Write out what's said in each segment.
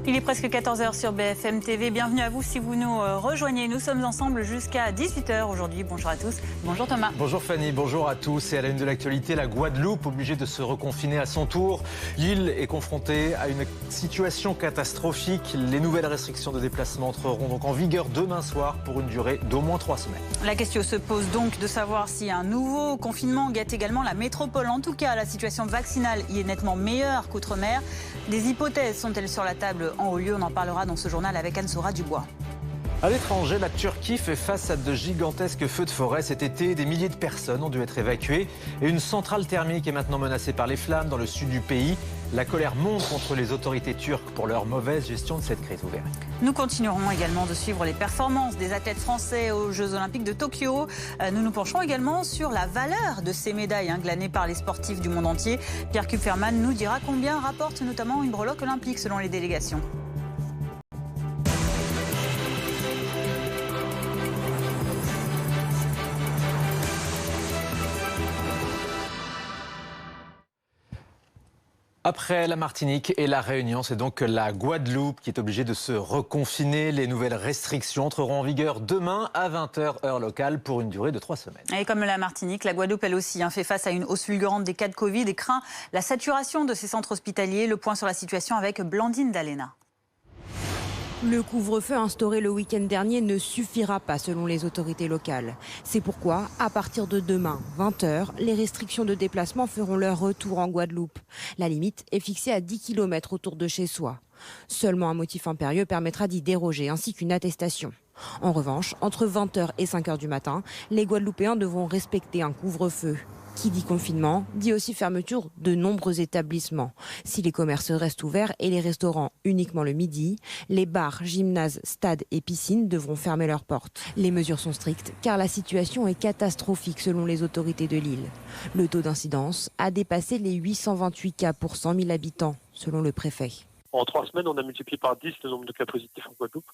Il est presque 14 h sur BFM TV. Bienvenue à vous si vous nous rejoignez. Nous sommes ensemble jusqu'à 18 h aujourd'hui. Bonjour à tous. Bonjour Thomas. Bonjour Fanny, bonjour à tous. Et à la une de l'actualité, la Guadeloupe obligée de se reconfiner à son tour. L'île est confrontée à une situation catastrophique. Les nouvelles restrictions de déplacement entreront donc en vigueur demain soir pour une durée d'au moins 3 semaines. La question se pose donc de savoir si un nouveau confinement guette également la métropole. En tout cas, la situation vaccinale y est nettement meilleure qu'outre-mer. Des hypothèses sont-elles sur la table en haut lieu? On en parlera dans ce journal avec Anne-Soura Dubois. À l'étranger, la Turquie fait face à de gigantesques feux de forêt. Cet été, des milliers de personnes ont dû être évacuées. Et une centrale thermique est maintenant menacée par les flammes dans le sud du pays. La colère monte contre les autorités turques pour leur mauvaise gestion de cette crise. Vous verrez. Nous continuerons également de suivre les performances des athlètes français aux Jeux Olympiques de Tokyo. Nous nous pencherons également sur la valeur de ces médailles glanées par les sportifs du monde entier. Pierre Kupferman nous dira combien rapporte notamment une breloque olympique selon les délégations. Après la Martinique et la Réunion, c'est donc la Guadeloupe qui est obligée de se reconfiner. Les nouvelles restrictions entreront en vigueur demain à 20 h heure locale pour une durée de 3 semaines. Et comme la Martinique, la Guadeloupe elle aussi fait face à une hausse fulgurante des cas de Covid et craint la saturation de ses centres hospitaliers. Le point sur la situation avec Blandine Dalena. Le couvre-feu instauré le week-end dernier ne suffira pas selon les autorités locales. C'est pourquoi, à partir de demain, 20 h, les restrictions de déplacement feront leur retour en Guadeloupe. La limite est fixée à 10 km autour de chez soi. Seulement un motif impérieux permettra d'y déroger, ainsi qu'une attestation. En revanche, entre 20 h et 5 h du matin, les Guadeloupéens devront respecter un couvre-feu. Qui dit confinement, dit aussi fermeture de nombreux établissements. Si les commerces restent ouverts et les restaurants uniquement le midi, les bars, gymnases, stades et piscines devront fermer leurs portes. Les mesures sont strictes car la situation est catastrophique selon les autorités de l'île. Le taux d'incidence a dépassé les 828 cas pour 100 000 habitants, selon le préfet. En 3 semaines, on a multiplié par 10 le nombre de cas positifs en Guadeloupe.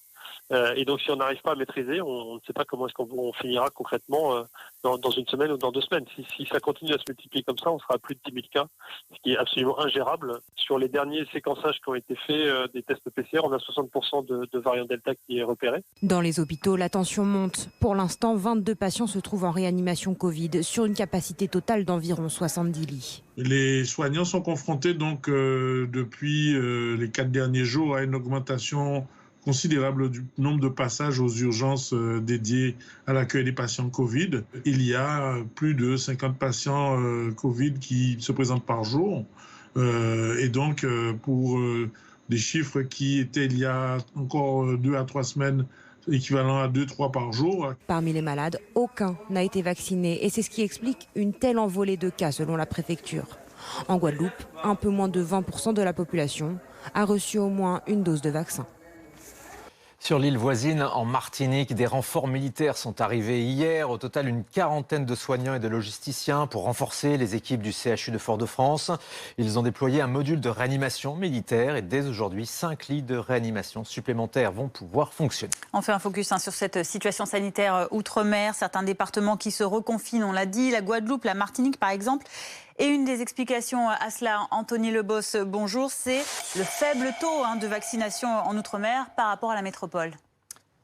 Et donc, si on n'arrive pas à maîtriser, on ne sait pas comment est-ce qu'on finira concrètement dans une semaine ou dans 2 semaines. Si ça continue à se multiplier comme ça, on sera à plus de 10 000 cas, ce qui est absolument ingérable. Sur les derniers séquençages qui ont été faits des tests PCR, on a 60% de variant Delta qui est repéré. Dans les hôpitaux, la tension monte. Pour l'instant, 22 patients se trouvent en réanimation Covid sur une capacité totale d'environ 70 lits. Les soignants sont confrontés donc depuis les 4 derniers jours à une augmentation considérable du nombre de passages aux urgences dédiées à l'accueil des patients Covid. Il y a plus de 50 patients Covid qui se présentent par jour. Et donc, pour des chiffres qui étaient il y a encore 2 à 3 semaines, équivalent à 2-3 par jour. Parmi les malades, aucun n'a été vacciné. Et c'est ce qui explique une telle envolée de cas selon la préfecture. En Guadeloupe, un peu moins de 20% de la population a reçu au moins une dose de vaccin. Sur l'île voisine, en Martinique, des renforts militaires sont arrivés hier. Au total, une quarantaine de soignants et de logisticiens pour renforcer les équipes du CHU de Fort-de-France. Ils ont déployé un module de réanimation militaire et dès aujourd'hui, 5 lits de réanimation supplémentaires vont pouvoir fonctionner. On fait un focus sur cette situation sanitaire outre-mer. Certains départements qui se reconfinent, on l'a dit, la Guadeloupe, la Martinique par exemple. Et une des explications à cela, Anthony Lebos, bonjour, c'est le faible taux de vaccination en Outre-mer par rapport à la métropole.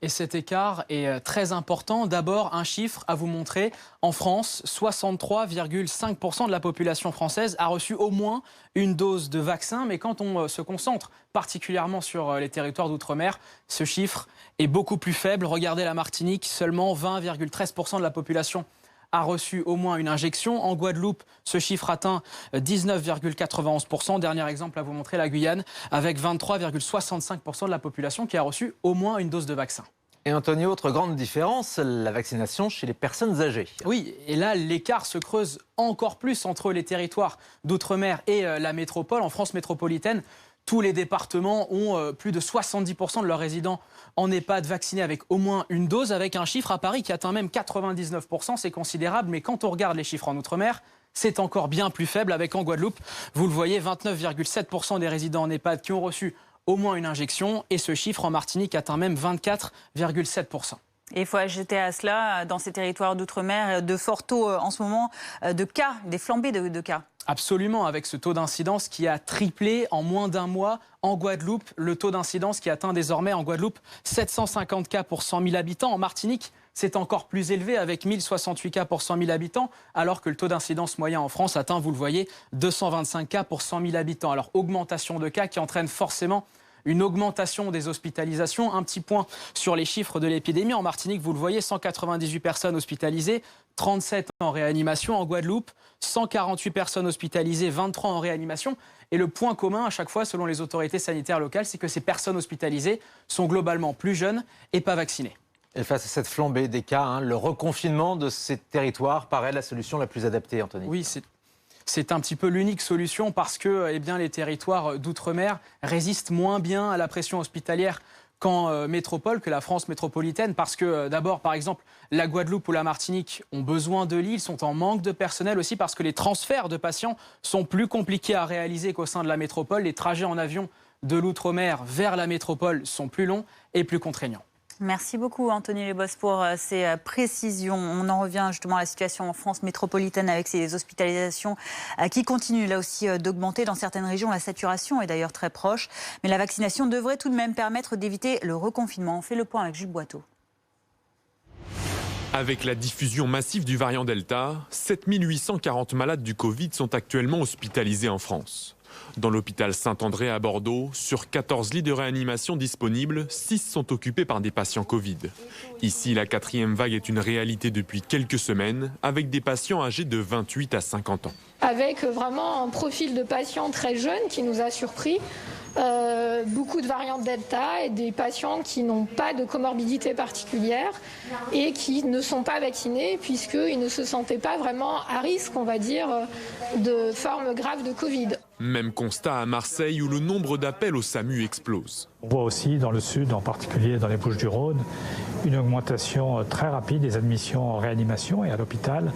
Et cet écart est très important. D'abord, un chiffre à vous montrer. En France, 63,5% de la population française a reçu au moins une dose de vaccin. Mais quand on se concentre particulièrement sur les territoires d'outre-mer, ce chiffre est beaucoup plus faible. Regardez la Martinique, seulement 20,13% de la population a reçu au moins une injection. En Guadeloupe, ce chiffre atteint 19,91%. Dernier exemple à vous montrer, la Guyane, avec 23,65% de la population qui a reçu au moins une dose de vaccin. Et Anthony, autre grande différence, la vaccination chez les personnes âgées. Oui, et là, l'écart se creuse encore plus entre les territoires d'outre-mer et la métropole. En France métropolitaine, tous les départements ont plus de 70% de leurs résidents en EHPAD vaccinés avec au moins une dose, avec un chiffre à Paris qui atteint même 99%. C'est considérable, mais quand on regarde les chiffres en Outre-mer, c'est encore bien plus faible. Avec en Guadeloupe, vous le voyez, 29,7% des résidents en EHPAD qui ont reçu au moins une injection. Et ce chiffre en Martinique atteint même 24,7%. Et il faut ajouter à cela, dans ces territoires d'outre-mer, de forts taux en ce moment de cas, des flambées de cas. Absolument, avec ce taux d'incidence qui a triplé en moins d'un mois en Guadeloupe. Le taux d'incidence qui atteint désormais en Guadeloupe 750 cas pour 100 000 habitants. En Martinique, c'est encore plus élevé avec 1068 cas pour 100 000 habitants, alors que le taux d'incidence moyen en France atteint, vous le voyez, 225 cas pour 100 000 habitants. Alors augmentation de cas qui entraîne forcément une augmentation des hospitalisations. Un petit point sur les chiffres de l'épidémie. En Martinique, vous le voyez, 198 personnes hospitalisées, 37 en réanimation. En Guadeloupe, 148 personnes hospitalisées, 23 en réanimation. Et le point commun à chaque fois, selon les autorités sanitaires locales, c'est que ces personnes hospitalisées sont globalement plus jeunes et pas vaccinées. Et face à cette flambée des cas, le reconfinement de ces territoires paraît la solution la plus adaptée, Anthony. Oui, c'est un petit peu l'unique solution parce que les territoires d'outre-mer résistent moins bien à la pression hospitalière qu'en métropole, que la France métropolitaine. Parce que d'abord, par exemple, la Guadeloupe ou la Martinique ont besoin de lits, ils sont en manque de personnel aussi parce que les transferts de patients sont plus compliqués à réaliser qu'au sein de la métropole. Les trajets en avion de l'outre-mer vers la métropole sont plus longs et plus contraignants. Merci beaucoup Anthony Lebos pour ces précisions. On en revient justement à la situation en France métropolitaine avec ces hospitalisations qui continuent là aussi d'augmenter. Dans certaines régions, la saturation est d'ailleurs très proche. Mais la vaccination devrait tout de même permettre d'éviter le reconfinement. On fait le point avec Jules Boiteau. Avec la diffusion massive du variant Delta, 7840 malades du Covid sont actuellement hospitalisés en France. Dans l'hôpital Saint-André à Bordeaux, sur 14 lits de réanimation disponibles, 6 sont occupés par des patients Covid. Ici, la 4e vague est une réalité depuis quelques semaines, avec des patients âgés de 28 à 50 ans. Avec vraiment un profil de patients très jeunes qui nous a surpris. Beaucoup de variantes Delta et des patients qui n'ont pas de comorbidité particulière et qui ne sont pas vaccinés puisqu'ils ne se sentaient pas vraiment à risque, on va dire, de formes graves de Covid. Même constat à Marseille où le nombre d'appels au SAMU explose. On voit aussi dans le sud, en particulier dans les Bouches-du-Rhône, une augmentation très rapide des admissions en réanimation et à l'hôpital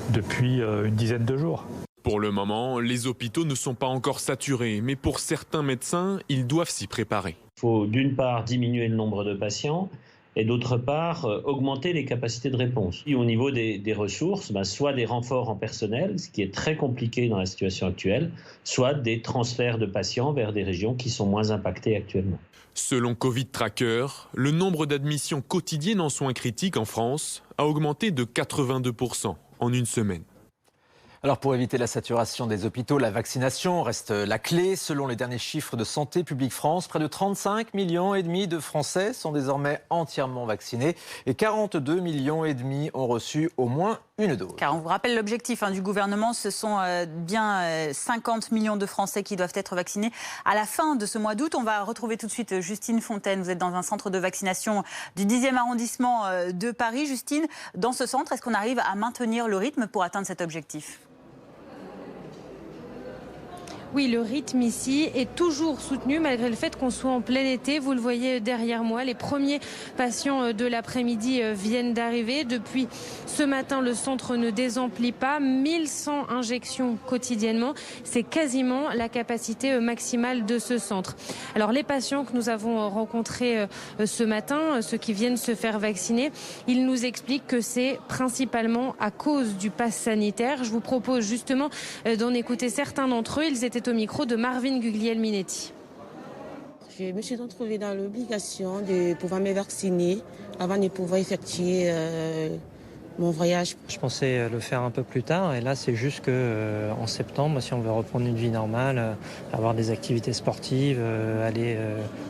depuis une dizaine de jours. Pour le moment, les hôpitaux ne sont pas encore saturés, mais pour certains médecins, ils doivent s'y préparer. Il faut d'une part diminuer le nombre de patients et d'autre part augmenter les capacités de réponse. Et au niveau des ressources, soit des renforts en personnel, ce qui est très compliqué dans la situation actuelle, soit des transferts de patients vers des régions qui sont moins impactées actuellement. Selon Covid Tracker, le nombre d'admissions quotidiennes en soins critiques en France a augmenté de 82% en une semaine. Alors pour éviter la saturation des hôpitaux, la vaccination reste la clé. Selon les derniers chiffres de Santé publique France, près de 35,5 millions de Français sont désormais entièrement vaccinés et 42,5 millions ont reçu au moins une dose. Car on vous rappelle l'objectif du gouvernement, ce sont bien 50 millions de Français qui doivent être vaccinés à la fin de ce mois d'août. On va retrouver tout de suite Justine Fontaine. Vous êtes dans un centre de vaccination du 10e arrondissement de Paris. Justine, dans ce centre, est-ce qu'on arrive à maintenir le rythme pour atteindre cet objectif ? Oui, le rythme ici est toujours soutenu malgré le fait qu'on soit en plein été. Vous le voyez derrière moi, les premiers patients de l'après-midi viennent d'arriver. Depuis ce matin, le centre ne désemplit pas. 1100 injections quotidiennement. C'est quasiment la capacité maximale de ce centre. Alors les patients que nous avons rencontrés ce matin, ceux qui viennent se faire vacciner, ils nous expliquent que c'est principalement à cause du pass sanitaire. Je vous propose justement d'en écouter certains d'entre eux. Ils étaient au micro de Marvin Guglielminetti. Je me suis retrouvée dans l'obligation de pouvoir me vacciner avant de pouvoir effectuer mon voyage. Je pensais le faire un peu plus tard et là c'est juste qu'en septembre, si on veut reprendre une vie normale, avoir des activités sportives, aller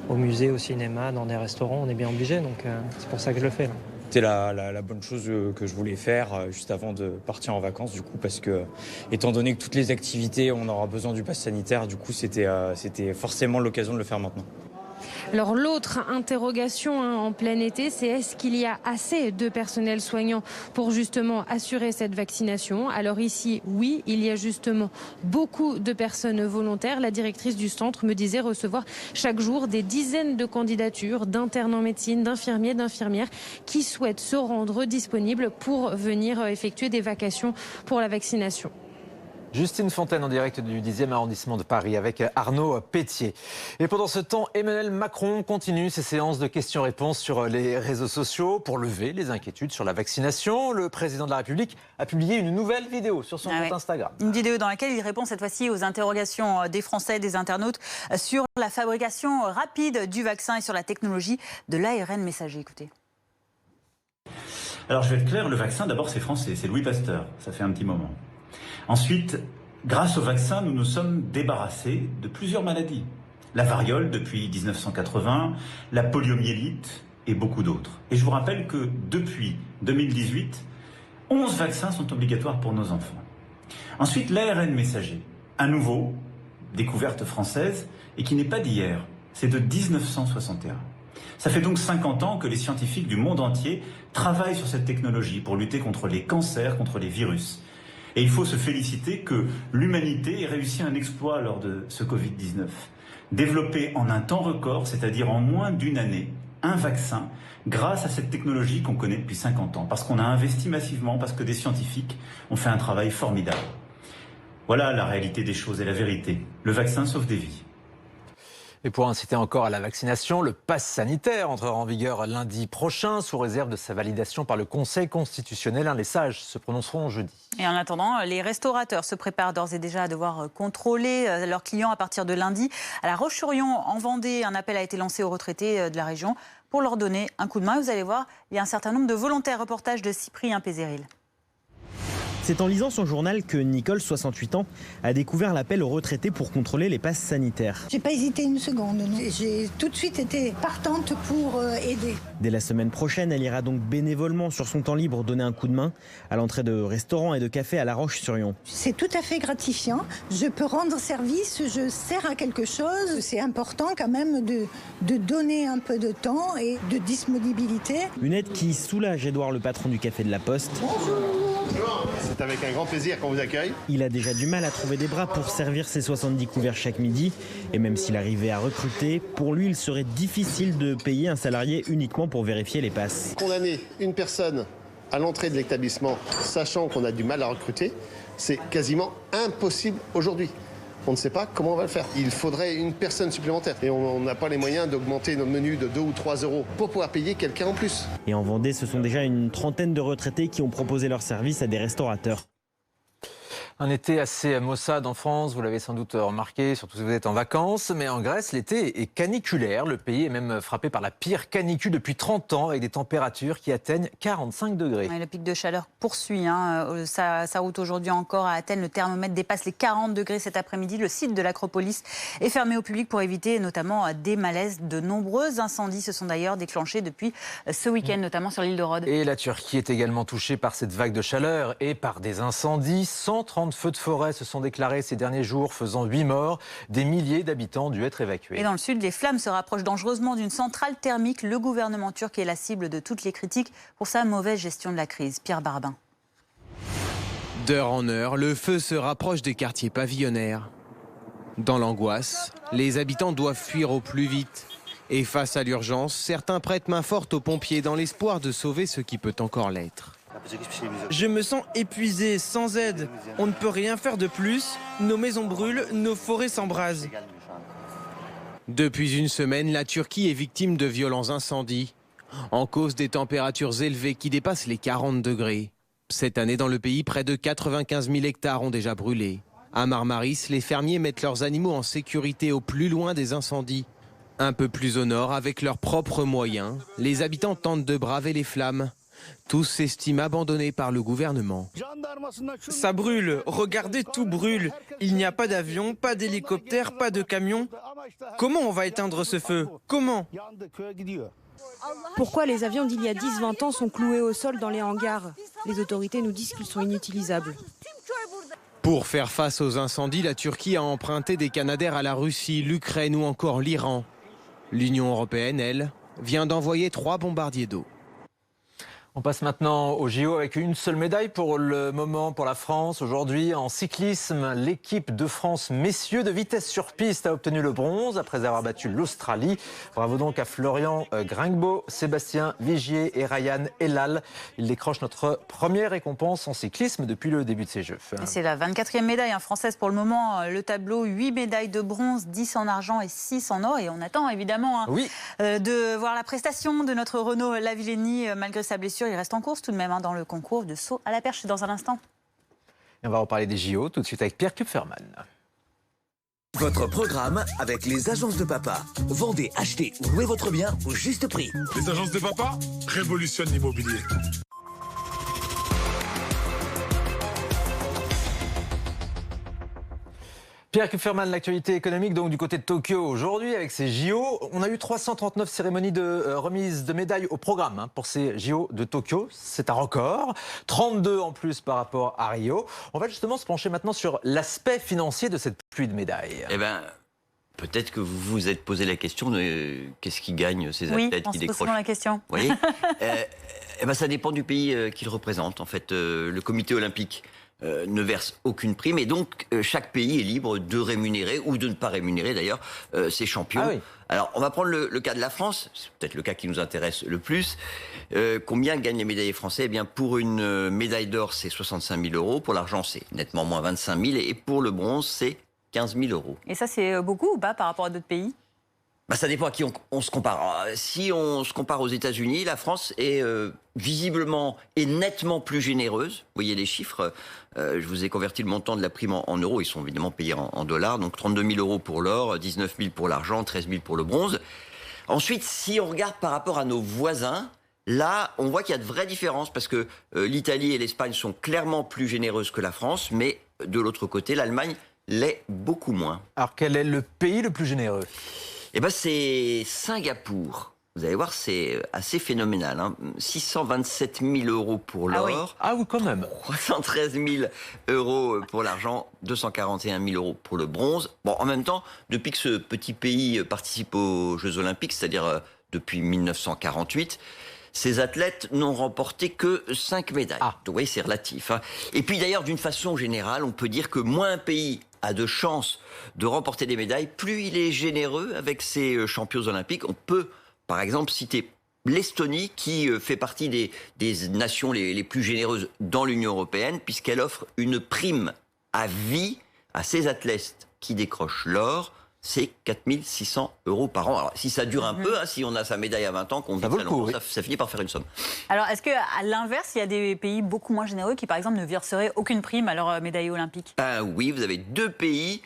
au musée, au cinéma, dans des restaurants, on est bien obligé, donc c'est pour ça que je le fais. Là. C'était la bonne chose que je voulais faire juste avant de partir en vacances, du coup, parce que, étant donné que toutes les activités, on aura besoin du pass sanitaire, du coup, c'était forcément l'occasion de le faire maintenant. Alors l'autre interrogation en plein été, c'est est-ce qu'il y a assez de personnel soignant pour justement assurer cette vaccination? Alors ici, oui, il y a justement beaucoup de personnes volontaires. La directrice du centre me disait recevoir chaque jour des dizaines de candidatures d'internes en médecine, d'infirmiers, d'infirmières qui souhaitent se rendre disponibles pour venir effectuer des vacations pour la vaccination. Justine Fontaine en direct du 10e arrondissement de Paris avec Arnaud Pétier. Et pendant ce temps, Emmanuel Macron continue ses séances de questions-réponses sur les réseaux sociaux pour lever les inquiétudes sur la vaccination. Le président de la République a publié une nouvelle vidéo sur son compte Instagram. Une vidéo dans laquelle il répond cette fois-ci aux interrogations des Français, des internautes sur la fabrication rapide du vaccin et sur la technologie de l'ARN messager. Écoutez. Alors je vais être clair, le vaccin d'abord c'est français, c'est Louis Pasteur, ça fait un petit moment. Ensuite, grâce au vaccin, nous nous sommes débarrassés de plusieurs maladies. La variole depuis 1980, la poliomyélite et beaucoup d'autres. Et je vous rappelle que depuis 2018, 11 vaccins sont obligatoires pour nos enfants. Ensuite, l'ARN messager, à nouveau, découverte française et qui n'est pas d'hier, c'est de 1961. Ça fait donc 50 ans que les scientifiques du monde entier travaillent sur cette technologie pour lutter contre les cancers, contre les virus. Et il faut se féliciter que l'humanité ait réussi un exploit lors de ce Covid-19. Développer en un temps record, c'est-à-dire en moins d'une année, un vaccin grâce à cette technologie qu'on connaît depuis 50 ans. Parce qu'on a investi massivement, parce que des scientifiques ont fait un travail formidable. Voilà la réalité des choses et la vérité. Le vaccin sauve des vies. Et pour inciter encore à la vaccination, le pass sanitaire entrera en vigueur lundi prochain, sous réserve de sa validation par le Conseil constitutionnel. Les sages se prononceront jeudi. Et en attendant, les restaurateurs se préparent d'ores et déjà à devoir contrôler leurs clients à partir de lundi. À La Roche-sur-Yon, en Vendée, un appel a été lancé aux retraités de la région pour leur donner un coup de main. Vous allez voir, il y a un certain nombre de volontaires. Reportage de Cyprien Pézéril. C'est en lisant son journal que Nicole, 68 ans, a découvert l'appel aux retraités pour contrôler les passes sanitaires. J'ai pas hésité une seconde, non. J'ai tout de suite été partante pour aider. Dès la semaine prochaine, elle ira donc bénévolement sur son temps libre donner un coup de main à l'entrée de restaurants et de cafés à La Roche-sur-Yon. C'est tout à fait gratifiant. Je peux rendre service, je sers à quelque chose. C'est important quand même de donner un peu de temps et de disponibilité. Une aide qui soulage Édouard, le patron du café de la Poste. Bonjour. C'est avec un grand plaisir qu'on vous accueille. Il a déjà du mal à trouver des bras pour servir ses 70 couverts chaque midi. Et même s'il arrivait à recruter, pour lui, il serait difficile de payer un salarié uniquement pour vérifier les passes. Condamner une personne à l'entrée de l'établissement, sachant qu'on a du mal à recruter, c'est quasiment impossible aujourd'hui. On ne sait pas comment on va le faire. Il faudrait une personne supplémentaire. Et on n'a pas les moyens d'augmenter nos menus de 2 ou 3 euros pour pouvoir payer quelqu'un en plus. Et en Vendée, ce sont déjà une trentaine de retraités qui ont proposé leur service à des restaurateurs. Un été assez maussade en France, vous l'avez sans doute remarqué, surtout si vous êtes en vacances. Mais en Grèce, l'été est caniculaire. Le pays est même frappé par la pire canicule depuis 30 ans, avec des températures qui atteignent 45 degrés. Ouais, le pic de chaleur poursuit. Sa route aujourd'hui encore à Athènes. Le thermomètre dépasse les 40 degrés cet après-midi. Le site de l'Acropolis est fermé au public pour éviter notamment des malaises. De nombreux incendies se sont d'ailleurs déclenchés depuis ce week-end, notamment sur l'île de Rhodes. Et la Turquie est également touchée par cette vague de chaleur et par des incendies. 130 feux de forêt se sont déclarés ces derniers jours, faisant 8 morts. Des milliers d'habitants ont dû être évacués. Et dans le sud, les flammes se rapprochent dangereusement d'une centrale thermique. Le gouvernement turc est la cible de toutes les critiques pour sa mauvaise gestion de la crise. Pierre Barbin. D'heure en heure, le feu se rapproche des quartiers pavillonnaires. Dans l'angoisse, les habitants doivent fuir au plus vite. Et face à l'urgence, certains prêtent main forte aux pompiers dans l'espoir de sauver ce qui peut encore l'être. Je me sens épuisé, sans aide. On ne peut rien faire de plus. Nos maisons brûlent, nos forêts s'embrasent. Depuis une semaine, la Turquie est victime de violents incendies, en cause des températures élevées qui dépassent les 40 degrés. Cette année, dans le pays, près de 95 000 hectares ont déjà brûlé. À Marmaris, les fermiers mettent leurs animaux en sécurité au plus loin des incendies. Un peu plus au nord, avec leurs propres moyens, les habitants tentent de braver les flammes. Tous s'estiment abandonnés par le gouvernement. Ça brûle, regardez, tout brûle. Il n'y a pas d'avion, pas d'hélicoptère, pas de camion. Comment on va éteindre ce feu? Comment? Pourquoi les avions d'il y a 10-20 ans sont cloués au sol dans les hangars? Les autorités nous disent qu'ils sont inutilisables. Pour faire face aux incendies, la Turquie a emprunté des Canadair à la Russie, l'Ukraine ou encore l'Iran. L'Union européenne, elle, vient d'envoyer 3 bombardiers d'eau. On passe maintenant au JO avec une seule médaille pour le moment pour la France. Aujourd'hui, en cyclisme, l'équipe de France messieurs de vitesse sur piste a obtenu le bronze après avoir battu l'Australie. Bravo donc à Florian Gringbeau, Sébastien Vigier et Ryan Ellal. Ils décrochent notre première récompense en cyclisme depuis le début de ces Jeux. C'est la 24e médaille française pour le moment. Le tableau, 8 médailles de bronze, 10 en argent et 6 en or. Et on attend évidemment de voir la prestation de notre Renaud Lavillenie malgré sa blessure. Il reste en course tout de même dans le concours de saut à la perche dans un instant. Et on va reparler des JO tout de suite avec Pierre Kupferman. Votre programme avec les agences de papa. Vendez, achetez ou louez votre bien au juste prix. Les agences de papa révolutionnent l'immobilier. Pierre Kupferman, l'actualité économique donc du côté de Tokyo aujourd'hui avec ces JO. On a eu 339 cérémonies de remise de médailles au programme pour ces JO de Tokyo. C'est un record, 32 en plus par rapport à Rio. On va justement se pencher maintenant sur l'aspect financier de cette pluie de médailles. Eh bien, peut-être que vous vous êtes posé la question de qu'est-ce qui gagne ces athlètes qui décrochent. Oui, on se pose la question. Vous voyez eh ben, ça dépend du pays qu'ils représentent. En fait, le comité olympique ne verse aucune prime et donc chaque pays est libre de rémunérer ou de ne pas rémunérer d'ailleurs ses champions. Ah oui. Alors on va prendre le cas de la France, c'est peut-être le cas qui nous intéresse le plus. Combien gagnent les médaillés français? Eh bien pour une médaille d'or c'est 65 000 €, pour l'argent c'est nettement moins 25 000 et pour le bronze c'est 15 000 €. Et ça c'est beaucoup ou pas par rapport à d'autres pays? Bah, ça dépend à qui on se compare. Alors, si on se compare aux États-Unis, la France est visiblement et nettement plus généreuse. Vous voyez les chiffres. Je vous ai converti le montant de la prime en euros. Ils sont évidemment payés en dollars. Donc 32 000 € pour l'or, 19 000 pour l'argent, 13 000 pour le bronze. Ensuite, si on regarde par rapport à nos voisins, là, on voit qu'il y a de vraies différences parce que l'Italie et l'Espagne sont clairement plus généreuses que la France. Mais de l'autre côté, l'Allemagne l'est beaucoup moins. Alors quel est le pays le plus généreux? Eh ben, c'est Singapour. Vous allez voir, c'est assez phénoménal. 627 000 € pour l'or. Ah oui, quand même. 313 000 € pour l'argent, 241 000 € pour le bronze. Bon, en même temps, depuis que ce petit pays participe aux Jeux Olympiques, c'est-à-dire depuis 1948, ces athlètes n'ont remporté que 5 médailles. Donc, vous voyez, c'est relatif. Et puis, d'ailleurs, d'une façon générale, on peut dire que moins un pays a de chances de remporter des médailles, plus il est généreux avec ses champions olympiques. On peut, par exemple, citer l'Estonie, qui fait partie des nations les plus généreuses dans l'Union européenne, puisqu'elle offre une prime à vie à ses athlètes qui décrochent l'or. C'est 4 600 € par an. Alors, si ça dure un peu, si on a sa médaille à 20 ans, qu'on vit très longtemps, ça finit par faire une somme. Alors, est-ce qu'à l'inverse, il y a des pays beaucoup moins généreux qui, par exemple, ne verseraient aucune prime à leur médaille olympique? Oui, vous avez 2 pays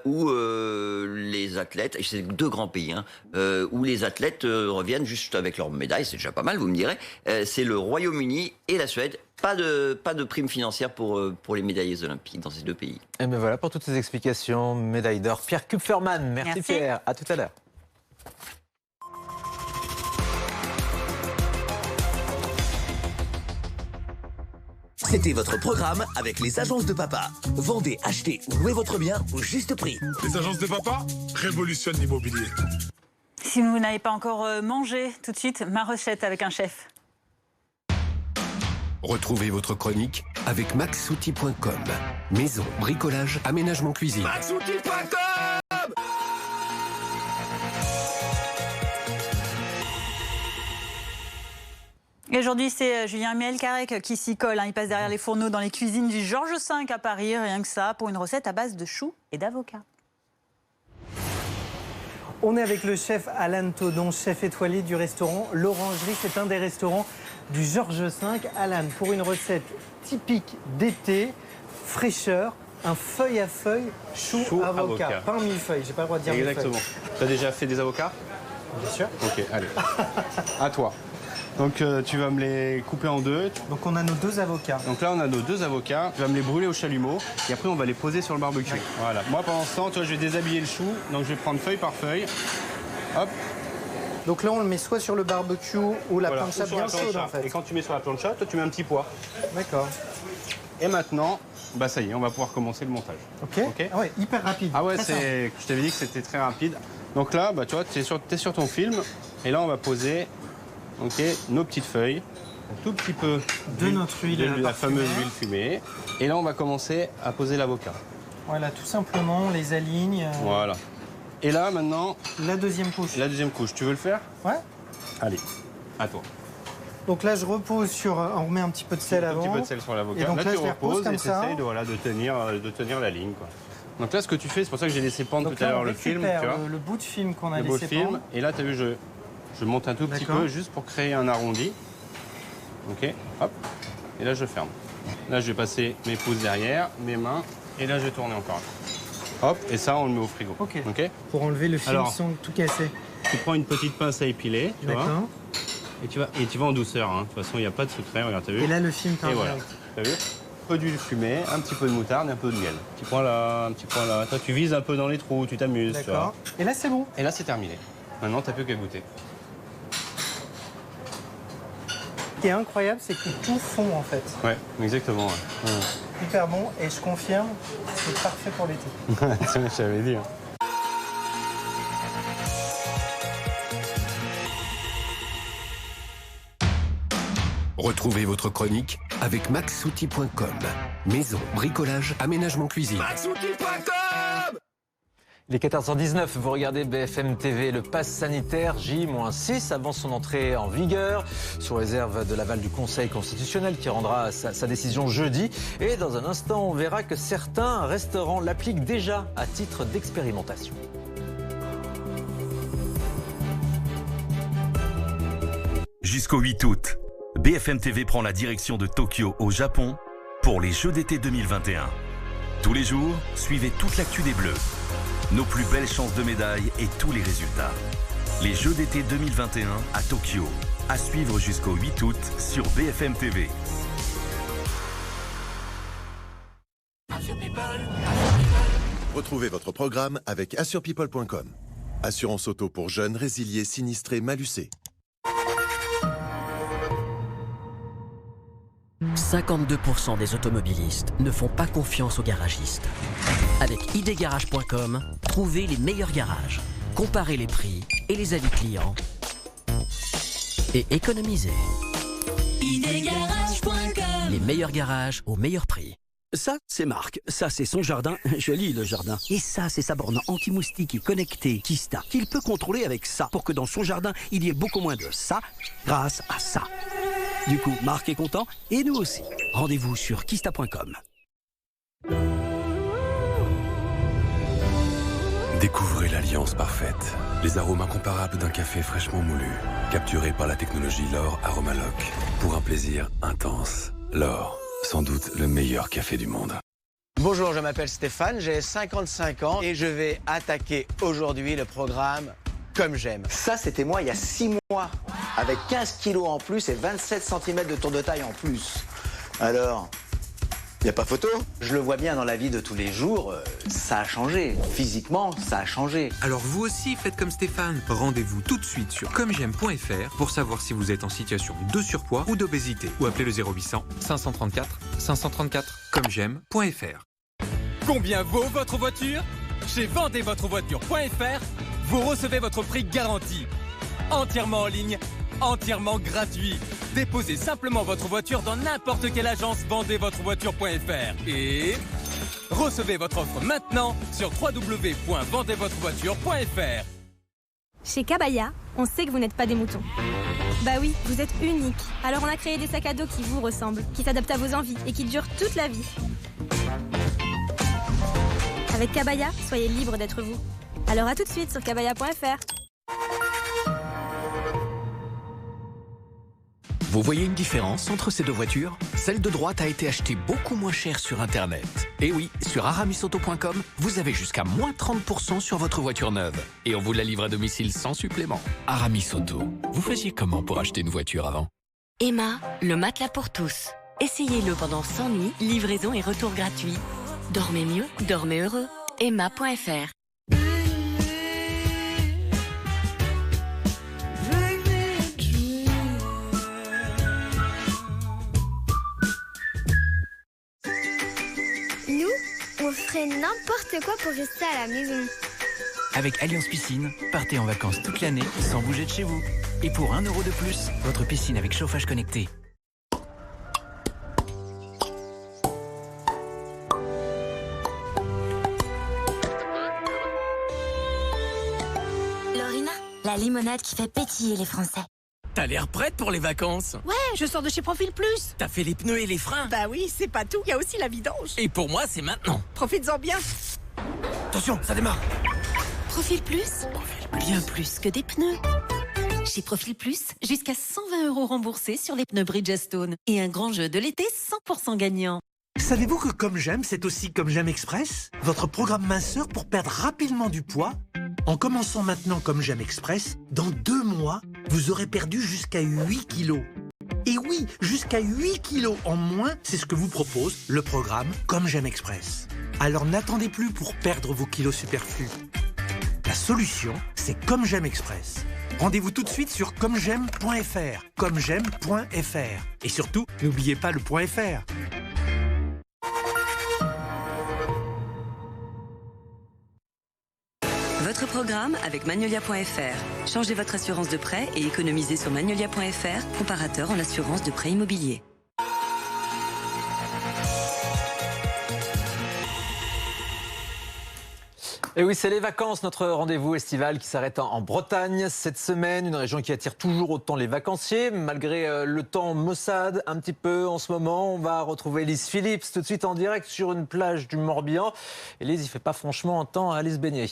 où les athlètes, et c'est 2 grands pays, où les athlètes reviennent juste avec leur médaille, c'est déjà pas mal, vous me direz. C'est le Royaume-Uni et la Suède. Pas de prime financière pour les médaillés olympiques dans ces 2 pays. Et bien voilà pour toutes ces explications. Médaille d'or, Pierre Kupferman. Merci Pierre. À tout à l'heure. C'était votre programme avec les agences de papa. Vendez, achetez ou louez votre bien au juste prix. Les agences de papa révolutionnent l'immobilier. Si vous n'avez pas encore mangé, tout de suite, ma recette avec un chef. Retrouvez votre chronique avec maxoutil.com. Maison, bricolage, aménagement cuisine. maxoutil.com. Et aujourd'hui, c'est Julien Mielcarec qui s'y colle. Il passe derrière les fourneaux dans les cuisines du Georges V à Paris, rien que ça, pour une recette à base de choux et d'avocats. On est avec le chef Alan Thodon, chef étoilé du restaurant L'Orangerie. C'est un des restaurants du Georges V. Alan, pour une recette typique d'été, fraîcheur, un feuille à feuille, chou avocat. Pas un millefeuille, j'ai pas le droit de dire millefeuille. Exactement. Tu as déjà fait des avocats? Bien sûr. Ok, allez. À toi. Donc tu vas me les couper en 2. Donc on a nos 2 avocats. Donc là on a nos 2 avocats. Tu vas me les brûler au chalumeau et après on va les poser sur le barbecue. Ouais. Voilà. Moi pendant ce temps, toi, je vais déshabiller le chou. Donc je vais prendre feuille par feuille. Hop. Donc là on le met soit sur le barbecue ou la plancha bien chaude en fait. Et quand tu mets sur la plancha, toi tu mets un petit pois. D'accord. Et maintenant, bah ça y est, on va pouvoir commencer le montage. Ok. Ah ouais, hyper rapide. Ah ouais, je t'avais dit que c'était très rapide. Donc là, bah tu vois, t'es sur ton film et là on va poser nos petites feuilles. un tout petit peu de notre huile, la fameuse huile fumée. Et là, on va commencer à poser l'avocat. Voilà, tout simplement, on les aligne. Voilà. Et là, maintenant... La deuxième couche. La deuxième couche. Tu veux le faire? Ouais. Allez, à toi. Donc là, je repose sur... On remet un petit peu de sel avant. Un petit peu de sel sur l'avocat. Et donc là, là, tu je les repose comme et ça. tu essayes de tenir la ligne, quoi. Donc là, ce que tu fais, c'est pour ça que j'ai laissé pendre tout à l'heure le film. Tu vois, le bout de film qu'on a laissé laissé pendre. Et là, tu as vu, je monte un tout petit peu juste pour créer un arrondi. Ok, hop. Et là, je ferme. Là, je vais passer mes pouces derrière, mes mains. Et là, je vais tourner encore. Hop, et ça, on le met au frigo. Ok. Pour enlever le film sans tout casser. Tu prends une petite pince à épiler, tu vois. Et tu vas en douceur. Hein. De toute façon, il n'y a pas de secret. Regarde, t'as vu? Et là, le film part. Et voilà. T'as vu? Un peu d'huile fumée, un petit peu de moutarde et un peu de miel. Un petit point là, un petit point là. Toi, tu vises un peu dans les trous, tu t'amuses. D'accord. Et là, c'est bon. Et là, c'est terminé. Maintenant, t'as plus qu'à goûter. Ce qui est incroyable, c'est que tout fond en fait. Ouais, exactement. Ouais. Hyper bon et je confirme, c'est parfait pour l'été. Je t'avais dit. Hein. Retrouvez votre chronique avec maxouti.com. Maison, bricolage, aménagement cuisine. maxouti.com. Il est 14h19, vous regardez BFM TV, le pass sanitaire J-6 avant son entrée en vigueur, sous réserve de l'aval du Conseil constitutionnel qui rendra sa décision jeudi. Et dans un instant, on verra que certains restaurants l'appliquent déjà à titre d'expérimentation. Jusqu'au 8 août, BFM TV prend la direction de Tokyo au Japon pour les Jeux d'été 2021. Tous les jours, suivez toute l'actu des Bleus. Nos plus belles chances de médailles et tous les résultats. Les Jeux d'été 2021 à Tokyo. À suivre jusqu'au 8 août sur BFM TV. Retrouvez votre programme avec assurepeople.com. Assurance auto pour jeunes, résiliés, sinistrés, malucés. 52% des automobilistes ne font pas confiance aux garagistes. Avec idgarage.com, trouvez les meilleurs garages, comparez les prix et les avis clients et économisez. idgarage.com. Les meilleurs garages au meilleur prix. Ça, c'est Marc. Ça, c'est son jardin. Joli, le jardin. Et ça, c'est sa borne anti-moustique connectée Kista qu'il peut contrôler avec ça pour que dans son jardin, il y ait beaucoup moins de ça grâce à ça. Du coup, Marc est content et nous aussi. Rendez-vous sur kista.com. Découvrez l'alliance parfaite. Les arômes incomparables d'un café fraîchement moulu. Capturé par la technologie L'Or Aromalock. Pour un plaisir intense. L'Or, sans doute le meilleur café du monde. Bonjour, je m'appelle Stéphane, j'ai 55 ans et je vais attaquer aujourd'hui le programme Comme j'aime. Ça, c'était moi il y a 6 mois, avec 15 kilos en plus et 27 cm de tour de taille en plus. Alors, il n'y a pas photo? Je le vois bien dans la vie de tous les jours, ça a changé. Physiquement, ça a changé. Alors vous aussi, faites comme Stéphane. Rendez-vous tout de suite sur commej'aime.fr pour savoir si vous êtes en situation de surpoids ou d'obésité. Ou appelez le 0800 534 534. commej'aime.fr. Combien vaut votre voiture? Chez vendezvotrevoiture.fr, vous recevez votre prix garanti. Entièrement en ligne, entièrement gratuit. Déposez simplement votre voiture dans n'importe quelle agence vendezvotrevoiture.fr et recevez votre offre maintenant sur www.vendezvotrevoiture.fr. Chez Cabaya, on sait que vous n'êtes pas des moutons. Bah oui, vous êtes unique. Alors on a créé des sacs à dos qui vous ressemblent, qui s'adaptent à vos envies et qui durent toute la vie. Avec Cabaya, soyez libre d'être vous. Alors à tout de suite sur cabaya.fr. Vous voyez une différence entre ces deux voitures? Celle de droite a été achetée beaucoup moins cher sur Internet. Et oui, sur aramisauto.com, vous avez jusqu'à moins 30% sur votre voiture neuve. Et on vous la livre à domicile sans supplément. Aramis Auto. Vous faisiez comment pour acheter une voiture avant? Emma, le matelas pour tous. Essayez-le pendant 100 nuits, livraison et retour gratuit. Dormez mieux, dormez heureux. Emma.fr. Nous, on ferait n'importe quoi pour rester à la maison. Avec Alliance Piscine, partez en vacances toute l'année sans bouger de chez vous. Et pour 1 € de plus, votre piscine avec chauffage connecté. la limonade qui fait pétiller les Français. T'as l'air prête pour les vacances? Ouais, je sors de chez Profil Plus. T'as fait les pneus et les freins? Bah oui, c'est pas tout, il y a aussi la vidange. Et pour moi, c'est maintenant. Profites-en bien. Attention, ça démarre. Profil Plus, bien plus que des pneus. Chez Profil Plus, jusqu'à 120 € remboursés sur les pneus Bridgestone. Et un grand jeu de l'été 100% gagnant. Savez-vous que Comme J'aime, c'est aussi Comme J'aime Express, votre programme minceur pour perdre rapidement du poids? En commençant maintenant Comme J'aime Express, dans 2 mois, vous aurez perdu jusqu'à 8 kilos. Et oui, jusqu'à 8 kilos en moins, c'est ce que vous propose le programme Comme J'aime Express. Alors n'attendez plus pour perdre vos kilos superflus. La solution, c'est Comme J'aime Express. Rendez-vous tout de suite sur commej'aime.fr, commej'aime.fr. Et surtout, n'oubliez pas le .fr. Votre programme avec Magnolia.fr. Changez votre assurance de prêt et économisez sur Magnolia.fr, comparateur en assurance de prêt immobilier. Et oui, c'est les vacances, notre rendez-vous estival qui s'arrête en Bretagne cette semaine, une région qui attire toujours autant les vacanciers, malgré le temps maussade un petit peu en ce moment. On va retrouver Elise Phillips tout de suite en direct sur une plage du Morbihan. Elise, il ne fait pas franchement un temps à aller se baigner.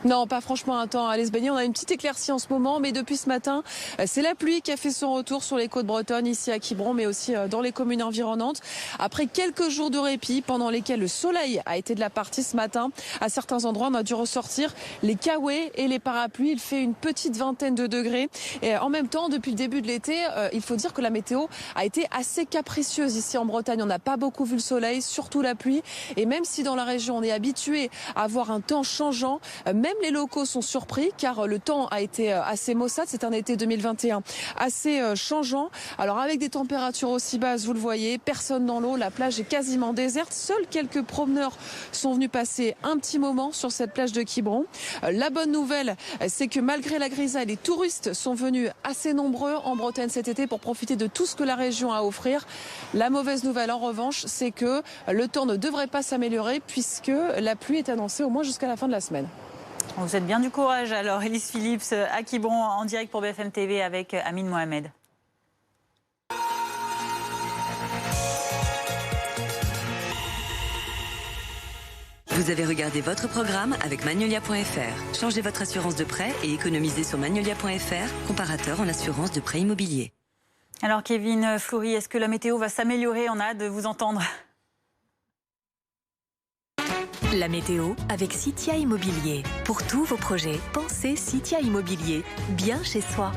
Non, pas franchement un temps à aller se baigner. On a une petite éclaircie en ce moment, mais depuis ce matin, c'est la pluie qui a fait son retour sur les côtes bretonnes, ici à Quiberon, mais aussi dans les communes environnantes. Après quelques jours de répit, pendant lesquels le soleil a été de la partie ce matin, à certains endroits, on a dû ressortir les kawaii et les parapluies. Il fait une petite vingtaine de degrés. Et en même temps, depuis le début de l'été, il faut dire que la météo a été assez capricieuse ici en Bretagne. On n'a pas beaucoup vu le soleil, surtout la pluie. Et même si dans la région, on est habitué à avoir un temps changeant, même les locaux sont surpris car le temps a été assez maussade. C'est un été 2021 assez changeant. Alors avec des températures aussi basses, vous le voyez, personne dans l'eau, la plage est quasiment déserte. Seuls quelques promeneurs sont venus passer un petit moment sur cette plage de Quiberon. La bonne nouvelle, c'est que malgré la grisaille, les touristes sont venus assez nombreux en Bretagne cet été pour profiter de tout ce que la région a à offrir. La mauvaise nouvelle en revanche, c'est que le temps ne devrait pas s'améliorer puisque la pluie est annoncée au moins jusqu'à la fin de la semaine. Vous êtes bien du courage alors, Elise Phillips à Quiberon en direct pour BFM TV avec Amine Mohamed. Vous avez regardé votre programme avec Magnolia.fr. Changez votre assurance de prêt et économisez sur Magnolia.fr, comparateur en assurance de prêt immobilier. Alors Kevin Fleury, est-ce que la météo va s'améliorer? On a hâte de vous entendre. La météo avec Citia Immobilier. Pour tous vos projets, pensez Citia Immobilier, bien chez soi.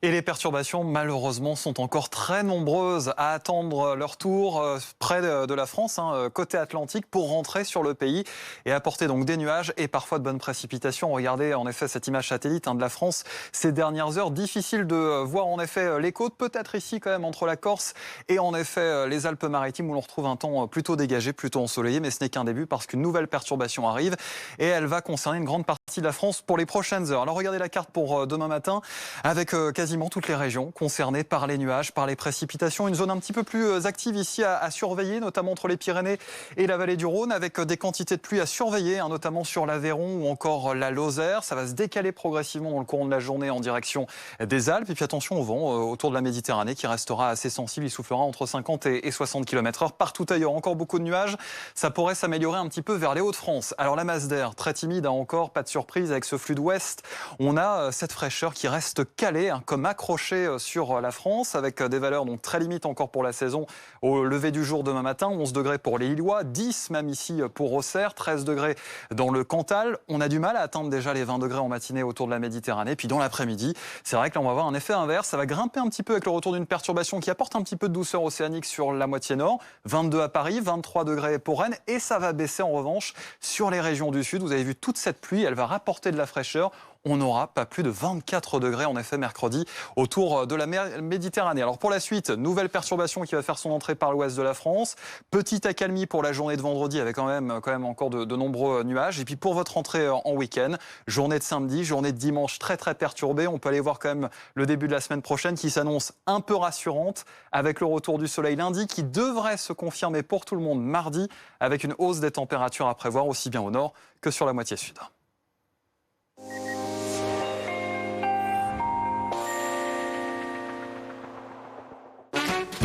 Et les perturbations, malheureusement, sont encore très nombreuses à attendre leur tour près de la France, côté Atlantique, pour rentrer sur le pays et apporter donc des nuages et parfois de bonnes précipitations. Regardez en effet cette image satellite de la France ces dernières heures. Difficile de voir en effet les côtes, peut-être ici quand même entre la Corse et en effet les Alpes-Maritimes où l'on retrouve un temps plutôt dégagé, plutôt ensoleillé. Mais ce n'est qu'un début parce qu'une nouvelle perturbation arrive et elle va concerner une grande partie de la France pour les prochaines heures. Alors regardez la carte pour demain matin avec quasiment toutes les régions concernées par les nuages, par les précipitations. Une zone un petit peu plus active ici à surveiller, notamment entre les Pyrénées et la vallée du Rhône, avec des quantités de pluie à surveiller, notamment sur l'Aveyron ou encore la Lozère. Ça va se décaler progressivement dans le courant de la journée en direction des Alpes. Et puis attention au vent autour de la Méditerranée qui restera assez sensible. Il soufflera entre 50 et 60 km/h. Partout ailleurs, encore beaucoup de nuages. Ça pourrait s'améliorer un petit peu vers les Hauts-de-France. Alors la masse d'air, très timide encore, pas de surprise avec ce flux d'ouest. On a cette fraîcheur qui reste calée, comme accrochée sur la France, avec des valeurs donc très limites encore pour la saison au lever du jour demain matin. 11 degrés pour les Lillois, 10 même ici pour Auxerre, 13 degrés dans le Cantal. On a du mal à atteindre déjà les 20 degrés en matinée autour de la Méditerranée. Puis dans l'après-midi, c'est vrai que là on va avoir un effet inverse. Ça va grimper un petit peu avec le retour d'une perturbation qui apporte un petit peu de douceur océanique sur la moitié nord. 22 à Paris, 23 degrés pour Rennes. Et ça va baisser en revanche sur les régions du sud. Vous avez vu toute cette pluie, elle va rapporter de la fraîcheur. on n'aura pas plus de 24 degrés en effet mercredi autour de la mer Méditerranée. Alors pour la suite, nouvelle perturbation qui va faire son entrée par l'ouest de la France. Petite accalmie pour la journée de vendredi avec quand même encore de nombreux nuages. Et puis pour votre entrée en week-end, journée de samedi, journée de dimanche très perturbée. On peut aller voir quand même le début de la semaine prochaine qui s'annonce un peu rassurante avec le retour du soleil lundi qui devrait se confirmer pour tout le monde mardi avec une hausse des températures à prévoir aussi bien au nord que sur la moitié sud.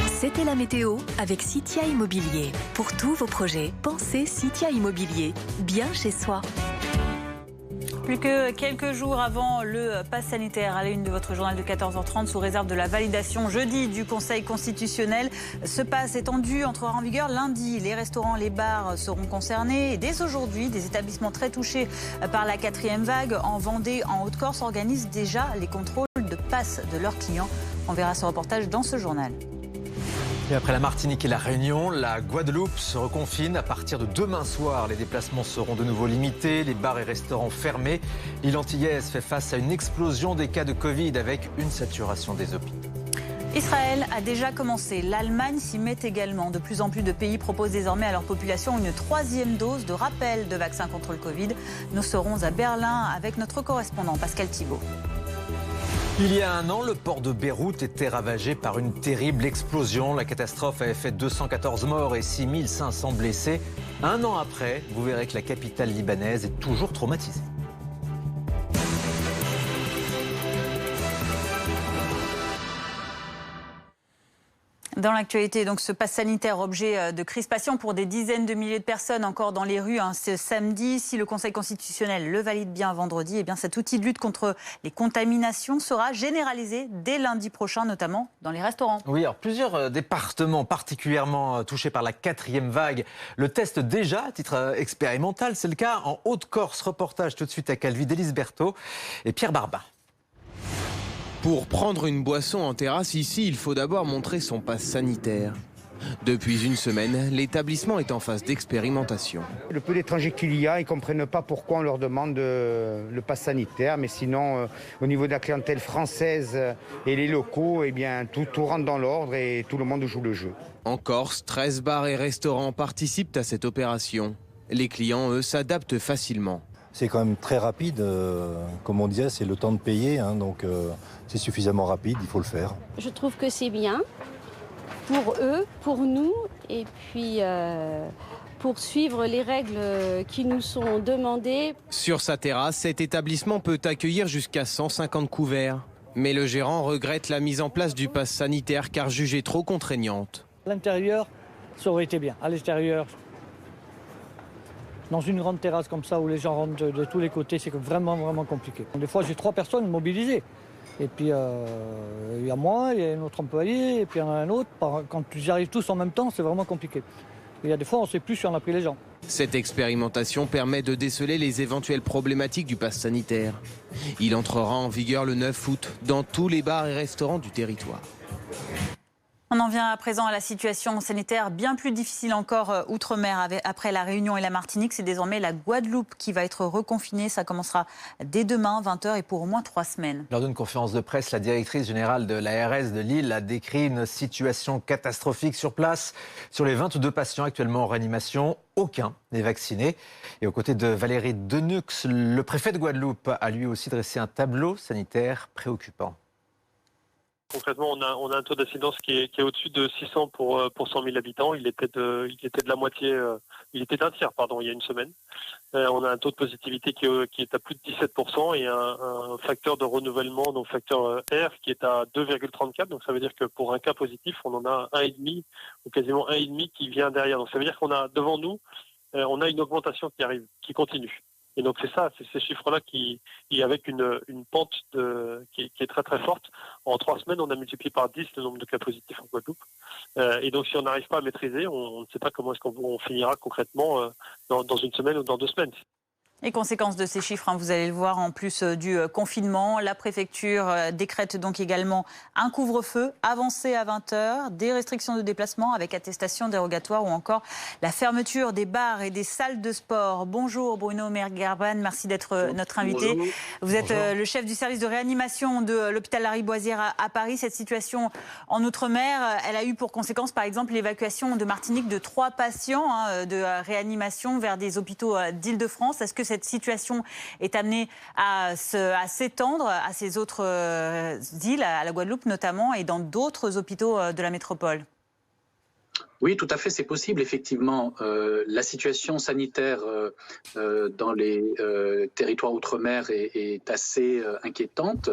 C'était la météo avec Citia Immobilier. Pour tous vos projets, pensez Citia Immobilier. Bien chez soi. Plus que quelques jours avant le pass sanitaire, à la une de votre journal de 14h30, sous réserve de la validation jeudi du Conseil constitutionnel. Ce pass étendu entrera en vigueur lundi. Les restaurants, les bars seront concernés. Et dès aujourd'hui, des établissements très touchés par la 4e vague en Vendée, en Haute-Corse, organisent déjà les contrôles de pass de leurs clients. On verra ce reportage dans ce journal. Et après la Martinique et la Réunion, la Guadeloupe se reconfine. À partir de demain soir, les déplacements seront de nouveau limités, les bars et restaurants fermés. L'île antillaise fait face à une explosion des cas de Covid avec une saturation des hôpitaux. Israël a déjà commencé. L'Allemagne s'y met également. De plus en plus de pays proposent désormais à leur population une 3e dose de rappel de vaccin contre le Covid. Nous serons à Berlin avec notre correspondant Pascal Thibault. Il y a un an, le port de Beyrouth était ravagé par une terrible explosion. La catastrophe avait fait 214 morts et 6500 blessés. Un an après, vous verrez que la capitale libanaise est toujours traumatisée. Dans l'actualité, donc ce pass sanitaire, objet de crispation pour des dizaines de milliers de personnes encore dans les rues ce samedi. Si le Conseil constitutionnel le valide bien vendredi, eh bien cet outil de lutte contre les contaminations sera généralisé dès lundi prochain, notamment dans les restaurants. Oui, alors plusieurs départements particulièrement touchés par la 4e vague le testent déjà à titre expérimental. C'est le cas en Haute-Corse. Reportage tout de suite à Calvi d'Élise Berthaud et Pierre Barbin. Pour prendre une boisson en terrasse ici, il faut d'abord montrer son pass sanitaire. Depuis une semaine, l'établissement est en phase d'expérimentation. Le peu d'étrangers qu'il y a, ils ne comprennent pas pourquoi on leur demande le pass sanitaire. Mais sinon, au niveau de la clientèle française et les locaux, eh bien, tout rentre dans l'ordre et tout le monde joue le jeu. En Corse, 13 bars et restaurants participent à cette opération. Les clients, eux, s'adaptent facilement. C'est quand même très rapide, comme on disait, c'est le temps de payer, donc c'est suffisamment rapide, il faut le faire. Je trouve que c'est bien pour eux, pour nous, et puis pour suivre les règles qui nous sont demandées. Sur sa terrasse, cet établissement peut accueillir jusqu'à 150 couverts. Mais le gérant regrette la mise en place du pass sanitaire car jugée trop contraignante. À l'intérieur, ça aurait été bien. À l'extérieur, dans une grande terrasse comme ça où les gens rentrent de tous les côtés, c'est vraiment compliqué. Des fois, j'ai 3 personnes mobilisées. Et puis, il y a moi, il y a un autre employé, et puis il y en a un autre. Quand ils arrivent tous en même temps, c'est vraiment compliqué. Il y a des fois, on ne sait plus si on a pris les gens. Cette expérimentation permet de déceler les éventuelles problématiques du pass sanitaire. Il entrera en vigueur le 9 août dans tous les bars et restaurants du territoire. On en vient à présent à la situation sanitaire bien plus difficile encore outre-mer. Après la Réunion et la Martinique, c'est désormais la Guadeloupe qui va être reconfinée. Ça commencera dès demain, 20h, et pour au moins 3 semaines. Lors d'une conférence de presse, la directrice générale de l'ARS de Lille a décrit une situation catastrophique sur place. Sur les 22 patients actuellement en réanimation, aucun n'est vacciné. Et aux côtés de Valérie Denux, le préfet de Guadeloupe a lui aussi dressé un tableau sanitaire préoccupant. Concrètement, on a un taux d'incidence qui est au-dessus de 600 pour 100 000 habitants. Il était de la moitié, il était d'un tiers, il y a une semaine. On a un taux de positivité qui est à plus de 17% et un facteur de renouvellement, donc facteur R, qui est à 2,34. Donc ça veut dire que pour un cas positif, on en a 1,5 ou quasiment 1,5 qui vient derrière. Donc ça veut dire qu'on a devant nous, on a une augmentation qui arrive, qui continue. Et donc c'est ces chiffres-là qui avec une pente qui est très très forte. En 3 semaines, on a multiplié par 10 le nombre de cas positifs en Guadeloupe. Et donc si on n'arrive pas à maîtriser, on ne sait pas comment est-ce qu'on finira concrètement dans une semaine ou dans 2 semaines. Et conséquence de ces chiffres, vous allez le voir, en plus du confinement, la préfecture décrète donc également un couvre-feu avancé à 20h, des restrictions de déplacement avec attestation dérogatoire ou encore la fermeture des bars et des salles de sport. Bonjour Bruno Mergarban, merci d'être notre invité. Bonjour. Vous êtes le chef du service de réanimation de l'hôpital Lariboisière à Paris. Cette situation en Outre-mer, elle a eu pour conséquence par exemple l'évacuation de Martinique de 3 patients de réanimation vers des hôpitaux d'Île-de-France. Est-ce que cette situation est amenée à s'étendre à ces autres îles, à la Guadeloupe notamment, et dans d'autres hôpitaux de la métropole? Oui, tout à fait, c'est possible. Effectivement, la situation sanitaire dans les territoires outre-mer est assez inquiétante.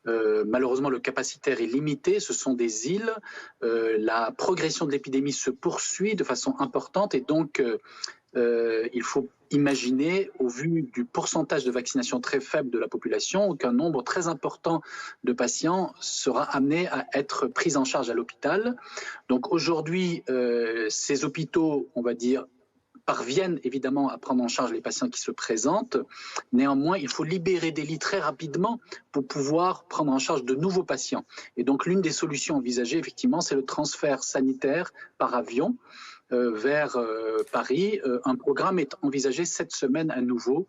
Malheureusement, le capacitaire est limité. Ce sont des îles. La progression de l'épidémie se poursuit de façon importante et donc il faut imaginer, au vu du pourcentage de vaccination très faible de la population, qu'un nombre très important de patients sera amené à être pris en charge à l'hôpital. Donc aujourd'hui, ces hôpitaux, on va dire, parviennent évidemment à prendre en charge les patients qui se présentent. Néanmoins, il faut libérer des lits très rapidement pour pouvoir prendre en charge de nouveaux patients. Et donc l'une des solutions envisagées, effectivement, c'est le transfert sanitaire par avion vers Paris. Un programme est envisagé cette semaine à nouveau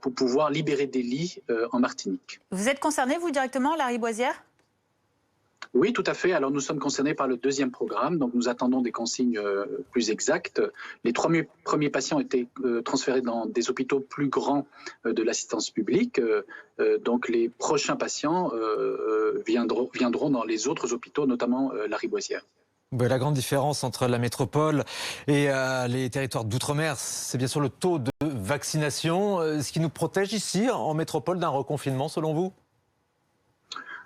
pour pouvoir libérer des lits en Martinique. Vous êtes concerné, vous, directement, à Lariboisière ? Oui, tout à fait. Alors nous sommes concernés par le deuxième programme, donc nous attendons des consignes plus exactes. Les 3 premiers patients ont été transférés dans des hôpitaux plus grands de l'assistance publique. Donc les prochains patients viendront dans les autres hôpitaux, notamment Lariboisière. La grande différence entre la métropole et les territoires d'outre-mer, c'est bien sûr le taux de vaccination. Ce qui nous protège ici, en métropole, d'un reconfinement, selon vous ?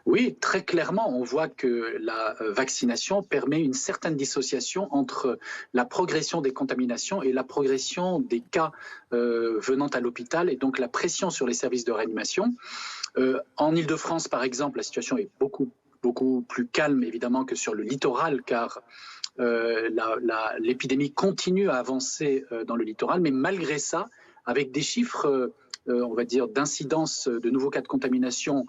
Oui, très clairement, on voit que la vaccination permet une certaine dissociation entre la progression des contaminations et la progression des cas venant à l'hôpital et donc la pression sur les services de réanimation. En Île-de-France, par exemple, la situation est beaucoup plus calme évidemment que sur le littoral car l'épidémie continue à avancer dans le littoral, mais malgré ça, avec des chiffres, on va dire, d'incidence de nouveaux cas de contamination,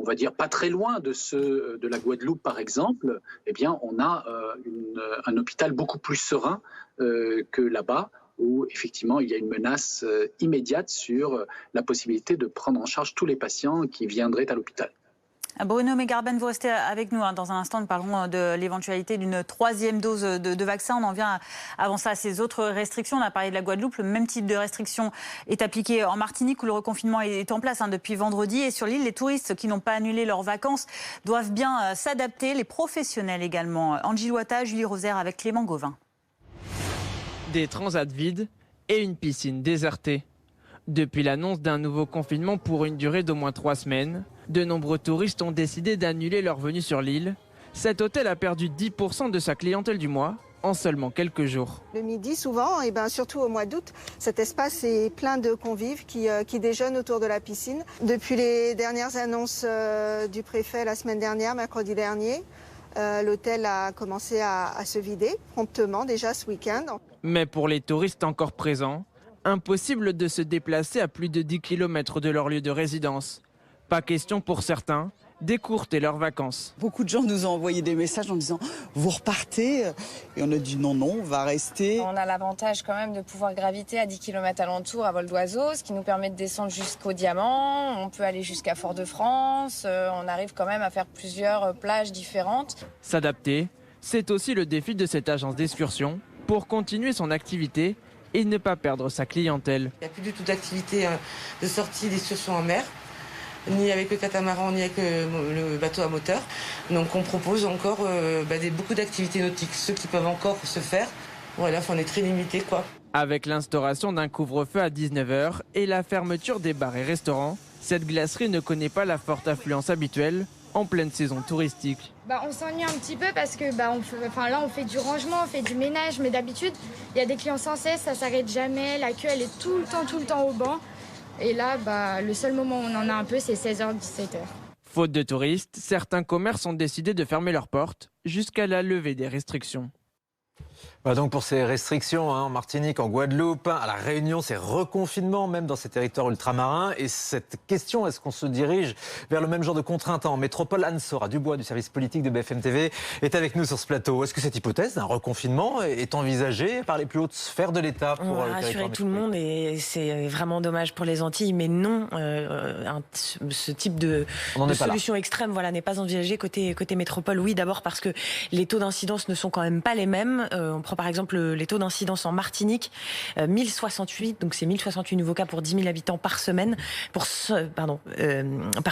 on va dire pas très loin de ceux de la Guadeloupe par exemple, eh bien on a un hôpital beaucoup plus serein que là-bas, où effectivement il y a une menace immédiate sur la possibilité de prendre en charge tous les patients qui viendraient à l'hôpital. Bruno Mergarban, vous restez avec nous. Dans un instant, nous parlerons de l'éventualité d'une 3e dose de vaccin. On en vient avant ça à ces autres restrictions. On a parlé de la Guadeloupe. Le même type de restriction est appliqué en Martinique où le reconfinement est en place depuis vendredi. Et sur l'île, les touristes qui n'ont pas annulé leurs vacances doivent bien s'adapter. Les professionnels également. Angie Loata, Julie Rosaire avec Clément Gauvin. Des transats vides et une piscine désertée. Depuis l'annonce d'un nouveau confinement pour une durée d'au moins 3 semaines, de nombreux touristes ont décidé d'annuler leur venue sur l'île. Cet hôtel a perdu 10% de sa clientèle du mois en seulement quelques jours. Le midi, souvent, et surtout au mois d'août, cet espace est plein de convives qui déjeunent autour de la piscine. Depuis les dernières annonces du préfet la semaine dernière, mercredi dernier, l'hôtel a commencé à se vider promptement déjà ce week-end. Mais pour les touristes encore présents, impossible de se déplacer à plus de 10 km de leur lieu de résidence. Pas question pour certains d'écourter leurs vacances. Beaucoup de gens nous ont envoyé des messages en disant « vous repartez ?» Et on a dit « non, on va rester ». On a l'avantage quand même de pouvoir graviter à 10 km alentour à vol d'oiseau, ce qui nous permet de descendre jusqu'au Diamant. On peut aller jusqu'à Fort-de-France. On arrive quand même à faire plusieurs plages différentes. S'adapter, c'est aussi le défi de cette agence d'excursion pour continuer son activité et ne pas perdre sa clientèle. Il n'y a plus du tout d'activité de sortie d'excursion en mer, ni avec le catamaran, ni avec le bateau à moteur. Donc on propose encore beaucoup d'activités nautiques, ceux qui peuvent encore se faire. Voilà, on est très limité quoi. Avec l'instauration d'un couvre-feu à 19h et la fermeture des bars et restaurants, cette glacerie ne connaît pas la forte affluence habituelle en pleine saison touristique. On s'ennuie un petit peu parce que là on fait du rangement, on fait du ménage, mais d'habitude il y a des clients sans cesse, ça s'arrête jamais, la queue elle est tout le temps au banc. Et là le seul moment où on en a un peu c'est 16h-17h. Faute de touristes, certains commerces ont décidé de fermer leurs portes jusqu'à la levée des restrictions. Voilà donc pour ces restrictions en Martinique, en Guadeloupe, à La Réunion, c'est reconfinement même dans ces territoires ultramarins. Et cette question, est-ce qu'on se dirige vers le même genre de contraintes en métropole? Anne-Sora Dubois du service politique de BFM TV est avec nous sur ce plateau. Est-ce que cette hypothèse d'un reconfinement est envisagée par les plus hautes sphères de l'État pour On va rassurer tout le monde et c'est vraiment dommage pour les Antilles, mais non, ce type de solution extrême n'est pas envisagé côté métropole. Oui, d'abord parce que les taux d'incidence ne sont quand même pas les mêmes. On prend par exemple les taux d'incidence en Martinique, 1068, donc c'est 1068 nouveaux cas pour 10 000 habitants par semaine. Par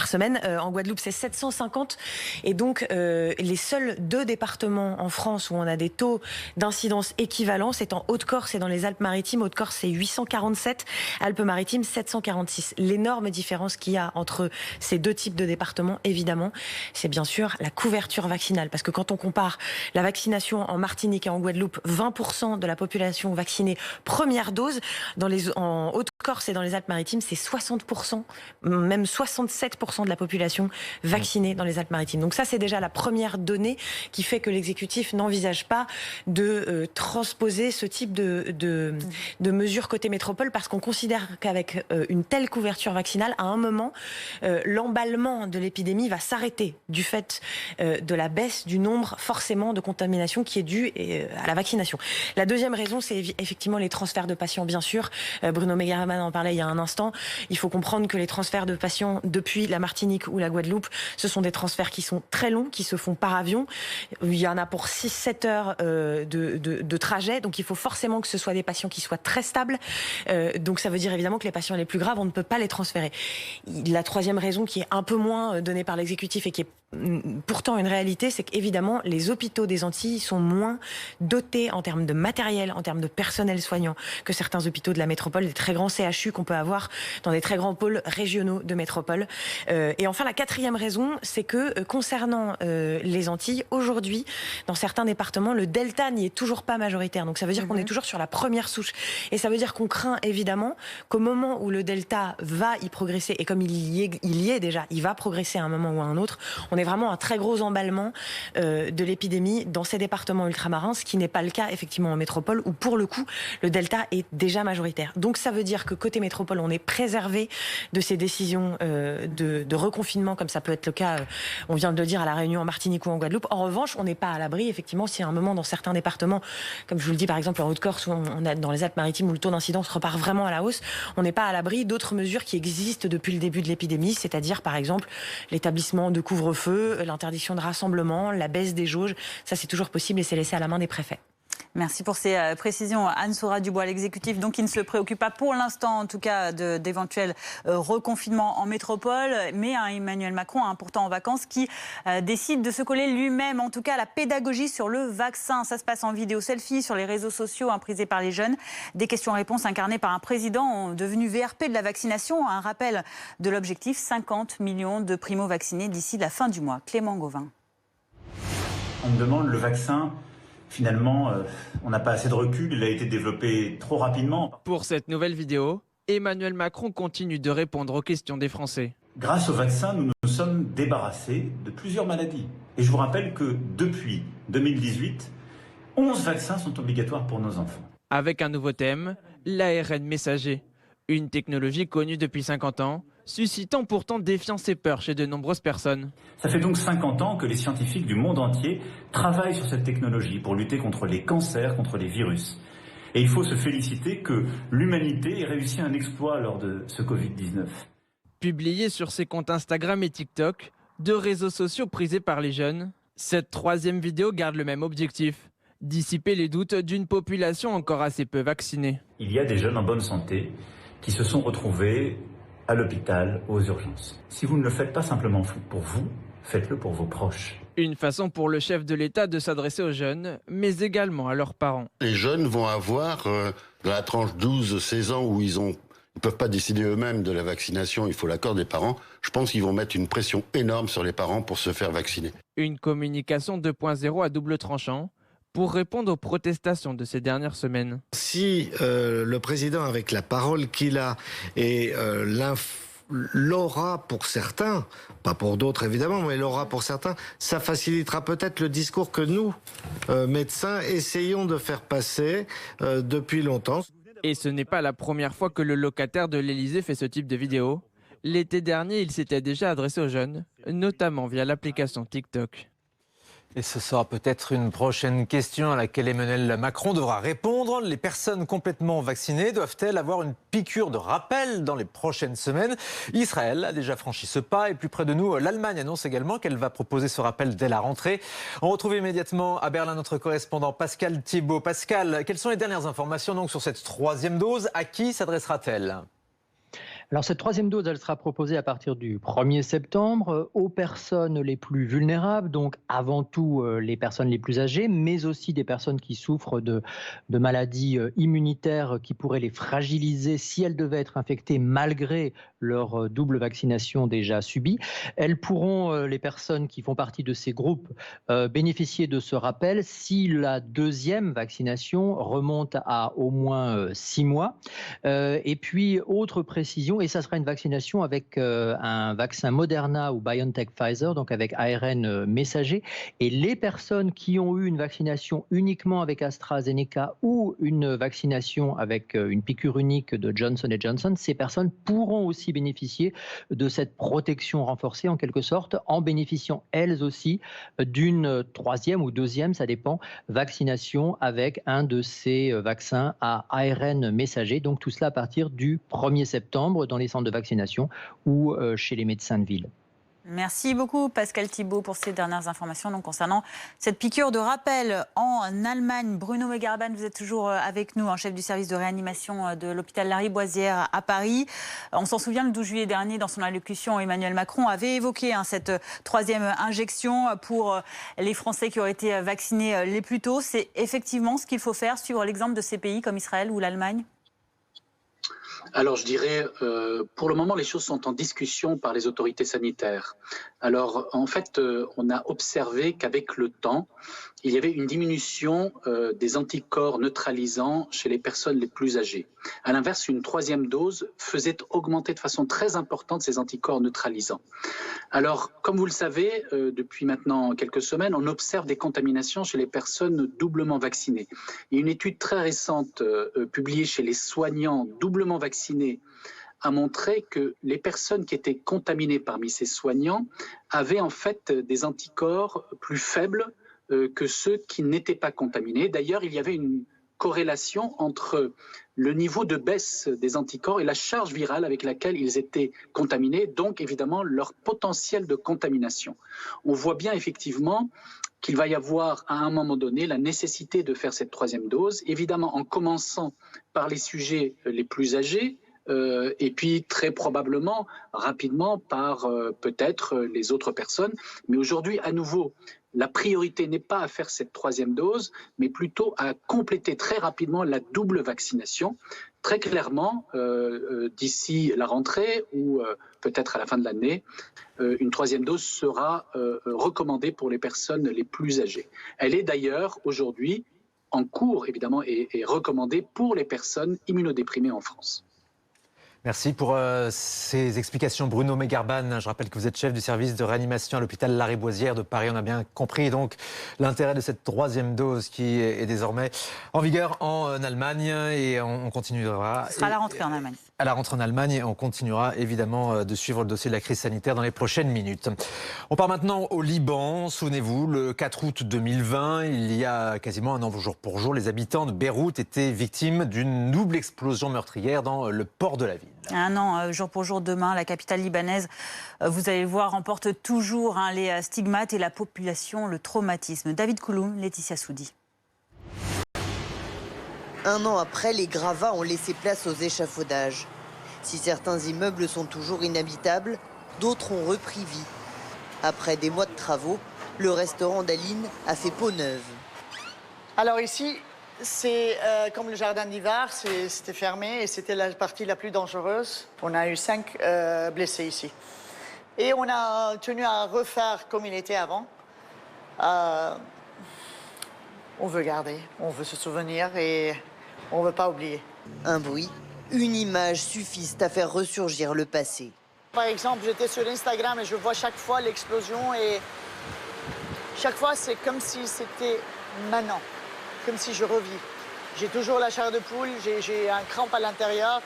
semaine. En Guadeloupe, c'est 750. Et donc, les seuls 2 départements en France où on a des taux d'incidence équivalents, c'est en Haute-Corse et dans les Alpes-Maritimes. Haute-Corse, c'est 847, Alpes-Maritimes, 746. L'énorme différence qu'il y a entre ces 2 types de départements, évidemment, c'est bien sûr la couverture vaccinale. Parce que quand on compare la vaccination en Martinique et en Guadeloupe, 20% de la population vaccinée première dose. En Haute-Corse et dans les Alpes-Maritimes, c'est 60%, même 67% de la population vaccinée dans les Alpes-Maritimes. Donc ça, c'est déjà la première donnée qui fait que l'exécutif n'envisage pas de transposer ce type de mesures côté métropole, parce qu'on considère qu'avec une telle couverture vaccinale, à un moment, l'emballement de l'épidémie va s'arrêter du fait de la baisse du nombre forcément de contaminations qui est due à la vaccination. La deuxième raison, c'est effectivement les transferts de patients, bien sûr. Bruno Megarman en parlait il y a un instant. Il faut comprendre que les transferts de patients depuis la Martinique ou la Guadeloupe, ce sont des transferts qui sont très longs, qui se font par avion. Il y en a pour 6-7 heures de trajet. Donc il faut forcément que ce soit des patients qui soient très stables. Donc ça veut dire évidemment que les patients les plus graves, on ne peut pas les transférer. La troisième raison, qui est un peu moins donnée par l'exécutif et qui est pourtant une réalité, c'est qu'évidemment les hôpitaux des Antilles sont moins dotés en termes de matériel, en termes de personnel soignant que certains hôpitaux de la métropole, des très grands CHU qu'on peut avoir dans des très grands pôles régionaux de métropole. Et enfin, la quatrième raison, c'est que concernant les Antilles, aujourd'hui, dans certains départements, le delta n'y est toujours pas majoritaire. Donc ça veut dire qu'on est toujours sur la première souche. Et ça veut dire qu'on craint évidemment qu'au moment où le delta va y progresser, et comme il y est déjà, il va progresser à un moment ou à un autre, on est vraiment un très gros emballement de l'épidémie dans ces départements ultramarins, ce qui n'est pas le cas effectivement en métropole, où pour le coup le delta est déjà majoritaire. Donc ça veut dire que côté métropole, on est préservé de ces décisions de reconfinement, comme ça peut être le cas, on vient de le dire, à La Réunion, en Martinique ou en Guadeloupe. En revanche, on n'est pas à l'abri effectivement si à un moment dans certains départements, comme je vous le dis par exemple en Haute-Corse, où on a dans les Alpes-Maritimes où le taux d'incidence repart vraiment à la hausse, on n'est pas à l'abri d'autres mesures qui existent depuis le début de l'épidémie, c'est-à-dire par exemple l'établissement de couvre-feu, l'interdiction de rassemblement, la baisse des jauges. Ça, c'est toujours possible et c'est laissé à la main des préfets. Merci pour ces précisions. Anne-Sora Dubois, l'exécutif, donc, qui ne se préoccupe pas pour l'instant, en tout cas, d'éventuels reconfinements en métropole, mais Emmanuel Macron, pourtant en vacances, qui décide de se coller lui-même, en tout cas, à la pédagogie sur le vaccin. Ça se passe en vidéo selfie sur les réseaux sociaux, prisés par les jeunes. Des questions-réponses incarnées par un président devenu VRP de la vaccination. Un rappel de l'objectif, 50 millions de primo-vaccinés d'ici la fin du mois. Clément Gauvin. On me demande le vaccin. Finalement, on n'a pas assez de recul, il a été développé trop rapidement. Pour cette nouvelle vidéo, Emmanuel Macron continue de répondre aux questions des Français. Grâce au vaccin, nous nous sommes débarrassés de plusieurs maladies. Et je vous rappelle que depuis 2018, 11 vaccins sont obligatoires pour nos enfants. Avec un nouveau thème, l'ARN messager. Une technologie connue depuis 50 ans, suscitant pourtant défiance et peur chez de nombreuses personnes. Ça fait donc 50 ans que les scientifiques du monde entier travaillent sur cette technologie pour lutter contre les cancers, contre les virus. Et il faut se féliciter que l'humanité ait réussi un exploit lors de ce Covid-19. Publié sur ses comptes Instagram et TikTok, 2 réseaux sociaux prisés par les jeunes, cette 3e vidéo garde le même objectif, dissiper les doutes d'une population encore assez peu vaccinée. Il y a des jeunes en bonne santé qui se sont retrouvés à l'hôpital, aux urgences. Si vous ne le faites pas simplement pour vous, faites-le pour vos proches. Une façon pour le chef de l'État de s'adresser aux jeunes, mais également à leurs parents. Les jeunes vont avoir, dans la tranche 12-16 ans où ils ne peuvent pas décider eux-mêmes de la vaccination, il faut l'accord des parents, je pense qu'ils vont mettre une pression énorme sur les parents pour se faire vacciner. Une communication 2.0 à double tranchant pour répondre aux protestations de ces dernières semaines. Si le président, avec la parole qu'il a et l'aura pour certains, pas pour d'autres évidemment, mais l'aura pour certains, ça facilitera peut-être le discours que nous, médecins, essayons de faire passer depuis longtemps. Et ce n'est pas la première fois que le locataire de l'Élysée fait ce type de vidéo. L'été dernier, il s'était déjà adressé aux jeunes, notamment via l'application TikTok. Et ce sera peut-être une prochaine question à laquelle Emmanuel Macron devra répondre. Les personnes complètement vaccinées doivent-elles avoir une piqûre de rappel dans les prochaines semaines? Israël a déjà franchi ce pas et plus près de nous, l'Allemagne annonce également qu'elle va proposer ce rappel dès la rentrée. On retrouve immédiatement à Berlin notre correspondant Pascal Thibault. Pascal, quelles sont les dernières informations donc sur cette troisième dose? À qui s'adressera-t-elle? Alors cette troisième dose, elle sera proposée à partir du 1er septembre aux personnes les plus vulnérables, donc avant tout les personnes les plus âgées, mais aussi des personnes qui souffrent de maladies immunitaires qui pourraient les fragiliser si elles devaient être infectées malgré leur double vaccination déjà subie. Elles pourront, les personnes qui font partie de ces groupes, bénéficier de ce rappel si la deuxième vaccination remonte à au moins 6 mois. Et puis, autre précision, et ça sera une vaccination avec un vaccin Moderna ou BioNTech Pfizer, donc avec ARN messager. Et les personnes qui ont eu une vaccination uniquement avec AstraZeneca ou une vaccination avec une piqûre unique de Johnson & Johnson, ces personnes pourront aussi bénéficier de cette protection renforcée en quelque sorte, en bénéficiant elles aussi d'une troisième ou deuxième, ça dépend, vaccination avec un de ces vaccins à ARN messager. Donc tout cela à partir du 1er septembre dans les centres de vaccination ou chez les médecins de ville. Merci beaucoup Pascal Thibault pour ces dernières informations donc, concernant cette piqûre de rappel en Allemagne. Bruno Megarban, vous êtes toujours avec nous, chef du service de réanimation de l'hôpital Lariboisière à Paris. On s'en souvient, le 12 juillet dernier, dans son allocution, Emmanuel Macron avait évoqué cette troisième injection pour les Français qui auraient été vaccinés les plus tôt. C'est effectivement ce qu'il faut faire, suivre l'exemple de ces pays comme Israël ou l'Allemagne? Alors je dirais, pour le moment, les choses sont en discussion par les autorités sanitaires. Alors en fait, on a observé qu'avec le temps, il y avait une diminution des anticorps neutralisants chez les personnes les plus âgées. À l'inverse, une troisième dose faisait augmenter de façon très importante ces anticorps neutralisants. Alors, comme vous le savez, depuis maintenant quelques semaines, on observe des contaminations chez les personnes doublement vaccinées. Et une étude très récente publiée chez les soignants doublement vaccinés a montré que les personnes qui étaient contaminées parmi ces soignants avaient en fait des anticorps plus faibles que ceux qui n'étaient pas contaminés. D'ailleurs, il y avait une corrélation entre le niveau de baisse des anticorps et la charge virale avec laquelle ils étaient contaminés, donc évidemment leur potentiel de contamination. On voit bien effectivement qu'il va y avoir à un moment donné la nécessité de faire cette troisième dose, évidemment en commençant par les sujets les plus âgés, et puis très probablement, rapidement, par peut-être les autres personnes. Mais aujourd'hui, à nouveau, la priorité n'est pas à faire cette troisième dose, mais plutôt à compléter très rapidement la double vaccination. Très clairement, d'ici la rentrée ou peut-être à la fin de l'année, une troisième dose sera recommandée pour les personnes les plus âgées. Elle est d'ailleurs aujourd'hui en cours, évidemment, et recommandée pour les personnes immunodéprimées en France. Merci pour ces explications, Bruno Megarban. Je rappelle que vous êtes chef du service de réanimation à l'hôpital Lariboisière de Paris. On a bien compris donc l'intérêt de cette troisième dose qui est désormais en vigueur en Allemagne et on continuera. Ce sera à la rentrée en Allemagne. À la rentrée en Allemagne et on continuera évidemment de suivre le dossier de la crise sanitaire dans les prochaines minutes. On part maintenant au Liban. Souvenez-vous, le 4 août 2020, il y a quasiment un an jour pour jour, les habitants de Beyrouth étaient victimes d'une double explosion meurtrière dans le port de la ville. Un an, jour pour jour, demain, la capitale libanaise, vous allez le voir, emporte toujours les stigmates et la population, le traumatisme. David Kouloum, Laetitia Soudi. Un an après, les gravats ont laissé place aux échafaudages. Si certains immeubles sont toujours inhabitables, d'autres ont repris vie. Après des mois de travaux, le restaurant d'Aline a fait peau neuve. Alors ici, c'est comme le jardin d'hiver, c'était fermé et c'était la partie la plus dangereuse. On a eu 5 blessés ici. Et on a tenu à refaire comme il était avant. On veut garder, on veut se souvenir et on ne veut pas oublier. Un bruit, une image suffisent à faire ressurgir le passé. Par exemple, j'étais sur Instagram et je vois chaque fois l'explosion et chaque fois c'est comme si c'était maintenant, comme si je revis. J'ai toujours la chair de poule, j'ai un crampe à l'intérieur.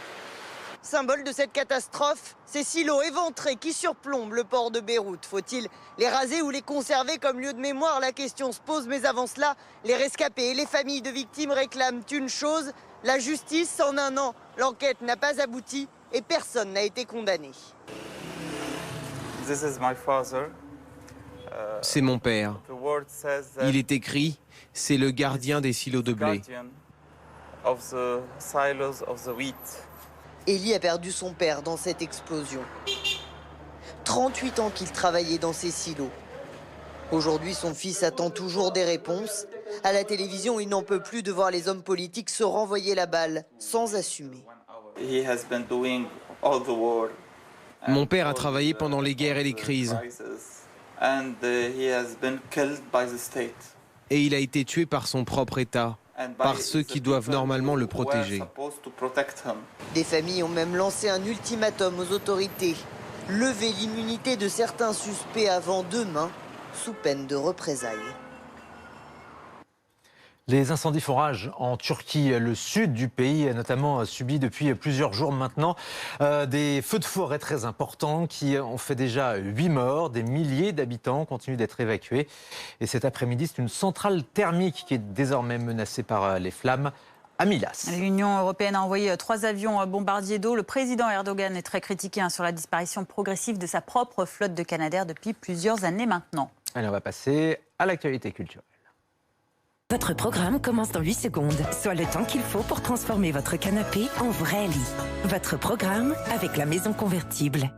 Symbole de cette catastrophe, ces silos éventrés qui surplombent le port de Beyrouth. Faut-il les raser ou les conserver comme lieu de mémoire? La question se pose, mais avant cela, les rescapés et les familles de victimes réclament une chose, la justice. En un an, l'enquête n'a pas abouti et personne n'a été condamné. C'est mon père. Il est écrit, c'est le gardien des silos de blé. Eli a perdu son père dans cette explosion. 38 ans qu'il travaillait dans ces silos. Aujourd'hui, son fils attend toujours des réponses. À la télévision, il n'en peut plus de voir les hommes politiques se renvoyer la balle sans assumer. Mon père a travaillé pendant les guerres et les crises. Et il a été tué par son propre État, par ceux qui doivent normalement le protéger. Des familles ont même lancé un ultimatum aux autorités. Lever l'immunité de certains suspects avant demain, sous peine de représailles. Les incendies forages en Turquie, le sud du pays a notamment subi depuis plusieurs jours maintenant des feux de forêt très importants qui ont fait déjà 8 morts. Des milliers d'habitants continuent d'être évacués. Et cet après-midi, c'est une centrale thermique qui est désormais menacée par les flammes à Milas. L'Union européenne a envoyé 3 avions bombardiers d'eau. Le président Erdogan est très critiqué sur la disparition progressive de sa propre flotte de Canadair depuis plusieurs années maintenant. Allez, on va passer à l'actualité culturelle. Votre programme commence dans 8 secondes, soit le temps qu'il faut pour transformer votre canapé en vrai lit. Votre programme avec la maison convertible.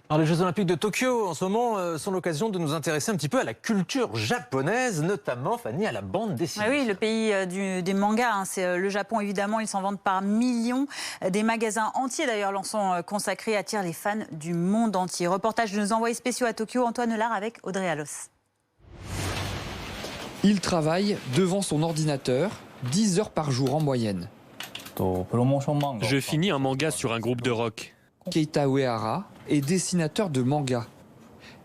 Alors, les Jeux Olympiques de Tokyo, en ce moment, sont l'occasion de nous intéresser un petit peu à la culture japonaise, notamment, Fanny, à la bande dessinée. Ah oui, le pays des mangas, c'est le Japon, évidemment. Ils s'en vendent par millions. Des magasins entiers, d'ailleurs, leur sont consacrés, attirent les fans du monde entier. Reportage de nos envoyés spéciaux à Tokyo, Antoine Lard avec Audrey Allos. Il travaille devant son ordinateur 10 heures par jour en moyenne. Je finis un manga sur un groupe de rock. Keita Uehara est dessinateur de manga.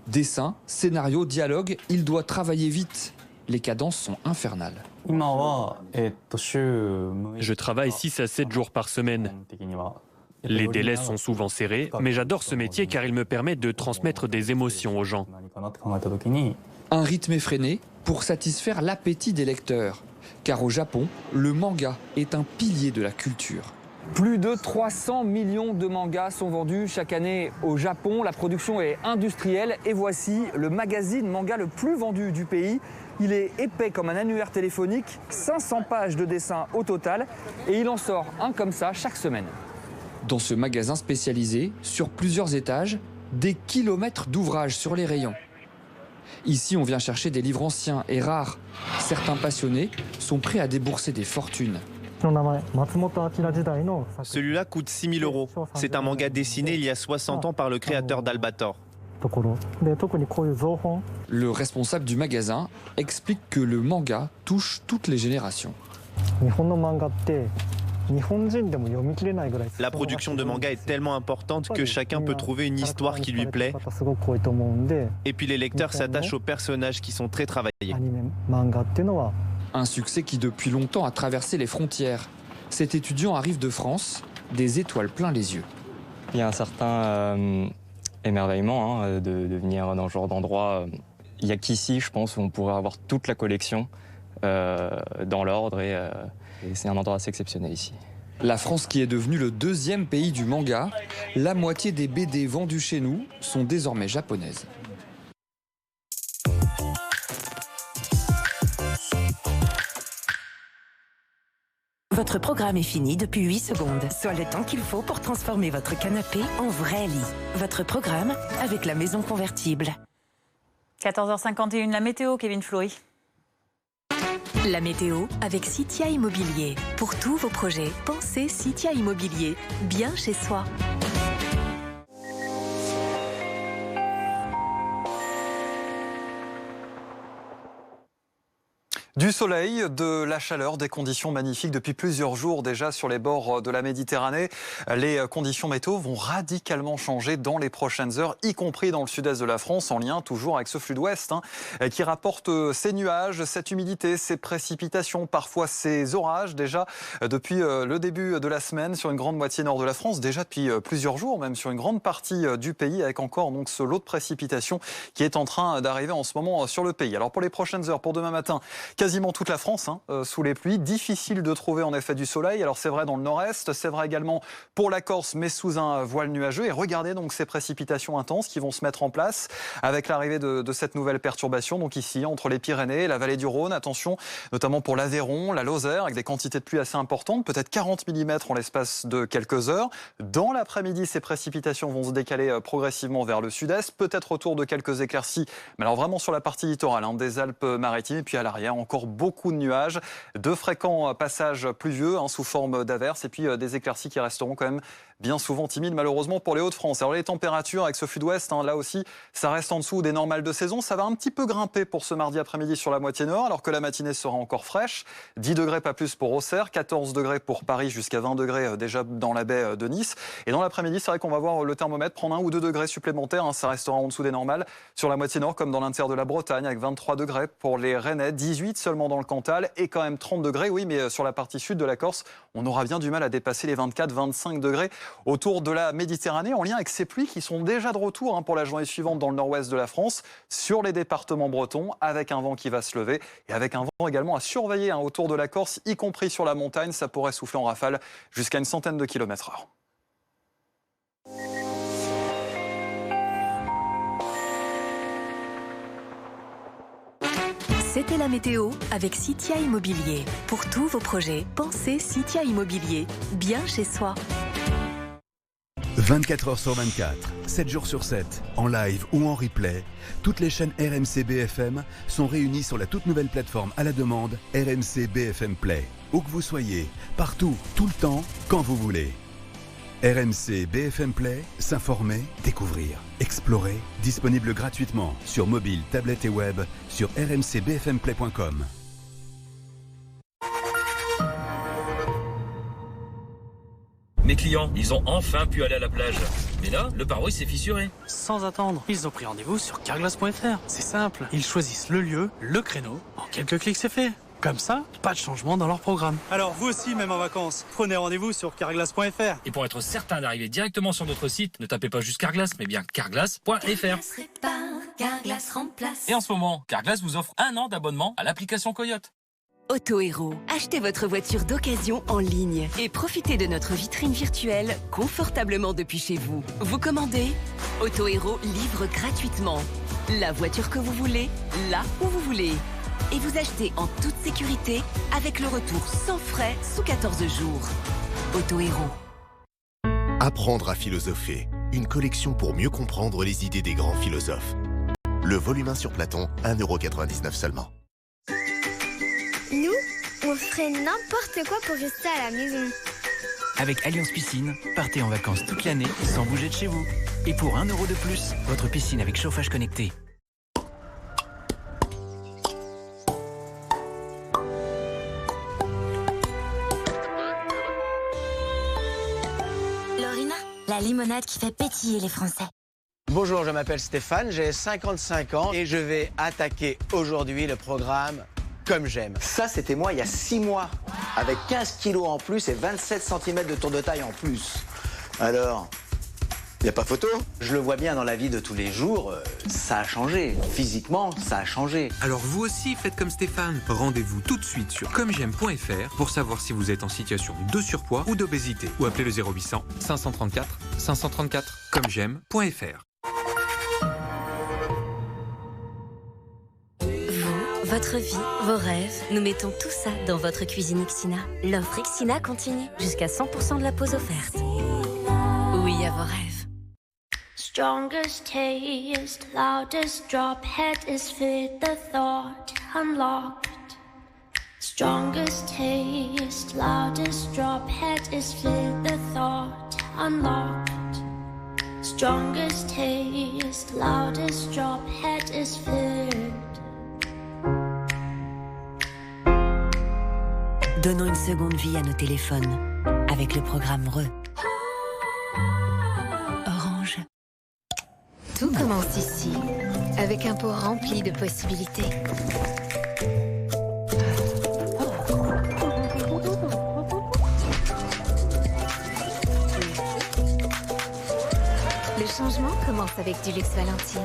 Dessin, scénario, dialogue, il doit travailler vite. Les cadences sont infernales. Je travaille 6 à 7 jours par semaine. Les délais sont souvent serrés, mais j'adore ce métier car il me permet de transmettre des émotions aux gens. Un rythme effréné pour satisfaire l'appétit des lecteurs. Car au Japon, le manga est un pilier de la culture. Plus de 300 millions de mangas sont vendus chaque année au Japon. La production est industrielle et voici le magazine manga le plus vendu du pays. Il est épais comme un annuaire téléphonique, 500 pages de dessins au total et il en sort un comme ça chaque semaine. Dans ce magasin spécialisé, sur plusieurs étages, des kilomètres d'ouvrages sur les rayons. Ici, on vient chercher des livres anciens et rares. Certains passionnés sont prêts à débourser des fortunes. Celui-là coûte 6 000 €. C'est un manga dessiné il y a 60 ans par le créateur d'Albator. Le responsable du magasin explique que le manga touche toutes les générations. La production de manga est tellement importante que chacun peut trouver une histoire qui lui plaît. Et puis les lecteurs s'attachent aux personnages qui sont très travaillés. Un succès qui depuis longtemps a traversé les frontières. Cet étudiant arrive de France, des étoiles plein les yeux. Il y a un certain émerveillement de venir dans ce genre d'endroit. Il n'y a qu'ici, je pense, où on pourrait avoir toute la collection dans l'ordre et c'est un endroit assez exceptionnel ici. La France qui est devenue le 2e pays du manga, la moitié des BD vendus chez nous sont désormais japonaises. Votre programme est fini depuis 8 secondes, soit le temps qu'il faut pour transformer votre canapé en vrai lit. Votre programme avec la maison convertible. 14h51, la météo, Kevin Fleury. La météo avec Citia Immobilier. Pour tous vos projets, pensez Citia Immobilier, bien chez soi. Du soleil, de la chaleur, des conditions magnifiques depuis plusieurs jours déjà sur les bords de la Méditerranée. Les conditions météo vont radicalement changer dans les prochaines heures, y compris dans le sud-est de la France, en lien toujours avec ce flux d'ouest qui rapporte ces nuages, cette humidité, ces précipitations, parfois ces orages déjà depuis le début de la semaine sur une grande moitié nord de la France, déjà depuis plusieurs jours même sur une grande partie du pays, avec encore donc ce lot de précipitations qui est en train d'arriver en ce moment sur le pays. Alors pour les prochaines heures, pour demain matin, quasiment toute la France sous les pluies. Difficile de trouver en effet du soleil. Alors c'est vrai dans le nord-est, c'est vrai également pour la Corse, mais sous un voile nuageux. Et regardez donc ces précipitations intenses qui vont se mettre en place avec l'arrivée de cette nouvelle perturbation. Donc ici, entre les Pyrénées et la vallée du Rhône, attention, notamment pour l'Aveyron, la Lozère, avec des quantités de pluie assez importantes, peut-être 40 mm en l'espace de quelques heures. Dans l'après-midi, ces précipitations vont se décaler progressivement vers le sud-est, peut-être autour de quelques éclaircies, mais alors vraiment sur la partie littorale des Alpes-Maritimes. Et puis à l'arrière, encore beaucoup de nuages, de fréquents passages pluvieux sous forme d'averses et puis des éclaircies qui resteront quand même bien souvent timides malheureusement pour les Hauts-de-France. Alors les températures avec ce flux d'ouest, là aussi, ça reste en dessous des normales de saison. Ça va un petit peu grimper pour ce mardi après-midi sur la moitié nord, alors que la matinée sera encore fraîche. 10 degrés pas plus pour Auxerre, 14 degrés pour Paris, jusqu'à 20 degrés déjà dans la baie de Nice. Et dans l'après-midi, c'est vrai qu'on va voir le thermomètre prendre 1 ou 2 degrés supplémentaires. Ça restera en dessous des normales sur la moitié nord, comme dans l'inter de la Bretagne, avec 23 degrés pour les Rennais, 18 seulement dans le Cantal et quand même 30 degrés. Oui, mais sur la partie sud de la Corse, on aura bien du mal à dépasser les 24-25 degrés autour de la Méditerranée, en lien avec ces pluies qui sont déjà de retour pour la journée suivante dans le nord-ouest de la France, sur les départements bretons, avec un vent qui va se lever et avec un vent également à surveiller autour de la Corse, y compris sur la montagne. Ça pourrait souffler en rafale jusqu'à une centaine de kilomètres/heure. C'était la météo avec Citia Immobilier. Pour tous vos projets, pensez Citia Immobilier. Bien chez soi. 24 heures sur 24, 7 jours sur 7, en live ou en replay, toutes les chaînes RMC BFM sont réunies sur la toute nouvelle plateforme à la demande RMC BFM Play. Où que vous soyez, partout, tout le temps, quand vous voulez. RMC BFM Play, s'informer, découvrir, explorer, disponible gratuitement sur mobile, tablette et web sur rmcbfmplay.com. Mes clients, ils ont enfin pu aller à la plage. Mais là, le pare-brise s'est fissuré. Sans attendre, ils ont pris rendez-vous sur carglass.fr. C'est simple, ils choisissent le lieu, le créneau. En quelques clics, c'est fait. Comme ça, pas de changement dans leur programme. Alors vous aussi, même en vacances, prenez rendez-vous sur carglass.fr. Et pour être certain d'arriver directement sur notre site, ne tapez pas juste Carglass, mais bien carglass.fr. Carglass remplace. Et en ce moment, Carglass vous offre 1 an d'abonnement à l'application Coyote. Autohéros, achetez votre voiture d'occasion en ligne et profitez de notre vitrine virtuelle confortablement depuis chez vous. Vous commandez, Autohéros livre gratuitement la voiture que vous voulez, là où vous voulez. Et vous achetez en toute sécurité avec le retour sans frais sous 14 jours. Autohéros. Apprendre à philosopher, une collection pour mieux comprendre les idées des grands philosophes. Le volume 1 sur Platon, 1,99 € seulement. Nous, on ferait n'importe quoi pour rester à la maison. Avec Alliance Piscine, partez en vacances toute l'année sans bouger de chez vous. Et pour 1 € de plus, votre piscine avec chauffage connecté. Lorina, la limonade qui fait pétiller les Français. Bonjour, je m'appelle Stéphane, j'ai 55 ans et je vais attaquer aujourd'hui le programme Comme j'aime. Ça, c'était moi il y a 6 mois, avec 15 kilos en plus et 27 cm de tour de taille en plus. Alors, il n'y a pas photo? Je le vois bien dans la vie de tous les jours, ça a changé. Physiquement, ça a changé. Alors vous aussi, faites comme Stéphane. Rendez-vous tout de suite sur commej'aime.fr pour savoir si vous êtes en situation de surpoids ou d'obésité. Ou appelez le 0800 534 534. commej'aime.fr. Votre vie, vos rêves, nous mettons tout ça dans votre cuisine Xina. L'offre Xina continue, jusqu'à 100% de la pause offerte. Oui à vos rêves. Strongest taste, loudest drop, head is fit, the thought unlocked. Strongest taste, loudest drop, head is fit, the thought unlocked. Strongest taste, loudest drop, head is fit. Donnons une seconde vie à nos téléphones avec le programme RE. Orange. Tout commence ici, avec un pot rempli de possibilités. Le changement commence avec du luxe Valentine.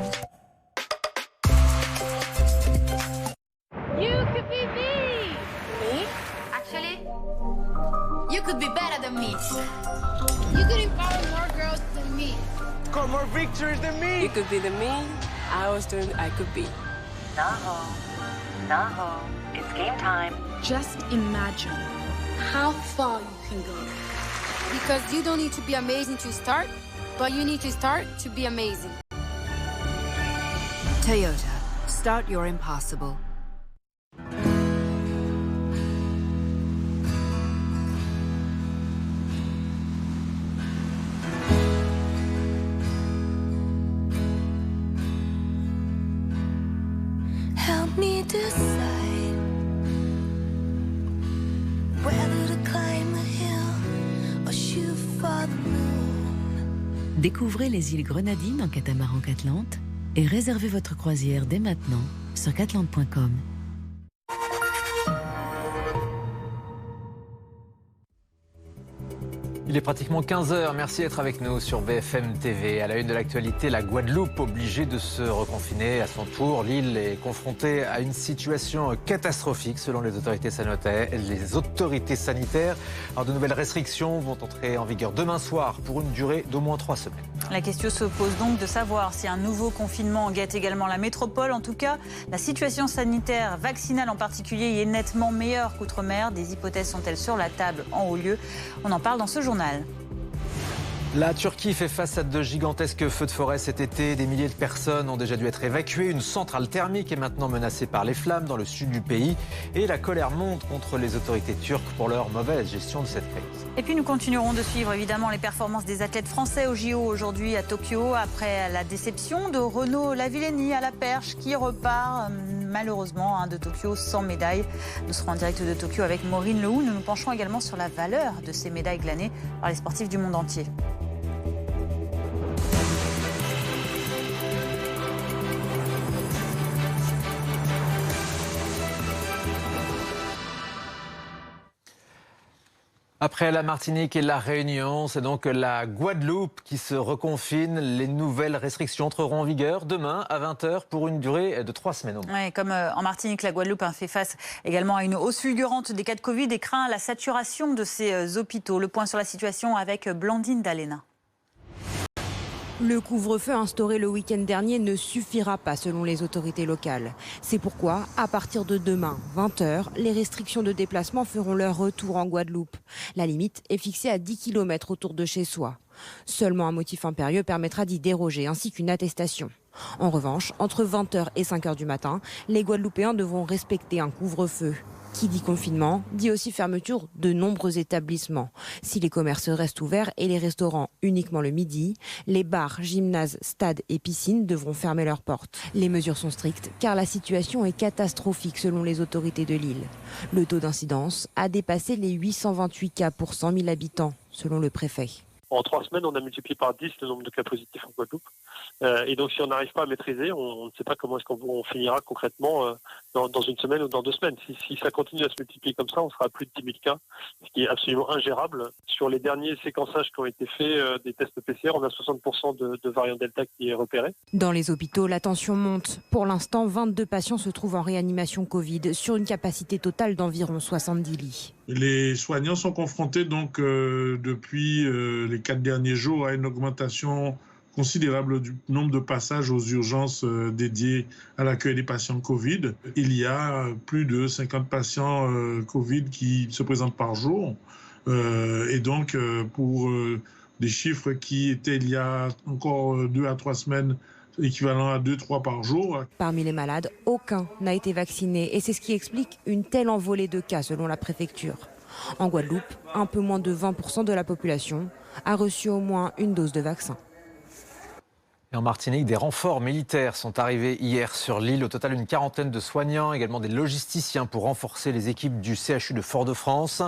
You could be me. Me? Actually, you could be better than me. You could empower more girls than me. Score more victories than me. You could be the me I was doing I could be. Naho, it's game time. Just imagine how far you can go. Because you don't need to be amazing to start, but you need to start to be amazing. Toyota, start your impossible. Help me decide whether to climb the hill or shoot for the moon. Découvrez les îles Grenadines en catamaran Catlante et réservez votre croisière dès maintenant sur catlante.com. Il est pratiquement 15h, merci d'être avec nous sur BFM TV. À la une de l'actualité, la Guadeloupe obligée de se reconfiner à son tour. L'île est confrontée à une situation catastrophique selon les autorités sanitaires. Alors, de nouvelles restrictions vont entrer en vigueur demain soir pour une durée d'au moins 3 semaines. La question se pose donc de savoir si un nouveau confinement guette également la métropole. En tout cas, la situation sanitaire vaccinale en particulier y est nettement meilleure qu'outre-mer. Des hypothèses sont-elles sur la table en haut lieu? On en parle dans ce journal. La Turquie fait face à de gigantesques feux de forêt cet été. Des milliers de personnes ont déjà dû être évacuées. Une centrale thermique est maintenant menacée par les flammes dans le sud du pays. Et la colère monte contre les autorités turques pour leur mauvaise gestion de cette crise. Et puis nous continuerons de suivre évidemment les performances des athlètes français au JO aujourd'hui à Tokyo. Après la déception de Renaud Lavillenie à la perche qui repart malheureusement de Tokyo sans médaille. Nous serons en direct de Tokyo avec Maureen Lehou. Nous nous pencherons également sur la valeur de ces médailles glanées par les sportifs du monde entier. Après la Martinique et la Réunion, c'est donc la Guadeloupe qui se reconfine. Les nouvelles restrictions entreront en vigueur demain à 20h pour une durée de 3 semaines au moins. Ouais, comme en Martinique, la Guadeloupe fait face également à une hausse fulgurante des cas de Covid et craint la saturation de ses hôpitaux. Le point sur la situation avec Blandine Dalena. Le couvre-feu instauré le week-end dernier ne suffira pas selon les autorités locales. C'est pourquoi, à partir de demain, 20h, les restrictions de déplacement feront leur retour en Guadeloupe. La limite est fixée à 10 km autour de chez soi. Seulement un motif impérieux permettra d'y déroger, ainsi qu'une attestation. En revanche, entre 20h et 5h du matin, les Guadeloupéens devront respecter un couvre-feu. Qui dit confinement, dit aussi fermeture de nombreux établissements. Si les commerces restent ouverts et les restaurants uniquement le midi, les bars, gymnases, stades et piscines devront fermer leurs portes. Les mesures sont strictes car la situation est catastrophique selon les autorités de l'île. Le taux d'incidence a dépassé les 828 cas pour 100 000 habitants, selon le préfet. En 3 semaines, on a multiplié par 10 le nombre de cas positifs en Guadeloupe. Et donc, si on n'arrive pas à maîtriser, on ne sait pas comment est-ce qu'on finira concrètement dans une semaine ou dans 2 semaines. Si ça continue à se multiplier comme ça, on sera à plus de 10 000 cas, ce qui est absolument ingérable. Sur les derniers séquençages qui ont été faits des tests PCR, on a 60% de variant Delta qui est repéré. Dans les hôpitaux, la tension monte. Pour l'instant, 22 patients se trouvent en réanimation Covid sur une capacité totale d'environ 70 lits. Les soignants sont confrontés donc depuis les 4 derniers jours à une augmentation considérable du nombre de passages aux urgences dédiées à l'accueil des patients Covid. Il y a plus de 50 patients Covid qui se présentent par jour. Et donc, pour des chiffres qui étaient il y a encore 2 à 3 semaines, équivalent à 2-3 par jour. Parmi les malades, aucun n'a été vacciné et c'est ce qui explique une telle envolée de cas selon la préfecture. En Guadeloupe, un peu moins de 20% de la population a reçu au moins une dose de vaccin. Et en Martinique, des renforts militaires sont arrivés hier sur l'île. Au total, une quarantaine de soignants, également des logisticiens pour renforcer les équipes du CHU de Fort-de-France.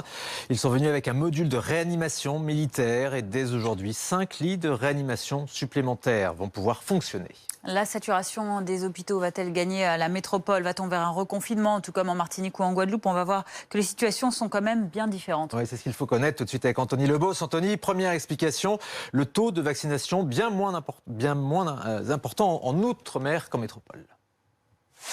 Ils sont venus avec un module de réanimation militaire et dès aujourd'hui, 5 lits de réanimation supplémentaires vont pouvoir fonctionner. La saturation des hôpitaux va-t-elle gagner à la métropole? Va-t-on vers un reconfinement, tout comme en Martinique ou en Guadeloupe? On va voir que les situations sont quand même bien différentes. Oui, c'est ce qu'il faut connaître tout de suite avec Anthony Lebos. Anthony, première explication, le taux de vaccination bien moins important en Outre-mer qu'en métropole.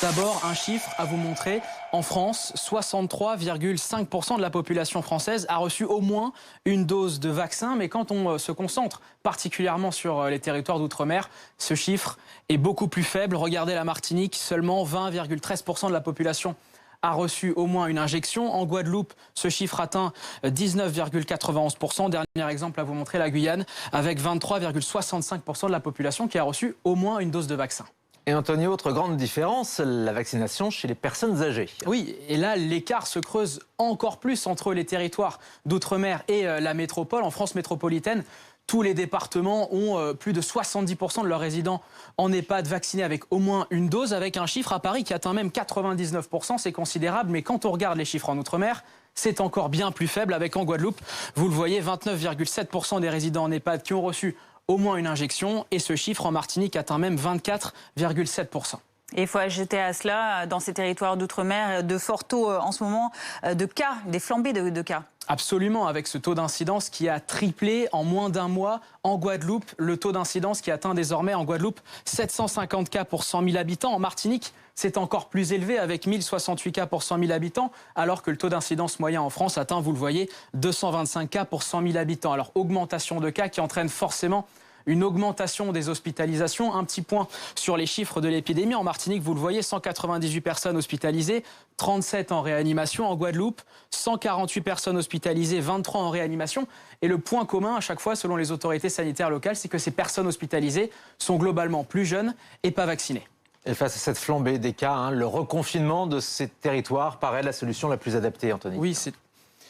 D'abord, un chiffre à vous montrer. En France, 63,5% de la population française a reçu au moins une dose de vaccin. Mais quand on se concentre particulièrement sur les territoires d'outre-mer, ce chiffre est beaucoup plus faible. Regardez la Martinique, seulement 20,13% de la population a reçu au moins une injection. En Guadeloupe, ce chiffre atteint 19,91%. Dernier exemple à vous montrer, la Guyane, avec 23,65% de la population qui a reçu au moins une dose de vaccin. Et Anthony, autre grande différence, la vaccination chez les personnes âgées. Oui, et là, l'écart se creuse encore plus entre les territoires d'outre-mer et la métropole. En France métropolitaine, tous les départements ont plus de 70% de leurs résidents en EHPAD vaccinés avec au moins une dose, avec un chiffre à Paris qui atteint même 99%. C'est considérable, mais quand on regarde les chiffres en outre-mer, c'est encore bien plus faible, avec en Guadeloupe, vous le voyez, 29,7% des résidents en EHPAD qui ont reçu au moins une injection, et ce chiffre en Martinique atteint même 24,7%. Et il faut ajouter à cela, dans ces territoires d'outre-mer, de forts taux en ce moment de cas, des flambées de cas. Absolument, avec ce taux d'incidence qui a triplé en moins d'un mois. En Guadeloupe, le taux d'incidence qui atteint désormais en Guadeloupe 750 cas pour 100 000 habitants. En Martinique, c'est encore plus élevé avec 1068 cas pour 100 000 habitants, alors que le taux d'incidence moyen en France atteint, vous le voyez, 225 cas pour 100 000 habitants. Alors augmentation de cas qui entraîne forcément une augmentation des hospitalisations. Un petit point sur les chiffres de l'épidémie. En Martinique, vous le voyez, 198 personnes hospitalisées, 37 en réanimation. En Guadeloupe, 148 personnes hospitalisées, 23 en réanimation. Et le point commun à chaque fois, selon les autorités sanitaires locales, c'est que ces personnes hospitalisées sont globalement plus jeunes et pas vaccinées. Et face à cette flambée des cas, le reconfinement de ces territoires paraît la solution la plus adaptée, Anthony. Oui,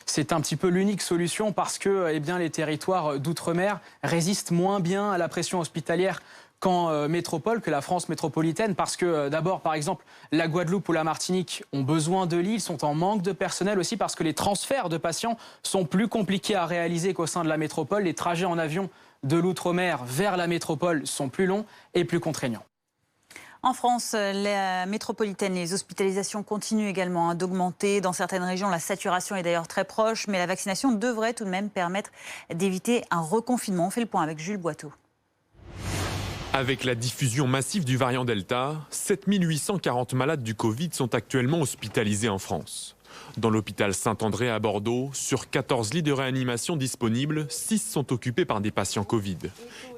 c'est un petit peu l'unique solution parce que les territoires d'outre-mer résistent moins bien à la pression hospitalière qu'en métropole, que la France métropolitaine, parce que d'abord, par exemple, la Guadeloupe ou la Martinique ont besoin de lits, ils sont en manque de personnel aussi parce que les transferts de patients sont plus compliqués à réaliser qu'au sein de la métropole. Les trajets en avion de l'outre-mer vers la métropole sont plus longs et plus contraignants. En France, la métropolitaine, les hospitalisations continuent également d'augmenter. Dans certaines régions, la saturation est d'ailleurs très proche, mais la vaccination devrait tout de même permettre d'éviter un reconfinement. On fait le point avec Jules Boiteau. Avec la diffusion massive du variant Delta, 7840 malades du Covid sont actuellement hospitalisés en France. Dans l'hôpital Saint-André à Bordeaux, sur 14 lits de réanimation disponibles, 6 sont occupés par des patients Covid.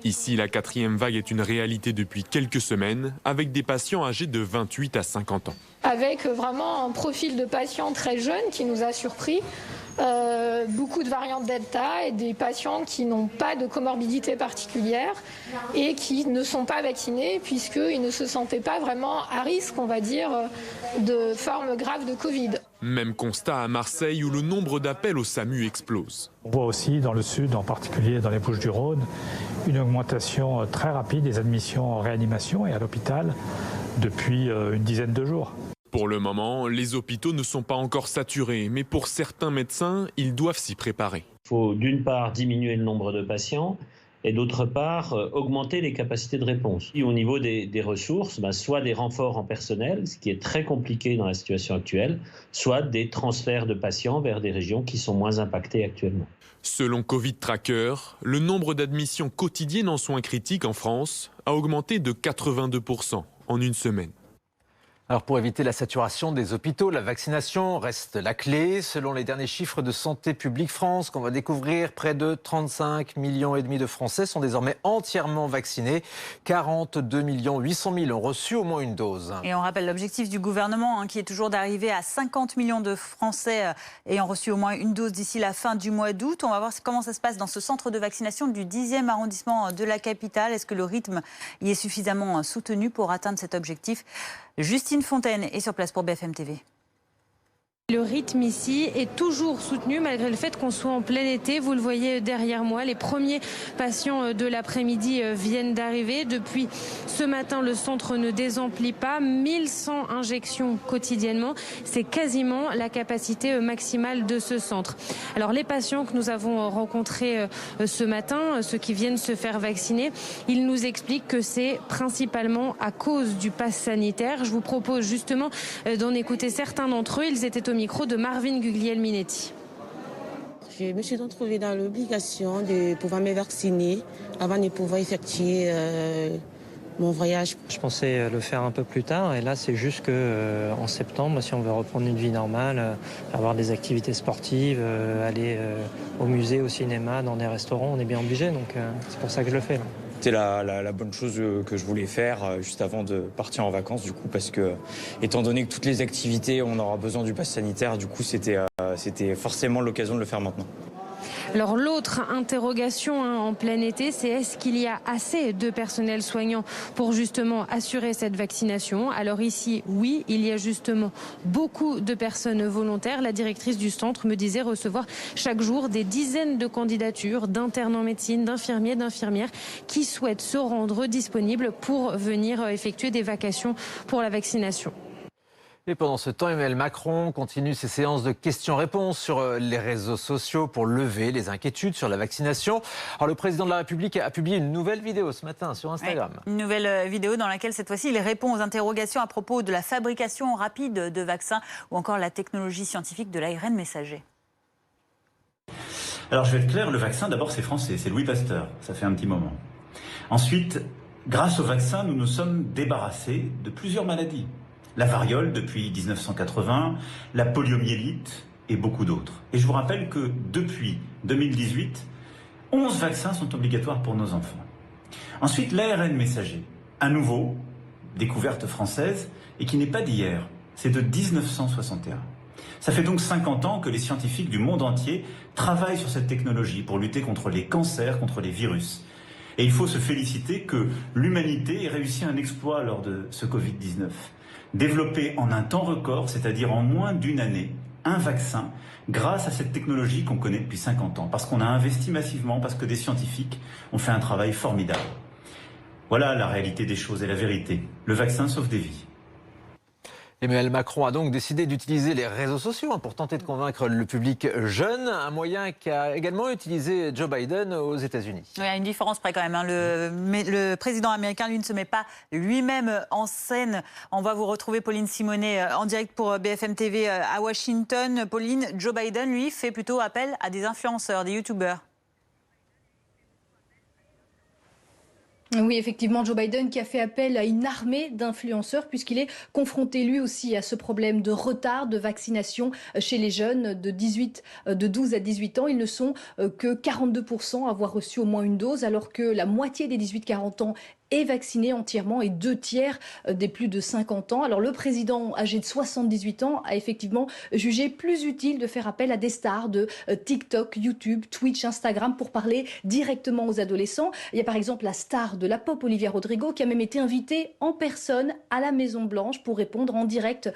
Ici, la 4e vague est une réalité depuis quelques semaines, avec des patients âgés de 28 à 50 ans. Avec vraiment un profil de patients très jeunes qui nous a surpris. Beaucoup de variantes Delta et des patients qui n'ont pas de comorbidité particulière et qui ne sont pas vaccinés puisqu'ils ne se sentaient pas vraiment à risque, on va dire, de formes graves de Covid. Même constat à Marseille où le nombre d'appels au SAMU explose. On voit aussi dans le sud, en particulier dans les Bouches-du-Rhône, une augmentation très rapide des admissions en réanimation et à l'hôpital depuis une dizaine de jours. Pour le moment, les hôpitaux ne sont pas encore saturés, mais pour certains médecins, ils doivent s'y préparer. Il faut d'une part diminuer le nombre de patients et d'autre part augmenter les capacités de réponse. Et au niveau des ressources, soit des renforts en personnel, ce qui est très compliqué dans la situation actuelle, soit des transferts de patients vers des régions qui sont moins impactées actuellement. Selon Covid Tracker, le nombre d'admissions quotidiennes en soins critiques en France a augmenté de 82% en une semaine. Alors pour éviter la saturation des hôpitaux, la vaccination reste la clé. Selon les derniers chiffres de Santé publique France qu'on va découvrir, près de 35,5 millions de Français sont désormais entièrement vaccinés. 42 800 000 ont reçu au moins une dose. Et on rappelle l'objectif du gouvernement qui est toujours d'arriver à 50 millions de Français ayant reçu au moins une dose d'ici la fin du mois d'août. On va voir comment ça se passe dans ce centre de vaccination du 10e arrondissement de la capitale. Est-ce que le rythme y est suffisamment soutenu pour atteindre cet objectif ? Justine Fontaine est sur place pour BFM TV. Le rythme ici est toujours soutenu malgré le fait qu'on soit en plein été. Vous le voyez derrière moi, les premiers patients de l'après-midi viennent d'arriver. Depuis ce matin, le centre ne désemplit pas. 1100 injections quotidiennement. C'est quasiment la capacité maximale de ce centre. Alors les patients que nous avons rencontrés ce matin, ceux qui viennent se faire vacciner, ils nous expliquent que c'est principalement à cause du pass sanitaire. Je vous propose justement d'en écouter certains d'entre eux. Ils étaient au micro de Marvin Guglielminetti. Je me suis retrouvée dans l'obligation de pouvoir me vacciner avant de pouvoir effectuer mon voyage. Je pensais le faire un peu plus tard et là c'est juste que en septembre, si on veut reprendre une vie normale, avoir des activités sportives, aller au musée, au cinéma, dans des restaurants, on est bien obligé, donc c'est pour ça que je le fais. Là. C'était la bonne chose que je voulais faire juste avant de partir en vacances, du coup, parce que, étant donné que toutes les activités, on aura besoin du pass sanitaire, du coup, c'était forcément l'occasion de le faire maintenant. Alors l'autre interrogation en plein été, c'est est-ce qu'il y a assez de personnel soignant pour justement assurer cette vaccination? Alors ici, oui, il y a justement beaucoup de personnes volontaires. La directrice du centre me disait recevoir chaque jour des dizaines de candidatures d'internes en médecine, d'infirmiers, d'infirmières qui souhaitent se rendre disponibles pour venir effectuer des vacations pour la vaccination. Et pendant ce temps, Emmanuel Macron continue ses séances de questions-réponses sur les réseaux sociaux pour lever les inquiétudes sur la vaccination. Alors, le président de la République a publié une nouvelle vidéo ce matin sur Instagram. Ouais, une nouvelle vidéo dans laquelle, cette fois-ci, il répond aux interrogations à propos de la fabrication rapide de vaccins ou encore la technologie scientifique de l'ARN messager. Alors, je vais être clair, le vaccin, d'abord, c'est français, c'est Louis Pasteur. Ça fait un petit moment. Ensuite, grâce au vaccin, nous nous sommes débarrassés de plusieurs maladies. La variole depuis 1980, la poliomyélite et beaucoup d'autres. Et je vous rappelle que depuis 2018, 11 vaccins sont obligatoires pour nos enfants. Ensuite, l'ARN messager, à nouveau, découverte française et qui n'est pas d'hier, c'est de 1961. Ça fait donc 50 ans que les scientifiques du monde entier travaillent sur cette technologie pour lutter contre les cancers, contre les virus. Et il faut se féliciter que l'humanité ait réussi un exploit lors de ce Covid-19. Développer en un temps record, c'est-à-dire en moins d'une année, un vaccin grâce à cette technologie qu'on connaît depuis 50 ans. Parce qu'on a investi massivement, parce que des scientifiques ont fait un travail formidable. Voilà la réalité des choses et la vérité. Le vaccin sauve des vies. Emmanuel Macron a donc décidé d'utiliser les réseaux sociaux pour tenter de convaincre le public jeune, un moyen qu'a également utilisé Joe Biden aux États-Unis. Oui, il y a une différence près quand même. Le président américain, lui, ne se met pas lui-même en scène. On va vous retrouver, Pauline Simonet, en direct pour BFM TV à Washington. Pauline, Joe Biden, lui, fait plutôt appel à des influenceurs, des youtubeurs. Oui, effectivement, Joe Biden qui a fait appel à une armée d'influenceurs puisqu'il est confronté lui aussi à ce problème de retard de vaccination chez les jeunes de 12 à 18 ans. Ils ne sont que 42% à avoir reçu au moins une dose alors que la moitié des 18-40 ans est vacciné entièrement et 2/3 des plus de 50 ans. Alors le président âgé de 78 ans a effectivement jugé plus utile de faire appel à des stars de TikTok, YouTube, Twitch, Instagram pour parler directement aux adolescents. Il y a par exemple la star de la pop, Olivia Rodrigo, qui a même été invitée en personne à la Maison-Blanche pour répondre en direct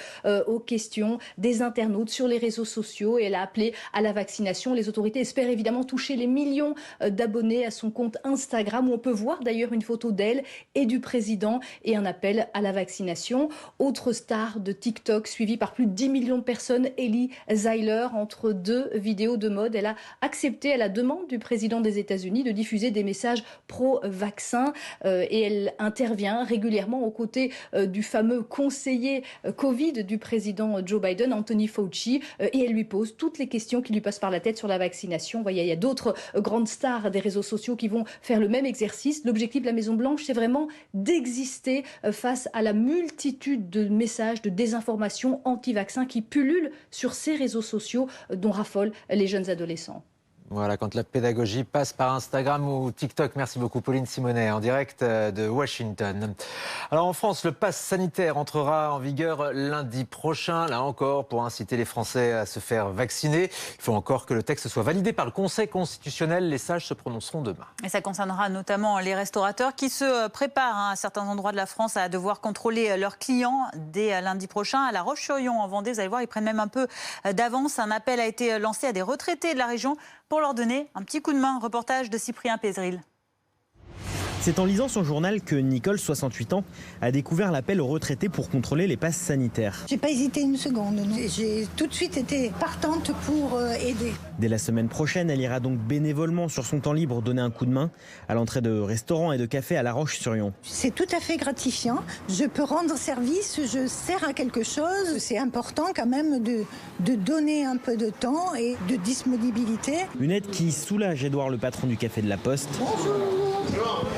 aux questions des internautes sur les réseaux sociaux et elle a appelé à la vaccination. Les autorités espèrent évidemment toucher les millions d'abonnés à son compte Instagram où on peut voir d'ailleurs une photo d'elle et du président et un appel à la vaccination. Autre star de TikTok suivie par plus de 10 millions de personnes, Ellie Zeiler, entre deux vidéos de mode. Elle a accepté à la demande du président des États-Unis de diffuser des messages pro-vaccin et elle intervient régulièrement aux côtés du fameux conseiller Covid du président Joe Biden, Anthony Fauci, et elle lui pose toutes les questions qui lui passent par la tête sur la vaccination. Vous voyez, il y a d'autres grandes stars des réseaux sociaux qui vont faire le même exercice. L'objectif de la Maison-Blanche, c'est vraiment d'exister face à la multitude de messages de désinformation anti-vaccin qui pullulent sur ces réseaux sociaux dont raffolent les jeunes adolescents. Voilà, quand la pédagogie passe par Instagram ou TikTok. Merci beaucoup Pauline Simonet, en direct de Washington. Alors en France, le pass sanitaire entrera en vigueur lundi prochain, là encore, pour inciter les Français à se faire vacciner. Il faut encore que le texte soit validé par le Conseil constitutionnel. Les sages se prononceront demain. Et ça concernera notamment les restaurateurs qui se préparent à certains endroits de la France à devoir contrôler leurs clients dès lundi prochain. À La Roche-sur-Yon, en Vendée, vous allez voir, ils prennent même un peu d'avance. Un appel a été lancé à des retraités de la région pour leur donner un petit coup de main. Reportage de Cyprien Pézeril. C'est en lisant son journal que Nicole, 68 ans, a découvert l'appel aux retraités pour contrôler les passes sanitaires. J'ai pas hésité une seconde, j'ai tout de suite été partante pour aider. Dès la semaine prochaine, elle ira donc bénévolement sur son temps libre donner un coup de main à l'entrée de restaurants et de cafés à La Roche-sur-Yon. C'est tout à fait gratifiant. Je peux rendre service, je sers à quelque chose. C'est important quand même de donner un peu de temps et de disponibilité. Une aide qui soulage Édouard, le patron du Café de la Poste. Bonjour.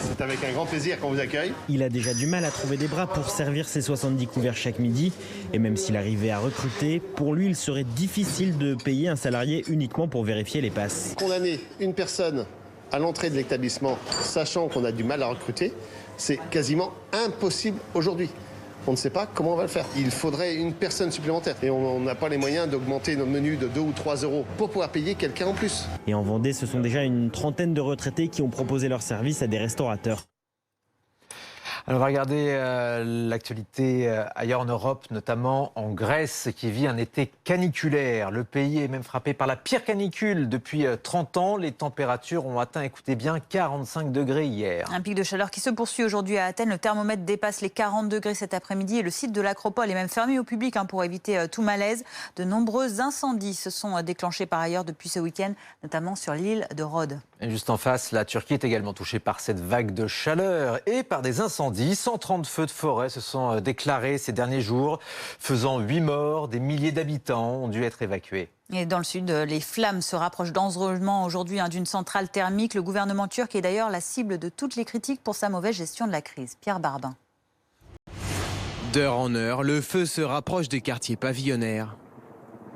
C'est avec un grand plaisir qu'on vous accueille. Il a déjà du mal à trouver des bras pour servir ses 70 couverts chaque midi. Et même s'il arrivait à recruter, pour lui, il serait difficile de payer un salarié uniquement pour vérifier les passes. Condamner une personne à l'entrée de l'établissement, sachant qu'on a du mal à recruter, c'est quasiment impossible aujourd'hui. On ne sait pas comment on va le faire. Il faudrait une personne supplémentaire. Et on n'a pas les moyens d'augmenter nos menus de 2 ou 3 euros pour pouvoir payer quelqu'un en plus. Et en Vendée, ce sont déjà une trentaine de retraités qui ont proposé leur service à des restaurateurs. Alors on va regarder l'actualité ailleurs en Europe, notamment en Grèce, qui vit un été caniculaire. Le pays est même frappé par la pire canicule depuis 30 ans. Les températures ont atteint, écoutez bien, 45 degrés hier. Un pic de chaleur qui se poursuit aujourd'hui à Athènes. Le thermomètre dépasse les 40 degrés cet après-midi et le site de l'Acropole est même fermé au public pour éviter tout malaise. De nombreux incendies se sont déclenchés par ailleurs depuis ce week-end, notamment sur l'île de Rhodes. Et juste en face, la Turquie est également touchée par cette vague de chaleur et par des incendies. 130 feux de forêt se sont déclarés ces derniers jours, faisant 8 morts. Des milliers d'habitants ont dû être évacués. Et dans le sud, les flammes se rapprochent dangereusement aujourd'hui d'une centrale thermique. Le gouvernement turc est d'ailleurs la cible de toutes les critiques pour sa mauvaise gestion de la crise. Pierre Barbin. D'heure en heure, le feu se rapproche des quartiers pavillonnaires.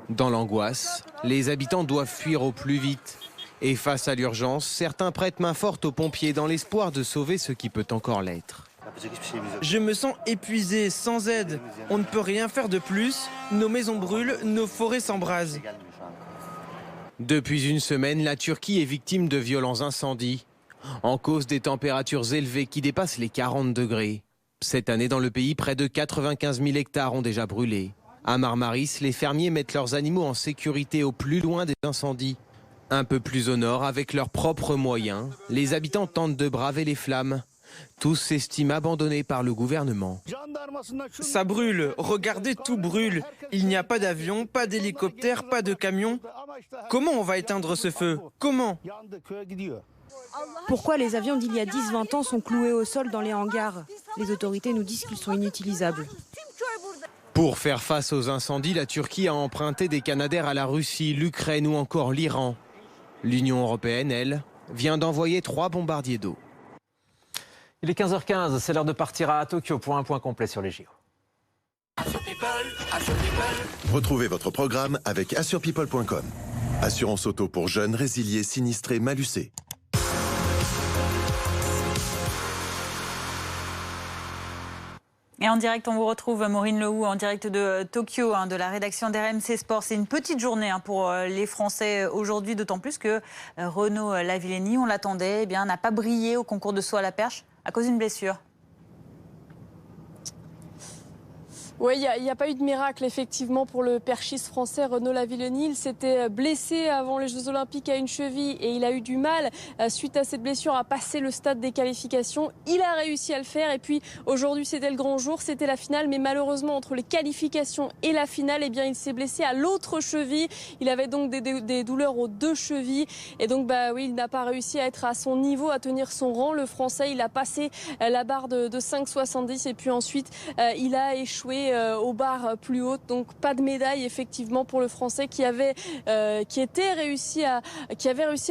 Dans l'angoisse, les habitants doivent fuir au plus vite. Et face à l'urgence, certains prêtent main forte aux pompiers dans l'espoir de sauver ce qui peut encore l'être. Je me sens épuisé, sans aide. On ne peut rien faire de plus. Nos maisons brûlent, nos forêts s'embrasent. Depuis une semaine, la Turquie est victime de violents incendies, en cause des températures élevées qui dépassent les 40 degrés. Cette année, dans le pays, près de 95 000 hectares ont déjà brûlé. À Marmaris, les fermiers mettent leurs animaux en sécurité au plus loin des incendies. Un peu plus au nord, avec leurs propres moyens, les habitants tentent de braver les flammes. Tous s'estiment abandonnés par le gouvernement. Ça brûle, regardez, tout brûle. Il n'y a pas d'avion, pas d'hélicoptère, pas de camion. Comment on va éteindre ce feu? Comment? Pourquoi les avions d'il y a 10-20 ans sont cloués au sol dans les hangars? Les autorités nous disent qu'ils sont inutilisables. Pour faire face aux incendies, la Turquie a emprunté des Canadair à la Russie, l'Ukraine ou encore l'Iran. L'Union européenne, elle, vient d'envoyer 3 bombardiers d'eau. Il est 15h15, c'est l'heure de partir à Tokyo pour un point complet sur les JO. Retrouvez votre programme avec assurepeople.com. Assurance auto pour jeunes, résiliés, sinistrés, malucés. Et en direct, on vous retrouve, Maureen Lehou, en direct de Tokyo, de la rédaction d'RMC Sport. C'est une petite journée pour les Français aujourd'hui, d'autant plus que Renaud Lavillenie, on l'attendait, n'a pas brillé au concours de saut à la perche à cause d'une blessure. Oui, il n'y a pas eu de miracle, effectivement, pour le perchiste français Renaud Lavillenie. Il s'était blessé avant les Jeux Olympiques à une cheville et il a eu du mal, suite à cette blessure, à passer le stade des qualifications. Il a réussi à le faire et puis aujourd'hui, c'était le grand jour, c'était la finale. Mais malheureusement, entre les qualifications et la finale, il s'est blessé à l'autre cheville. Il avait donc des douleurs aux 2 chevilles. Et donc, il n'a pas réussi à être à son niveau, à tenir son rang. Le Français, il a passé la barre de 5,70 et puis ensuite, il a échoué aller aux barres plus hautes. Donc pas de médaille effectivement pour le Français qui avait réussi à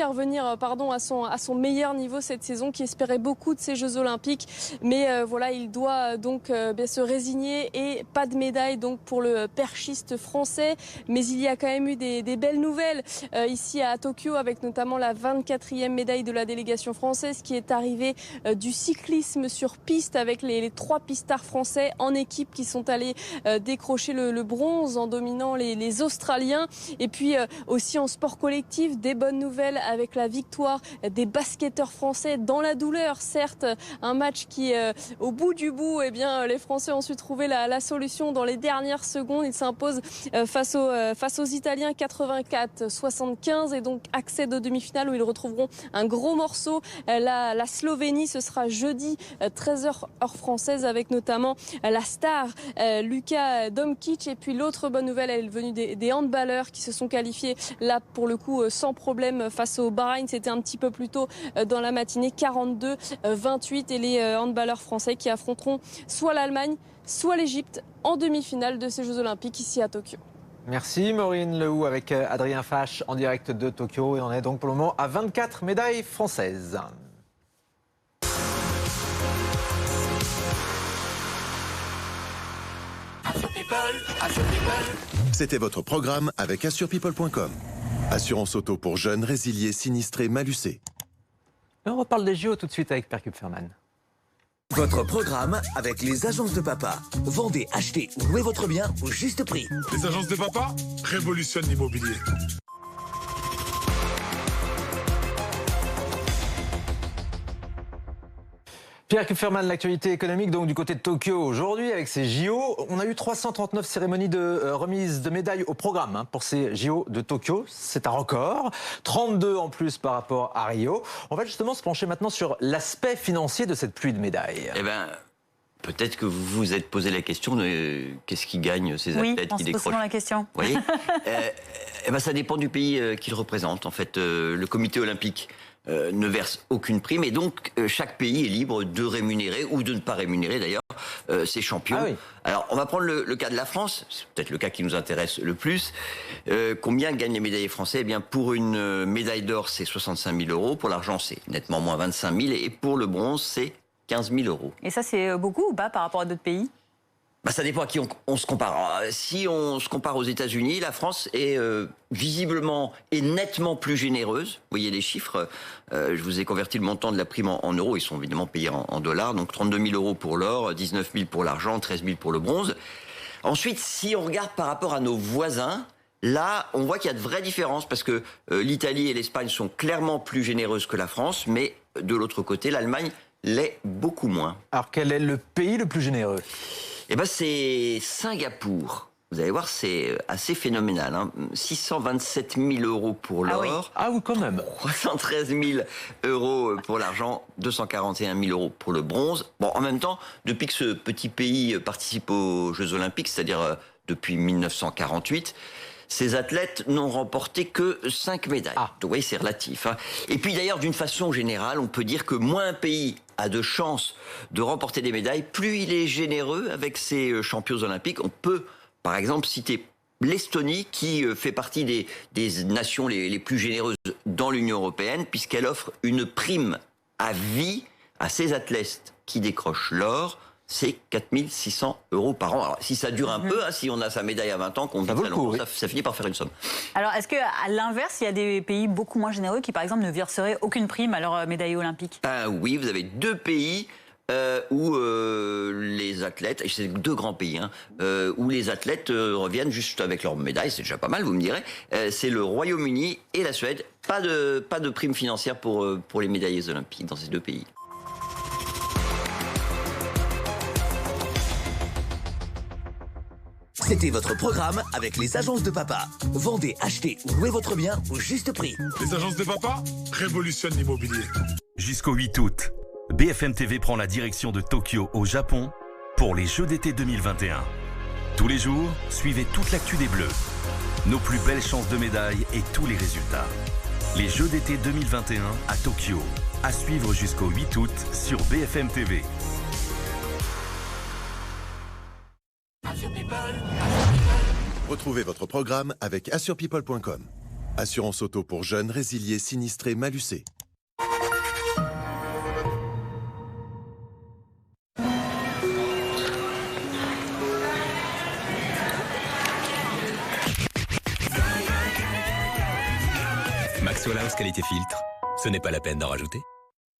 revenir à son meilleur niveau cette saison, qui espérait beaucoup de ces Jeux Olympiques. Mais voilà, il doit donc se résigner et pas de médaille donc pour le perchiste français. Mais il y a quand même eu des belles nouvelles ici à Tokyo, avec notamment la 24e médaille de la délégation française qui est arrivée du cyclisme sur piste, avec les 3 pistards français en équipe qui sont allés décrocher le bronze en dominant les Australiens. Et puis aussi en sport collectif, des bonnes nouvelles avec la victoire des basketteurs français dans la douleur. Certes, un match qui, au bout du bout, les Français ont su trouver la solution dans les dernières secondes. Ils s'imposent face aux Italiens 84-75 et donc accèdent aux demi-finales où ils retrouveront un gros morceau. La Slovénie, ce sera jeudi 13h heure française, avec notamment la star Luka Domkic. Et puis l'autre bonne nouvelle, elle est venue des handballeurs qui se sont qualifiés là pour le coup sans problème face au Bahreïn. C'était un petit peu plus tôt dans la matinée, 42-28, et les handballeurs français qui affronteront soit l'Allemagne, soit l'Égypte en demi-finale de ces Jeux Olympiques ici à Tokyo. Merci Maureen Lehoux avec Adrien Fache en direct de Tokyo. Et on est donc pour le moment à 24 médailles françaises. C'était votre programme avec AssurePeople.com. Assurance auto pour jeunes, résiliés, sinistrés, malucés. Et on reparle des JO tout de suite avec Pierre Kupferman. Votre programme avec les agences de papa. Vendez, achetez ou louez votre bien au juste prix. Les agences de papa révolutionnent l'immobilier. Pierre Kupferman, l'actualité économique donc du côté de Tokyo aujourd'hui avec ces JO. On a eu 339 cérémonies de remise de médailles au programme pour ces JO de Tokyo. C'est un record, 32 en plus par rapport à Rio. On va justement se pencher maintenant sur l'aspect financier de cette pluie de médailles. Eh bien, peut-être que vous vous êtes posé la question de qu'est-ce qui gagne ces athlètes qui décrochent. Oui, on se pose souvent la question. Vous voyez eh ben, ça dépend du pays qu'ils représentent. En fait, le comité olympique ne verse aucune prime, et donc chaque pays est libre de rémunérer ou de ne pas rémunérer d'ailleurs ses champions. Ah oui. Alors on va prendre le cas de la France, c'est peut-être le cas qui nous intéresse le plus. Combien gagnent les médaillés français? Eh bien, pour une médaille d'or, c'est 65 000 euros, pour l'argent c'est nettement moins 25 000, et pour le bronze c'est 15 000 euros. Et ça, c'est beaucoup ou pas par rapport à d'autres pays? Ça dépend à qui on se compare. Alors, si on se compare aux États-Unis, la France est visiblement et nettement plus généreuse. Vous voyez les chiffres. Je vous ai converti le montant de la prime en euros. Ils sont évidemment payés en dollars. Donc 32 000 euros pour l'or, 19 000 pour l'argent, 13 000 pour le bronze. Ensuite, si on regarde par rapport à nos voisins, là, on voit qu'il y a de vraies différences, parce que l'Italie et l'Espagne sont clairement plus généreuses que la France, mais de l'autre côté, l'Allemagne l'est beaucoup moins. Alors quel est le pays le plus généreux? Eh ben, c'est Singapour. Vous allez voir, c'est assez phénoménal. 627 000 euros pour l'or. Ah oui, quand même. 313 000 euros pour l'argent, 241 000 euros pour le bronze. Bon, en même temps, depuis que ce petit pays participe aux Jeux Olympiques, c'est-à-dire depuis 1948, ces athlètes n'ont remporté que 5 médailles. Donc, vous voyez, c'est relatif. Et puis d'ailleurs, d'une façon générale, on peut dire que moins un pays a de chances de remporter des médailles, plus il est généreux avec ses champions olympiques. On peut, par exemple, citer l'Estonie, qui fait partie des nations les plus généreuses dans l'Union européenne, puisqu'elle offre une prime à vie à ses athlètes qui décrochent l'or. C'est 4 600 euros par an. Alors, si ça dure un peu, si on a sa médaille à 20 ans, qu'on vit très longtemps, ça finit par faire une somme. Alors, est-ce qu'à l'inverse, il y a des pays beaucoup moins généreux qui, par exemple, ne verseraient aucune prime à leur médaille olympique? Oui, vous avez 2 pays où les athlètes, et c'est 2 grands pays, où les athlètes reviennent juste avec leur médaille, c'est déjà pas mal, vous me direz. C'est le Royaume-Uni et la Suède. Pas de prime financière pour les médaillés olympiques dans ces 2 pays. C'était votre programme avec les agences de papa. Vendez, achetez ou louez votre bien au juste prix. Les agences de papa révolutionnent l'immobilier. Jusqu'au 8 août, BFM TV prend la direction de Tokyo au Japon pour les Jeux d'été 2021. Tous les jours, suivez toute l'actu des Bleus, nos plus belles chances de médailles et tous les résultats. Les Jeux d'été 2021 à Tokyo, à suivre jusqu'au 8 août sur BFM TV. Retrouvez votre programme avec AssurePeople.com. Assurance auto pour jeunes, résiliés, sinistrés, malucés. Maxwell House Qualité Filtre, ce n'est pas la peine d'en rajouter.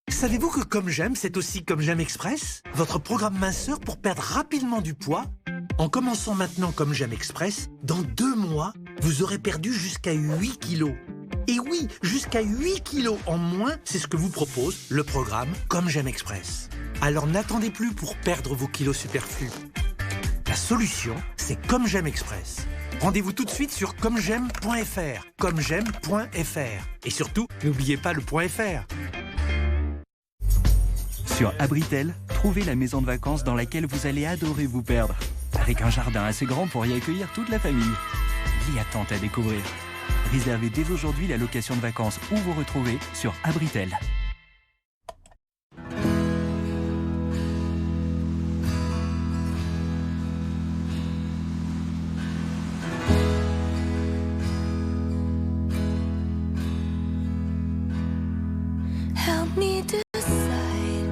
Savez-vous que Comme J'aime, c'est aussi Comme J'aime Express, votre programme minceur pour perdre rapidement du poids? En commençant maintenant Comme J'aime Express, dans 2 mois, vous aurez perdu jusqu'à 8 kilos. Et oui, jusqu'à 8 kilos en moins, c'est ce que vous propose le programme Comme J'aime Express. Alors n'attendez plus pour perdre vos kilos superflus. La solution, c'est Comme J'aime Express. Rendez-vous tout de suite sur commej'aime.fr, commej'aime.fr. Et surtout, n'oubliez pas le .fr. Sur Abritel, trouvez la maison de vacances dans laquelle vous allez adorer vous perdre. Avec un jardin assez grand pour y accueillir toute la famille. Il y a tant à découvrir. Réservez dès aujourd'hui la location de vacances où vous retrouvez sur Abritel. Help me decide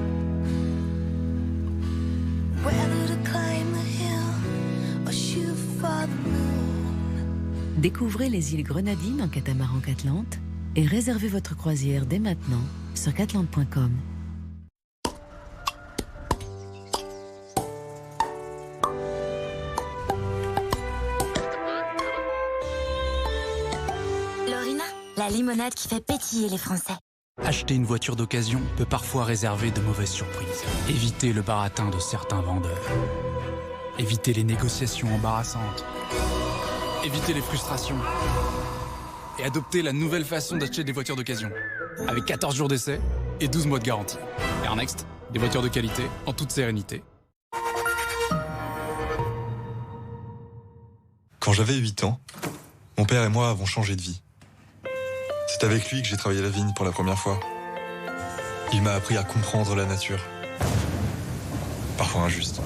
whether to climb the hill or shoot for the moon. Découvrez les îles Grenadines en catamaran Catlante et réservez votre croisière dès maintenant sur catlante.com. Lorina, la limonade qui fait pétiller les Français. Acheter une voiture d'occasion peut parfois réserver de mauvaises surprises. Évitez le baratin de certains vendeurs. Évitez les négociations embarrassantes. Évitez les frustrations. Et adoptez la nouvelle façon d'acheter des voitures d'occasion. Avec 14 jours d'essai et 12 mois de garantie. Airnext, des voitures de qualité en toute sérénité. Quand j'avais 8 ans, mon père et moi avons changé de vie. C'est avec lui que j'ai travaillé la vigne pour la première fois. Il m'a appris à comprendre la nature. Parfois injuste.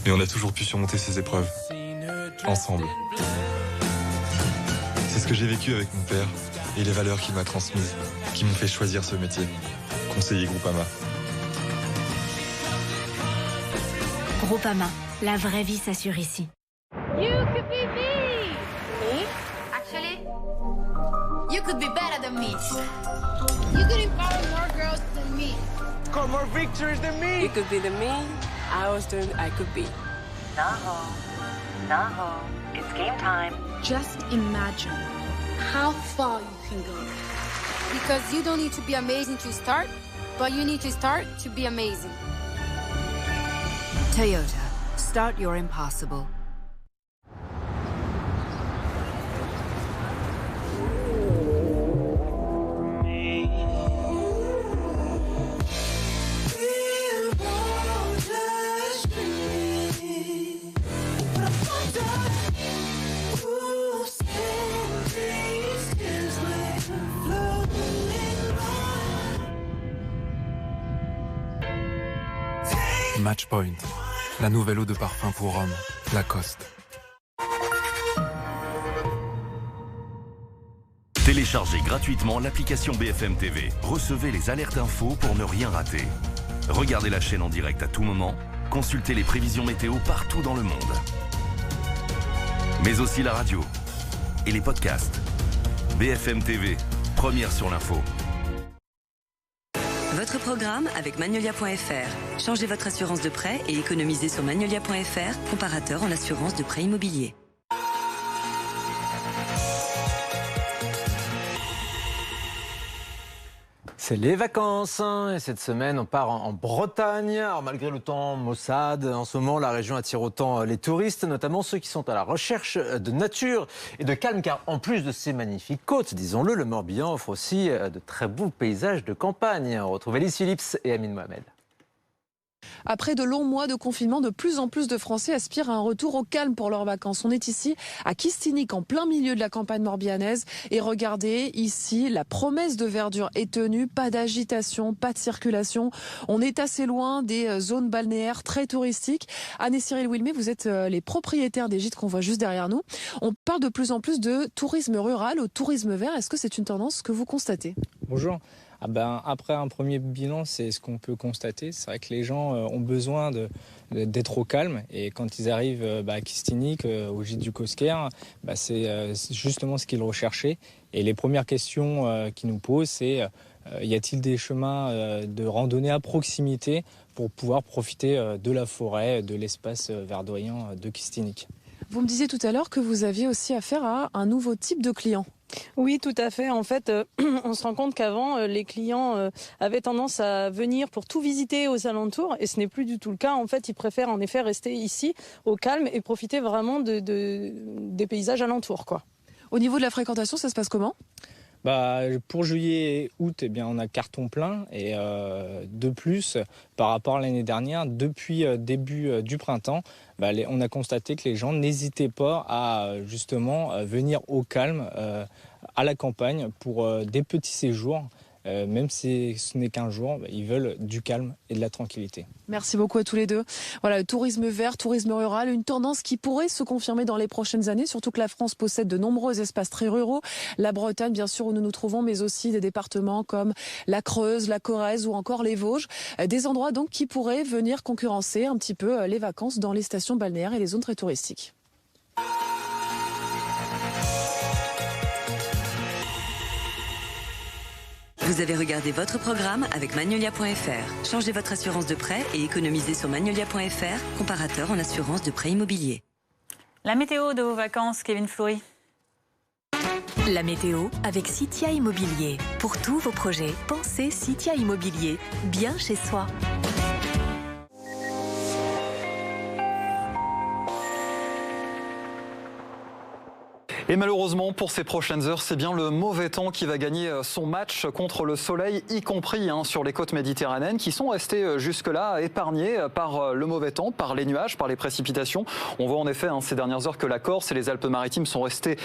Mais on a toujours pu surmonter ces épreuves. Ensemble. C'est ce que j'ai vécu avec mon père et les valeurs qu'il m'a transmises, qui m'ont fait choisir ce métier. Conseiller Groupama. Groupama, la vraie vie s'assure ici. You could be me. Me? Actually, you could be better than me. You could empower more girls than me. Score more victories than me. You could be the me I always dreamed I could be. Naho, it's game time. Just imagine how far you can go. Because you don't need to be amazing to start, but you need to start to be amazing. Toyota, start your impossible. Matchpoint, la nouvelle eau de parfum pour hommes, Lacoste. Téléchargez gratuitement l'application BFM TV. Recevez les alertes infos pour ne rien rater. Regardez la chaîne en direct à tout moment. Consultez les prévisions météo partout dans le monde. Mais aussi la radio et les podcasts. BFM TV, première sur l'info. Votre programme avec Magnolia.fr. Changez votre assurance de prêt et économisez sur Magnolia.fr, comparateur en assurance de prêt immobilier. C'est les vacances et cette semaine on part en Bretagne. Alors malgré le temps maussade, en ce moment la région attire autant les touristes, notamment ceux qui sont à la recherche de nature et de calme, car en plus de ces magnifiques côtes, disons-le, le Morbihan offre aussi de très beaux paysages de campagne. Retrouvez Lys Phillips et Amine Mohamed. Après de longs mois de confinement, de plus en plus de Français aspirent à un retour au calme pour leurs vacances. On est ici à Kistinic, en plein milieu de la campagne morbihannaise. Et regardez, ici, la promesse de verdure est tenue. Pas d'agitation, pas de circulation. On est assez loin des zones balnéaires très touristiques. Anne et Cyril Wilmé, vous êtes les propriétaires des gîtes qu'on voit juste derrière nous. On parle de plus en plus de tourisme rural au tourisme vert. Est-ce que c'est une tendance que vous constatez ? Bonjour. Après un premier bilan, c'est ce qu'on peut constater. C'est vrai que les gens ont besoin d'être au calme. Et quand ils arrivent à Kistinic, au gîte du Cosquer, c'est justement ce qu'ils recherchaient. Et les premières questions qu'ils nous posent, c'est y a-t-il des chemins de randonnée à proximité pour pouvoir profiter de la forêt, de l'espace verdoyant de Kistinic. Vous me disiez tout à l'heure que vous aviez aussi affaire à un nouveau type de client. Oui, tout à fait. En fait, on se rend compte qu'avant, les clients avaient tendance à venir pour tout visiter aux alentours, et ce n'est plus du tout le cas. En fait, ils préfèrent en effet rester ici, au calme, et profiter vraiment des paysages alentours, quoi. Au niveau de la fréquentation, ça se passe comment ? Pour juillet et août, on a carton plein. Et de plus, par rapport à l'année dernière, depuis début du printemps, on a constaté que les gens n'hésitaient pas à justement venir au calme, à la campagne, pour des petits séjours. Même si ce n'est qu'un jour, ils veulent du calme et de la tranquillité. Merci beaucoup à tous les deux. Voilà, le tourisme vert, tourisme rural, une tendance qui pourrait se confirmer dans les prochaines années, surtout que la France possède de nombreux espaces très ruraux. La Bretagne, bien sûr, où nous nous trouvons, mais aussi des départements comme la Creuse, la Corrèze ou encore les Vosges. Des endroits donc qui pourraient venir concurrencer un petit peu les vacances dans les stations balnéaires et les zones très touristiques. Vous avez regardé votre programme avec Magnolia.fr. Changez votre assurance de prêt et économisez sur Magnolia.fr, comparateur en assurance de prêt immobilier. La météo de vos vacances, Kevin Fleury. La météo avec Citia Immobilier. Pour tous vos projets, pensez Citia Immobilier, bien chez soi. Et malheureusement, pour ces prochaines heures, c'est bien le mauvais temps qui va gagner son match contre le soleil, y compris sur les côtes méditerranéennes, qui sont restées jusque-là épargnées par le mauvais temps, par les nuages, par les précipitations. On voit en effet ces dernières heures que la Corse et les Alpes-Maritimes sont restées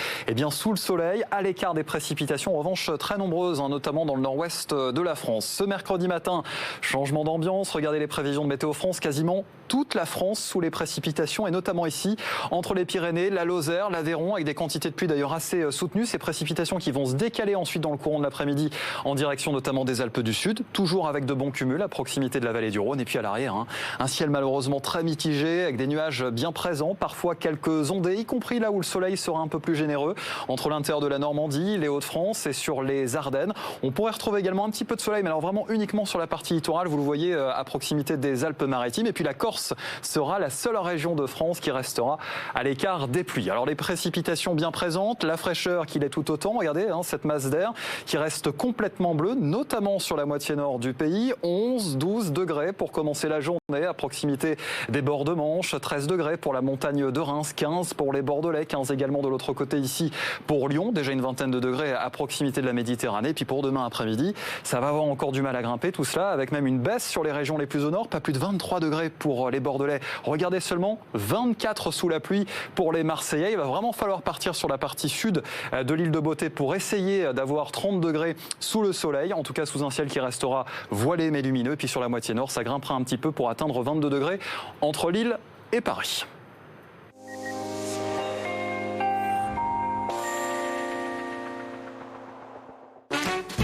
sous le soleil, à l'écart des précipitations, en revanche très nombreuses, notamment dans le nord-ouest de la France. Ce mercredi matin, changement d'ambiance, regardez les prévisions de Météo France, quasiment toute la France sous les précipitations, et notamment ici, entre les Pyrénées, la Lozère, l'Aveyron, avec des quantités de pluie d'ailleurs assez soutenues. Ces précipitations qui vont se décaler ensuite dans le courant de l'après-midi en direction notamment des Alpes du Sud, toujours avec de bons cumuls à proximité de la vallée du Rhône. Et puis à l'arrière, un ciel malheureusement très mitigé, avec des nuages bien présents, parfois quelques ondées, y compris là où le soleil sera un peu plus généreux, entre l'intérieur de la Normandie, les Hauts-de-France et sur les Ardennes. On pourrait retrouver également un petit peu de soleil, mais alors vraiment uniquement sur la partie littorale, vous le voyez, à proximité des Alpes-Maritimes. Et puis la Corse sera la seule région de France qui restera à l'écart des pluies. Alors les précipitations bien présente, la fraîcheur qui l'est tout autant. Regardez cette masse d'air qui reste complètement bleue, notamment sur la moitié nord du pays. 11, 12 degrés pour commencer la journée à proximité des bords de Manche. 13 degrés pour la montagne de Reims, 15 pour les Bordelais, 15 également de l'autre côté ici pour Lyon. Déjà une vingtaine de degrés à proximité de la Méditerranée. Et puis pour demain après-midi, ça va avoir encore du mal à grimper tout cela, avec même une baisse sur les régions les plus au nord. Pas plus de 23 degrés pour les Bordelais. Regardez seulement 24 sous la pluie pour les Marseillais. Il va vraiment falloir partir sur la partie sud de l'île de Beauté pour essayer d'avoir 30 degrés sous le soleil, en tout cas sous un ciel qui restera voilé mais lumineux. Et puis sur la moitié nord, ça grimpera un petit peu pour atteindre 22 degrés entre Lille et Paris.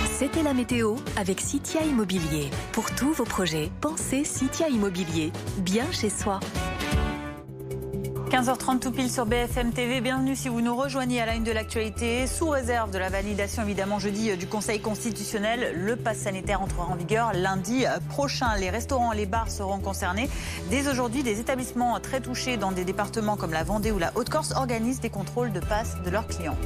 C'était la météo avec Citia Immobilier. Pour tous vos projets, pensez Citia Immobilier, bien chez soi. 15h30 tout pile sur BFM TV. Bienvenue si vous nous rejoignez à la une de l'actualité. Sous réserve de la validation évidemment jeudi du Conseil constitutionnel, le pass sanitaire entrera en vigueur lundi prochain. Les restaurants, les bars seront concernés. Dès aujourd'hui, des établissements très touchés dans des départements comme la Vendée ou la Haute-Corse organisent des contrôles de pass de leurs clients.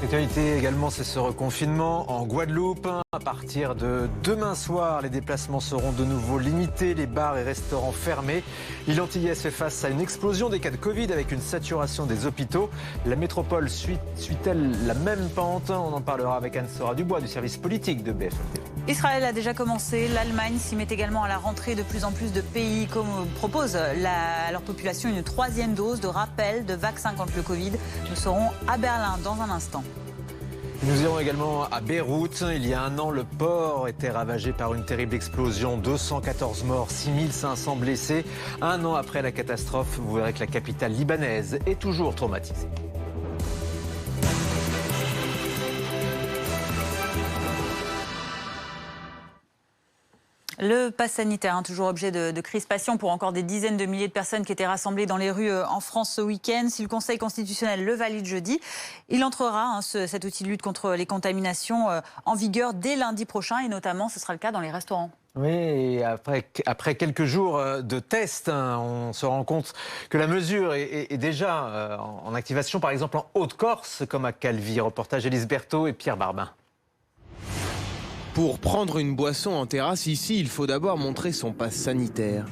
L'actualité également, c'est ce reconfinement en Guadeloupe. À partir de demain soir, les déplacements seront de nouveau limités, les bars et restaurants fermés. L'île Antillaise fait face à une explosion des cas de Covid avec une saturation des hôpitaux. La métropole suit-elle la même pente? On en parlera avec Anne-Sora Dubois du service politique de BFM TV. Israël a déjà commencé, l'Allemagne s'y met également à la rentrée. De plus en plus de pays proposent à leur population une 3e dose de rappel de vaccin contre le Covid. Nous serons à Berlin dans un instant. Nous irons également à Beyrouth. Il y a un an, le port était ravagé par une terrible explosion. 214 morts, 6500 blessés. Un an après la catastrophe, vous verrez que la capitale libanaise est toujours traumatisée. Le pass sanitaire, toujours objet de crispation pour encore des dizaines de milliers de personnes qui étaient rassemblées dans les rues en France ce week-end. Si le Conseil constitutionnel le valide jeudi, il entrera, cet outil de lutte contre les contaminations, en vigueur dès lundi prochain. Et notamment, ce sera le cas dans les restaurants. Oui, et après quelques jours de tests, on se rend compte que la mesure est déjà en activation, par exemple en Haute-Corse, comme à Calvi. Reportage Élise Berthaud et Pierre Barbin. Pour prendre une boisson en terrasse ici, il faut d'abord montrer son pass sanitaire.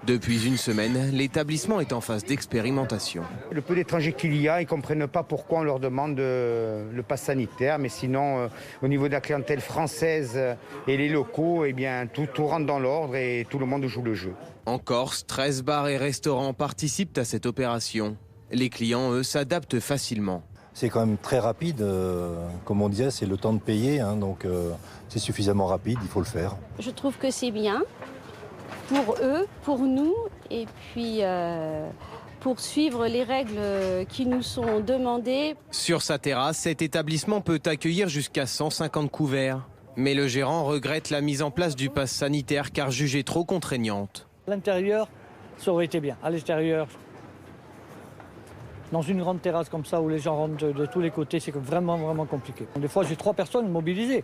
Depuis une semaine, l'établissement est en phase d'expérimentation. Le peu d'étrangers qu'il y a, ils ne comprennent pas pourquoi on leur demande le pass sanitaire. Mais sinon, au niveau de la clientèle française et les locaux, eh bien, tout rentre dans l'ordre et tout le monde joue le jeu. En Corse, 13 bars et restaurants participent à cette opération. Les clients, eux, s'adaptent facilement. C'est quand même très rapide, comme on disait, c'est le temps de payer, donc c'est suffisamment rapide, il faut le faire. Je trouve que c'est bien pour eux, pour nous, et puis pour suivre les règles qui nous sont demandées. Sur sa terrasse, cet établissement peut accueillir jusqu'à 150 couverts. Mais le gérant regrette la mise en place du pass sanitaire car jugée trop contraignante. À l'intérieur, ça aurait été bien. À l'extérieur, dans une grande terrasse comme ça où les gens rentrent de tous les côtés, c'est vraiment compliqué. Des fois, j'ai 3 personnes mobilisées.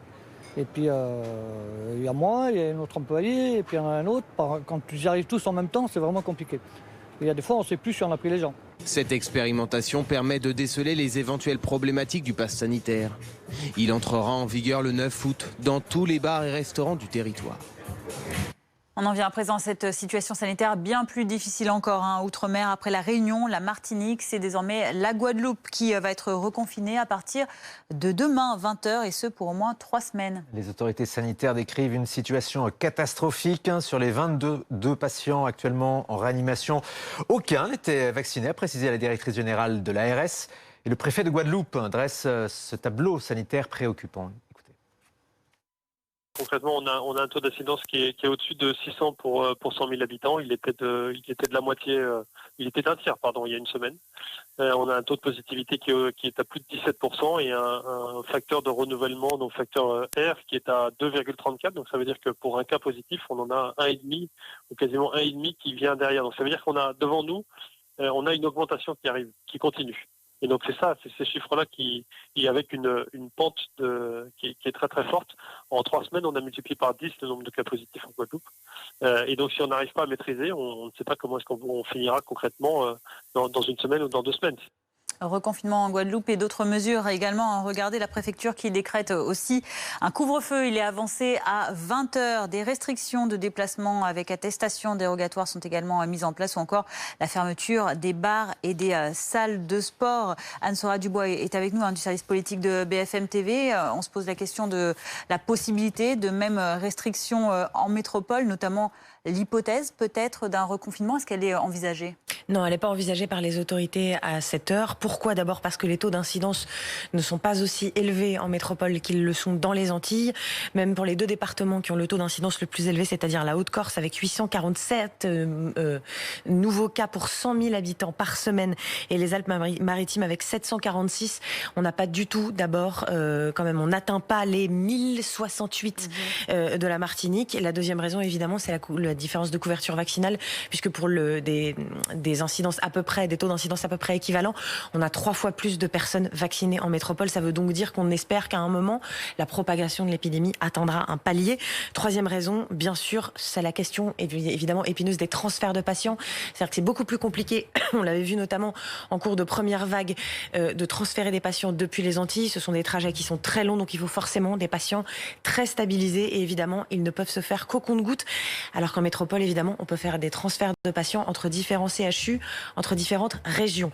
Et puis, il y a moi, il y a un autre employé, et puis il y en a un autre. Quand ils arrivent tous en même temps, c'est vraiment compliqué. Il y a des fois, on ne sait plus si on a pris les gens. Cette expérimentation permet de déceler les éventuelles problématiques du pass sanitaire. Il entrera en vigueur le 9 août dans tous les bars et restaurants du territoire. On en vient à présent à cette situation sanitaire bien plus difficile encore. Outre-mer, après la Réunion, la Martinique, c'est désormais la Guadeloupe qui va être reconfinée à partir de demain, 20h, et ce pour au moins 3 semaines. Les autorités sanitaires décrivent une situation catastrophique. Sur les 22 patients actuellement en réanimation, aucun n'était vacciné, a précisé la directrice générale de l'ARS. Et le préfet de Guadeloupe dresse ce tableau sanitaire préoccupant. Concrètement, on a un taux d'incidence qui est au-dessus de 600 pour 100 000 habitants. Il était de la moitié, il était d'un tiers, il y a une semaine. On a un taux de positivité qui est à plus de 17% et un facteur de renouvellement, donc facteur R, qui est à 2,34. Donc ça veut dire que pour un cas positif, on en a 1,5 ou quasiment 1,5 qui vient derrière. Donc ça veut dire qu'on a devant nous, on a une augmentation qui arrive, qui continue. Et donc c'est ces chiffres-là qui avec une pente qui est très très forte. En 3 semaines, on a multiplié par 10 le nombre de cas positifs en Guadeloupe. Et donc si on n'arrive pas à maîtriser, on ne sait pas comment est-ce qu'on finira concrètement dans une semaine ou dans 2 semaines. Reconfinement en Guadeloupe et d'autres mesures également. Regardez la préfecture qui décrète aussi un couvre-feu. Il est avancé à 20h. Des restrictions de déplacement avec attestation dérogatoire sont également mises en place, ou encore la fermeture des bars et des salles de sport. Anne-Sora Dubois est avec nous, du service politique de BFM TV. On se pose la question de la possibilité de même restrictions en métropole, notamment l'hypothèse peut-être d'un reconfinement. Est-ce qu'elle est envisagée ? Non, elle n'est pas envisagée par les autorités à cette heure. Pourquoi ? D'abord parce que les taux d'incidence ne sont pas aussi élevés en métropole qu'ils le sont dans les Antilles. Même pour les 2 départements qui ont le taux d'incidence le plus élevé, c'est-à-dire la Haute-Corse avec 847 nouveaux cas pour 100 000 habitants par semaine, et les Alpes-Maritimes avec 746. On n'a pas du tout, d'abord, quand même, on n'atteint pas les 1068 de la Martinique. Et la deuxième raison, évidemment, c'est la différence de couverture vaccinale, puisque pour des incidences à peu près, des taux d'incidence à peu près équivalents, on a 3 fois plus de personnes vaccinées en métropole. Ça veut donc dire qu'on espère qu'à un moment, la propagation de l'épidémie atteindra un palier. Troisième raison, bien sûr, c'est la question évidemment épineuse des transferts de patients. C'est-à-dire que c'est beaucoup plus compliqué, on l'avait vu notamment en cours de première vague, de transférer des patients depuis les Antilles. Ce sont des trajets qui sont très longs, donc il faut forcément des patients très stabilisés, et évidemment, ils ne peuvent se faire qu'au compte-gouttes. Alors qu'en métropole, évidemment, on peut faire des transferts de patients entre différents CHU CHU entre différentes régions.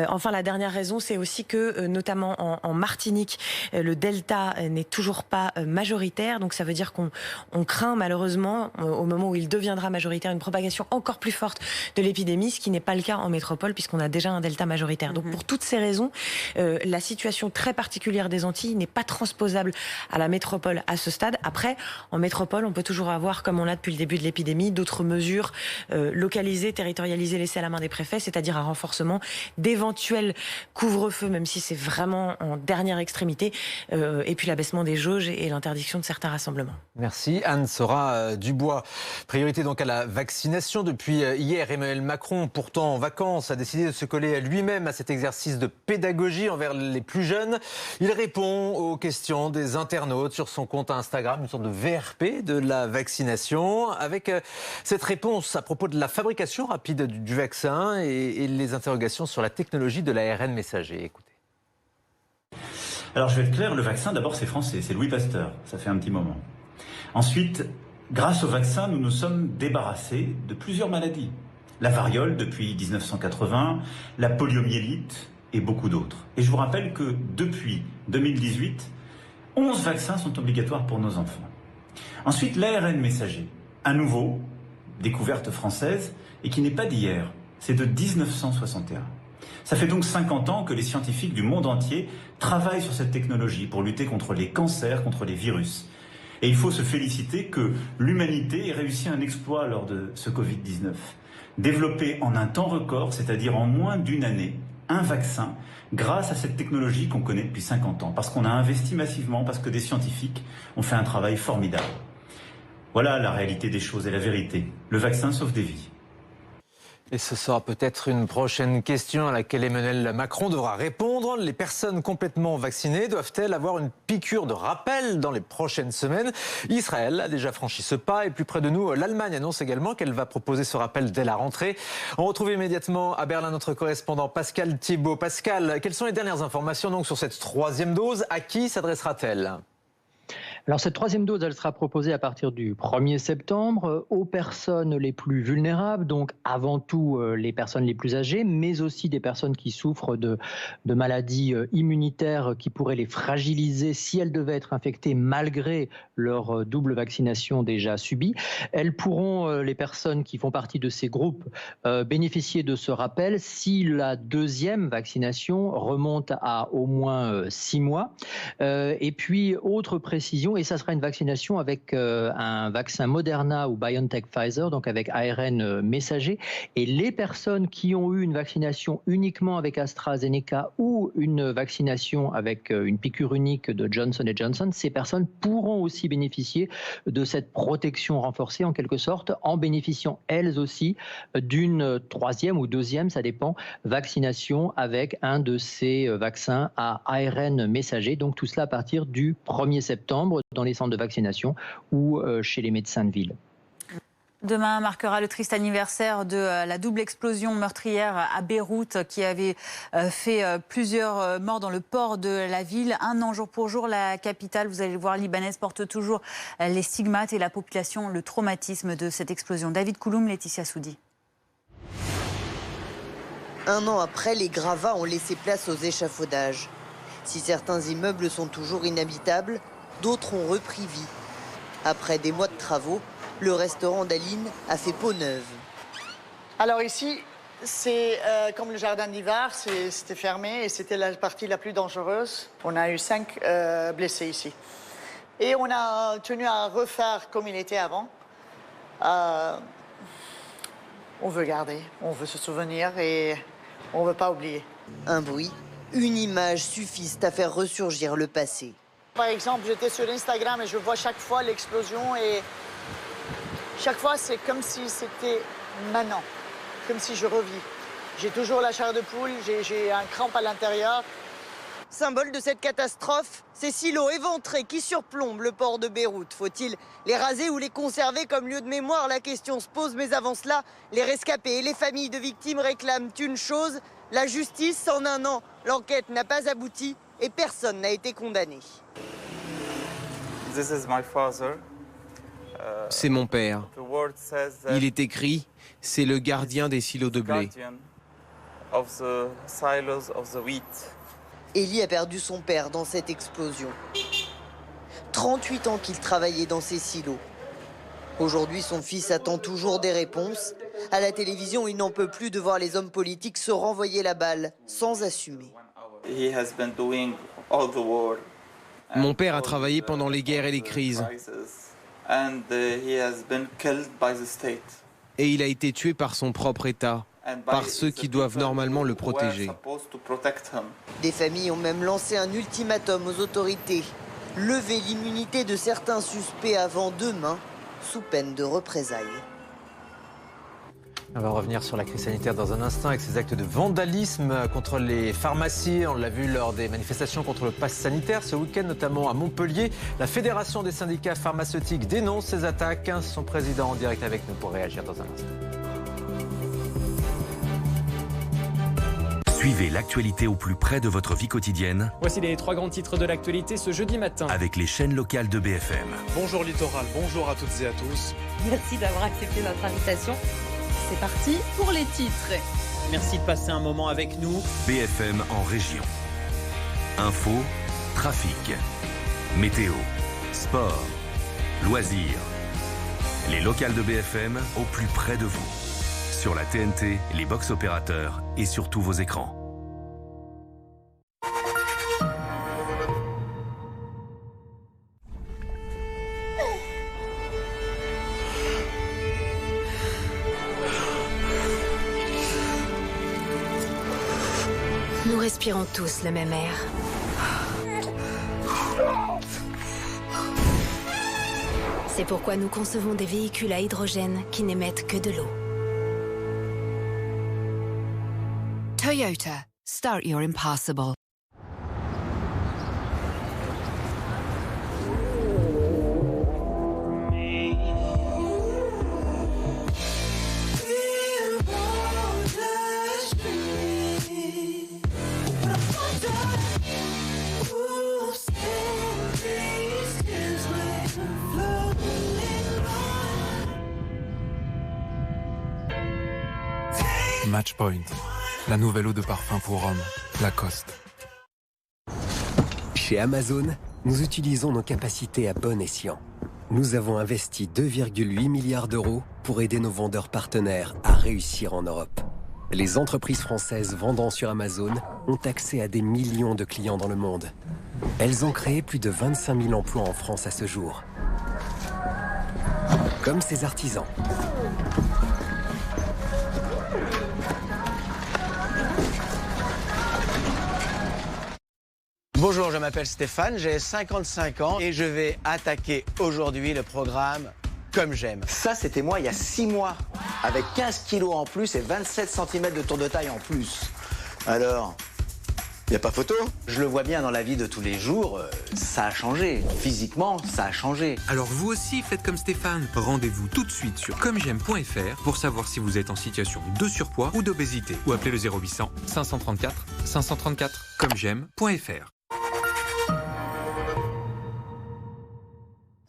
Enfin, la dernière raison, c'est aussi que, notamment en Martinique, le Delta n'est toujours pas majoritaire. Donc ça veut dire qu'on craint malheureusement, au moment où il deviendra majoritaire, une propagation encore plus forte de l'épidémie, ce qui n'est pas le cas en métropole puisqu'on a déjà un Delta majoritaire. Donc pour toutes ces raisons, la situation très particulière des Antilles n'est pas transposable à la métropole à ce stade. Après, en métropole, on peut toujours avoir, comme on l'a depuis le début de l'épidémie, d'autres mesures localisées, territorialisées, laissées à la main des préfets, c'est-à-dire un renforcement d'éventuels couvre-feux, même si c'est vraiment en dernière extrémité, et puis l'abaissement des jauges et l'interdiction de certains rassemblements. Merci Anne-Sora Dubois. Priorité donc à la vaccination. Depuis hier, Emmanuel Macron, pourtant en vacances, a décidé de se coller lui-même à cet exercice de pédagogie envers les plus jeunes. Il répond aux questions des internautes sur son compte Instagram, une sorte de VRP de la vaccination, avec cette réponse à propos de la fabrication rapide du vaccin et les interrogations sur la technologie de l'ARN messager. Écoutez. Alors je vais être clair, le vaccin d'abord c'est français, c'est Louis Pasteur, ça fait un petit moment. Ensuite, grâce au vaccin, nous nous sommes débarrassés de plusieurs maladies. La variole depuis 1980, la poliomyélite et beaucoup d'autres. Et je vous rappelle que depuis 2018, 11 vaccins sont obligatoires pour nos enfants. Ensuite, l'ARN messager, à nouveau, découverte française et qui n'est pas d'hier, c'est de 1961. Ça fait donc 50 ans que les scientifiques du monde entier travaillent sur cette technologie pour lutter contre les cancers, contre les virus. Et il faut se féliciter que l'humanité ait réussi un exploit lors de ce Covid-19. Développer en un temps record, c'est-à-dire en moins d'une année, un vaccin grâce à cette technologie qu'on connaît depuis 50 ans. Parce qu'on a investi massivement, parce que des scientifiques ont fait un travail formidable. Voilà la réalité des choses et la vérité. Le vaccin sauve des vies. Et ce sera peut-être une prochaine question à laquelle Emmanuel Macron devra répondre. Les personnes complètement vaccinées doivent-elles avoir une piqûre de rappel dans les prochaines semaines? Israël a déjà franchi ce pas et plus près de nous, l'Allemagne annonce également qu'elle va proposer ce rappel dès la rentrée. On retrouve immédiatement à Berlin notre correspondant Pascal Thibault. Pascal, quelles sont les dernières informations donc sur cette troisième dose? À qui s'adressera-t-elle? Alors cette troisième dose, elle sera proposée à partir du 1er septembre aux personnes les plus vulnérables, donc avant tout les personnes les plus âgées, mais aussi des personnes qui souffrent de maladies immunitaires qui pourraient les fragiliser si elles devaient être infectées malgré leur double vaccination déjà subie. Elles pourront, les personnes qui font partie de ces groupes, bénéficier de ce rappel si la deuxième vaccination remonte à au moins 6 mois. Et puis, autre précision, et ça sera une vaccination avec un vaccin Moderna ou BioNTech Pfizer, donc avec ARN messager. Et les personnes qui ont eu une vaccination uniquement avec AstraZeneca ou une vaccination avec une piqûre unique de Johnson & Johnson, ces personnes pourront aussi bénéficier de cette protection renforcée en quelque sorte, en bénéficiant elles aussi d'une troisième ou deuxième, ça dépend, vaccination avec un de ces vaccins à ARN messager. Donc tout cela à partir du 1er septembre dans les centres de vaccination ou chez les médecins de ville. Demain marquera le triste anniversaire de la double explosion meurtrière à Beyrouth qui avait fait plusieurs morts dans le port de la ville. Un an jour pour jour, la capitale, vous allez le voir, libanaise porte toujours les stigmates et la population, le traumatisme de cette explosion. David Kouloum, Laetitia Soudi. Un an après, les gravats ont laissé place aux échafaudages. Si certains immeubles sont toujours inhabitables, d'autres ont repris vie. Après des mois de travaux, le restaurant d'Aline a fait peau neuve. Alors ici, c'est comme le jardin d'hiver, c'était fermé et c'était la partie la plus dangereuse. On a eu 5 blessés ici. Et on a tenu à refaire comme il était avant. On veut garder, on veut se souvenir et on ne veut pas oublier. Un bruit, une image suffisent à faire ressurgir le passé. Par exemple, j'étais sur Instagram et je vois chaque fois l'explosion et chaque fois c'est comme si c'était maintenant, comme si je revis. J'ai toujours la chair de poule, j'ai un crampe à l'intérieur. Symbole de cette catastrophe, ces silos éventrés qui surplombent le port de Beyrouth. Faut-il les raser ou les conserver comme lieu de mémoire? La question se pose, mais avant cela, les rescapés et les familles de victimes réclament une chose, la justice. En un an, l'enquête n'a pas abouti et personne n'a été condamné. This is my father. C'est mon père. Il est écrit, c'est le gardien des silos de blé. Eli a perdu son père dans cette explosion. 38 ans qu'il travaillait dans ces silos. Aujourd'hui, son fils attend toujours des réponses. À la télévision, il n'en peut plus de voir les hommes politiques se renvoyer la balle sans assumer. Mon père a travaillé pendant les guerres et les crises. Et il a été tué par son propre État, par ceux qui doivent normalement le protéger. Des familles ont même lancé un ultimatum aux autorités. Lever l'immunité de certains suspects avant demain, sous peine de représailles. On va revenir sur la crise sanitaire dans un instant avec ces actes de vandalisme contre les pharmacies. On l'a vu lors des manifestations contre le pass sanitaire ce week-end, notamment à Montpellier. La Fédération des syndicats pharmaceutiques dénonce ces attaques. Son président en direct avec nous pour réagir dans un instant. Suivez l'actualité au plus près de votre vie quotidienne. Voici les 3 grands titres de l'actualité ce jeudi matin. Avec les chaînes locales de BFM. Bonjour Littoral, bonjour à toutes et à tous. Merci d'avoir accepté notre invitation. C'est parti pour les titres. Merci de passer un moment avec nous. BFM en région. Info, trafic, météo, sport, loisirs. Les locales de BFM au plus près de vous. Sur la TNT, les box opérateurs et sur tous vos écrans. Nous respirons tous le même air. C'est pourquoi nous concevons des véhicules à hydrogène qui n'émettent que de l'eau. Toyota, start your impossible. Matchpoint, la nouvelle eau de parfum pour hommes, Lacoste. Chez Amazon, nous utilisons nos capacités à bon escient. Nous avons investi 2,8 milliards d'euros pour aider nos vendeurs partenaires à réussir en Europe. Les entreprises françaises vendant sur Amazon ont accès à des millions de clients dans le monde. Elles ont créé plus de 25 000 emplois en France à ce jour. Comme ces artisans. Bonjour, je m'appelle Stéphane, j'ai 55 ans et je vais attaquer aujourd'hui le programme Comme j'aime. Ça, c'était moi il y a 6 mois, avec 15 kilos en plus et 27 cm de tour de taille en plus. Alors, il n'y a pas photo? Je le vois bien dans la vie de tous les jours, ça a changé. Physiquement, ça a changé. Alors vous aussi, faites comme Stéphane. Rendez-vous tout de suite sur commej'aime.fr pour savoir si vous êtes en situation de surpoids ou d'obésité. Ou appelez le 0800 534 534. commej'aime.fr.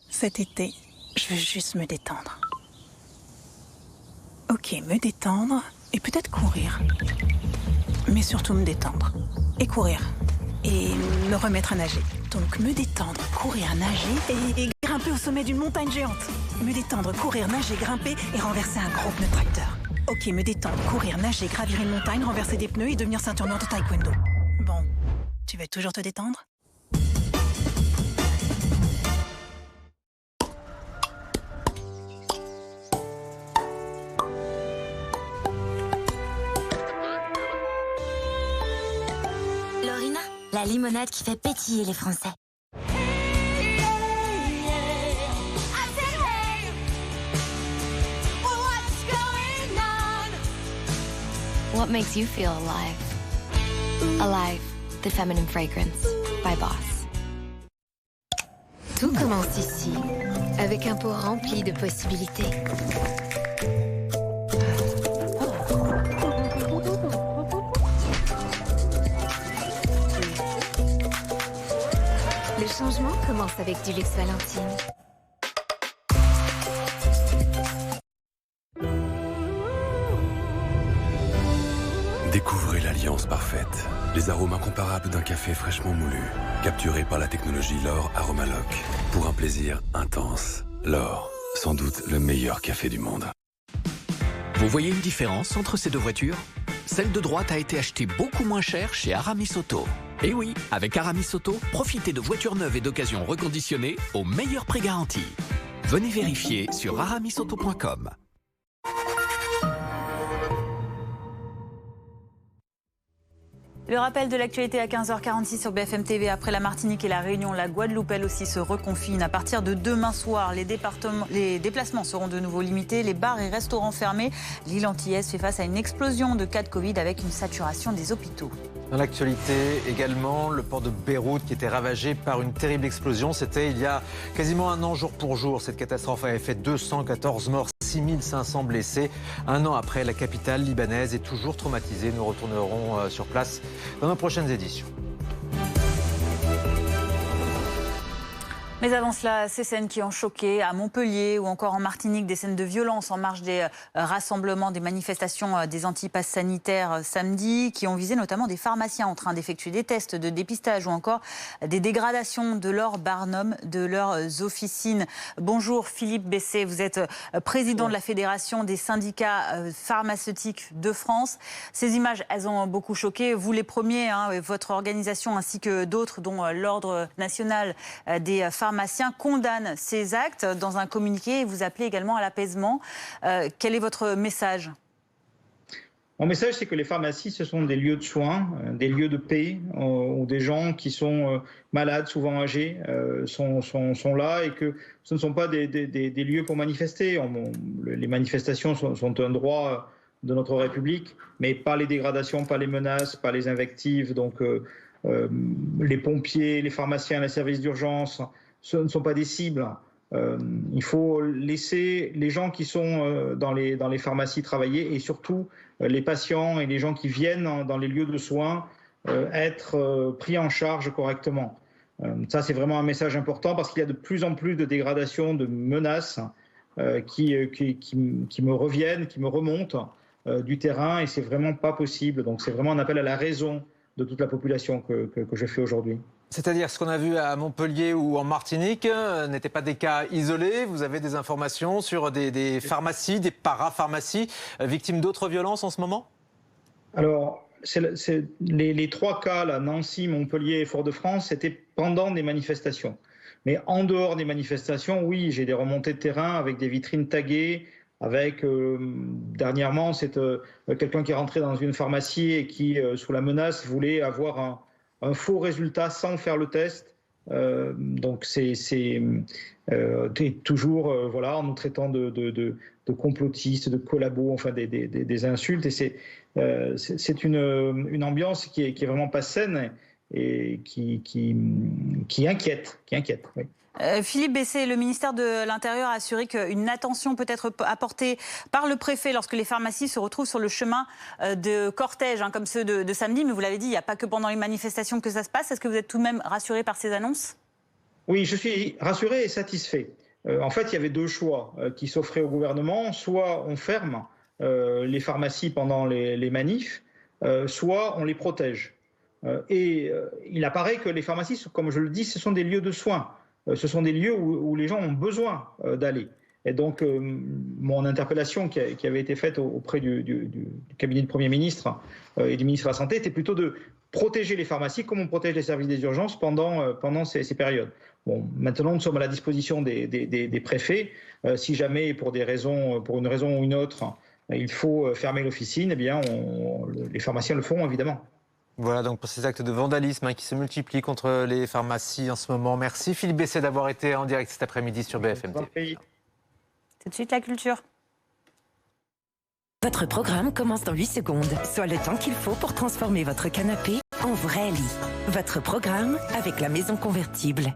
Cet été, je veux juste me détendre. Ok, me détendre et peut-être courir. Mais surtout me détendre. Et courir. Et me remettre à nager. Donc me détendre, courir, nager et grimper au sommet d'une montagne géante. Me détendre, courir, nager, grimper et renverser un gros pneu tracteur. Ok, me détendre, courir, nager, gravir une montagne, renverser des pneus et devenir ceinture noire de taekwondo. Bon, tu veux toujours te détendre ? La limonade qui fait pétiller les Français. What makes you feel alive? Alive, the feminine fragrance by Boss. Tout commence ici, avec un pot rempli de possibilités. Le changement commence avec du luxe Valentine. parfaite. Les arômes incomparables d'un café fraîchement moulu. Capturé par la technologie L'Or Aromalock. Pour un plaisir intense. L'Or, sans doute le meilleur café du monde. Vous voyez une différence entre ces deux voitures? Celle de droite a été achetée beaucoup moins cher chez Aramis Auto. Et oui, avec Aramis Auto, profitez de voitures neuves et d'occasion reconditionnées au meilleur prix garanti. Venez vérifier sur aramisauto.com. Le rappel de l'actualité à 15h46 sur BFM TV. Après la Martinique et la Réunion, la Guadeloupe, elle aussi, se reconfine. À partir de demain soir, les déplacements seront de nouveau limités. Les bars et restaurants fermés. L'île antillaise fait face à une explosion de cas de Covid avec une saturation des hôpitaux. Dans l'actualité également, le port de Beyrouth qui était ravagé par une terrible explosion. C'était il y a quasiment un an jour pour jour. Cette catastrophe avait fait 214 morts, 6500 blessés. Un an après, la capitale libanaise est toujours traumatisée. Nous retournerons sur place dans nos prochaines éditions. Mais avant cela, ces scènes qui ont choqué à Montpellier ou encore en Martinique, des scènes de violence en marge des rassemblements, des manifestations des anti-passes sanitaires samedi, qui ont visé notamment des pharmaciens en train d'effectuer des tests de dépistage ou encore des dégradations de leurs barnums, de leurs officines. Bonjour Philippe Bessé, vous êtes président de la Fédération des syndicats pharmaceutiques de France. Ces images, elles ont beaucoup choqué. Vous les premiers, votre organisation ainsi que d'autres, dont l'Ordre national des pharmaciens, condamne ces actes dans un communiqué et vous appelez également à l'apaisement. Quel est votre message ? Mon message, c'est que les pharmacies, ce sont des lieux de soins, des lieux de paix, où des gens qui sont malades, souvent âgés, sont là et que ce ne sont pas des lieux pour manifester. Les manifestations sont un droit de notre République, mais pas les dégradations, pas les menaces, pas les invectives. Donc les pompiers, les pharmaciens, les services d'urgence, ce ne sont pas des cibles. Il faut laisser les gens qui sont dans les pharmacies travailler et surtout les patients et les gens qui viennent dans les lieux de soins être pris en charge correctement. Ça, c'est vraiment un message important parce qu'il y a de plus en plus de dégradations, de menaces qui me reviennent, qui me remontent du terrain et c'est vraiment pas possible. Donc c'est vraiment un appel à la raison de toute la population que je fais aujourd'hui. C'est-à-dire ce qu'on a vu à Montpellier ou en Martinique n'étaient pas des cas isolés. Vous avez des informations sur des pharmacies, des parapharmacies victimes d'autres violences en ce moment ? Alors, les trois cas, là, Nancy, Montpellier et Fort-de-France, c'était pendant des manifestations. Mais en dehors des manifestations, oui, j'ai des remontées de terrain avec des vitrines taguées, avec dernièrement, c'est quelqu'un qui est rentré dans une pharmacie et qui, sous la menace, voulait avoir un faux résultat sans faire le test. Donc c'est toujours en nous traitant de complotistes, de collabos, enfin des insultes. Et c'est une ambiance qui est vraiment pas saine et qui inquiète. Oui. Philippe Bessé, le ministère de l'Intérieur a assuré qu'une attention peut être apportée par le préfet lorsque les pharmacies se retrouvent sur le chemin de cortège, comme ceux de samedi. Mais vous l'avez dit, il n'y a pas que pendant les manifestations que ça se passe. Est-ce que vous êtes tout de même rassuré par ces annonces ? Oui, je suis rassuré et satisfait. En fait, il y avait deux choix qui s'offraient au gouvernement. Soit on ferme les pharmacies pendant les manifs, soit on les protège. Il apparaît que les pharmacies, comme je le dis, ce sont des lieux de soins. Ce sont des lieux où les gens ont besoin d'aller. Et donc, mon interpellation qui avait été faite auprès du cabinet du Premier ministre et du ministre de la Santé était plutôt de protéger les pharmacies comme on protège les services des urgences pendant ces périodes. Bon, maintenant, nous sommes à la disposition des préfets. Si jamais, pour une raison ou une autre, il faut fermer l'officine, eh bien, les pharmaciens le font, évidemment. Voilà donc pour ces actes de vandalisme qui se multiplient contre les pharmacies en ce moment. Merci Philippe Bessé d'avoir été en direct cet après-midi sur BFM TV. Tout de suite la culture. Votre programme commence dans 8 secondes, soit le temps qu'il faut pour transformer votre canapé en vrai lit. Votre programme avec la maison convertible.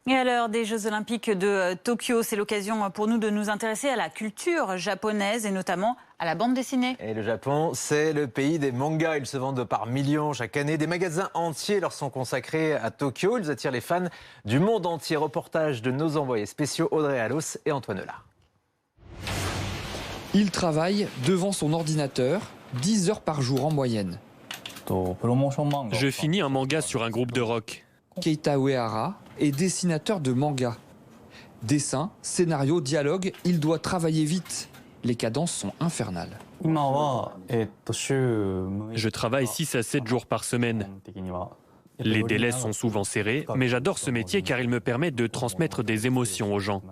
Et à l'heure des Jeux Olympiques de Tokyo, c'est l'occasion pour nous de nous intéresser à la culture japonaise et notamment à la bande dessinée. Et le Japon, c'est le pays des mangas. Ils se vendent par millions chaque année. Des magasins entiers leur sont consacrés à Tokyo. Ils attirent les fans du monde entier. Reportage de nos envoyés spéciaux Audrey Allos et Antoine Lard. Il travaille devant son ordinateur 10 heures par jour en moyenne. Je finis un manga sur un groupe de rock. Keita Uehara est dessinateur de manga. Dessin, scénario, dialogue, il doit travailler vite. Les cadences sont infernales. Je travaille 6 à 7 jours par semaine. Les délais sont souvent serrés, mais j'adore ce métier car il me permet de transmettre des émotions aux gens.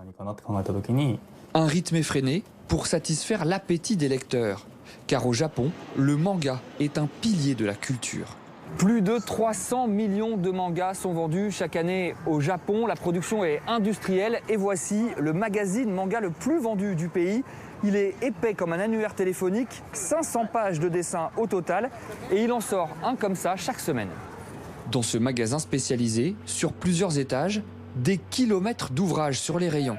Un rythme effréné pour satisfaire l'appétit des lecteurs. Car au Japon, le manga est un pilier de la culture. Plus de 300 millions de mangas sont vendus chaque année au Japon. La production est industrielle et voici le magazine manga le plus vendu du pays. Il est épais comme un annuaire téléphonique, 500 pages de dessin au total et il en sort un comme ça chaque semaine. Dans ce magasin spécialisé, sur plusieurs étages, des kilomètres d'ouvrages sur les rayons.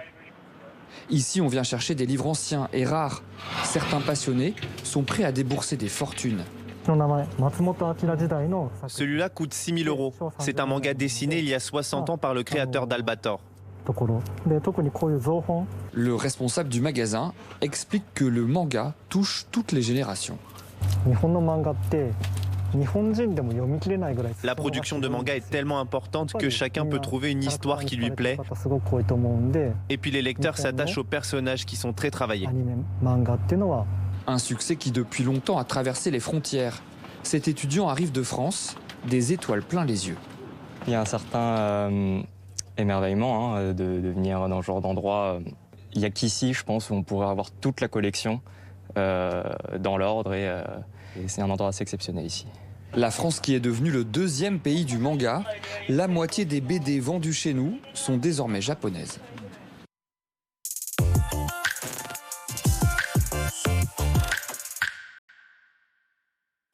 Ici, on vient chercher des livres anciens et rares. Certains passionnés sont prêts à débourser des fortunes. Celui-là coûte 6 000 €. C'est un manga dessiné il y a 60 ans par le créateur d'Albator. Le responsable du magasin explique que le manga touche toutes les générations. La production de manga est tellement importante que chacun peut trouver une histoire qui lui plaît. Et puis les lecteurs s'attachent aux personnages qui sont très travaillés. Un succès qui depuis longtemps a traversé les frontières. Cet étudiant arrive de France, des étoiles plein les yeux. Il y a un certain émerveillement de venir dans ce genre d'endroit. Il n'y a qu'ici, je pense, où on pourrait avoir toute la collection dans l'ordre et c'est un endroit assez exceptionnel ici. La France qui est devenue le 2e pays du manga, la moitié des BD vendues chez nous sont désormais japonaises.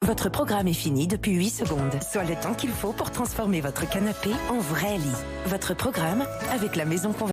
Votre programme est fini depuis 8 secondes, soit le temps qu'il faut pour transformer votre canapé en vrai lit. Votre programme avec la maison convertible.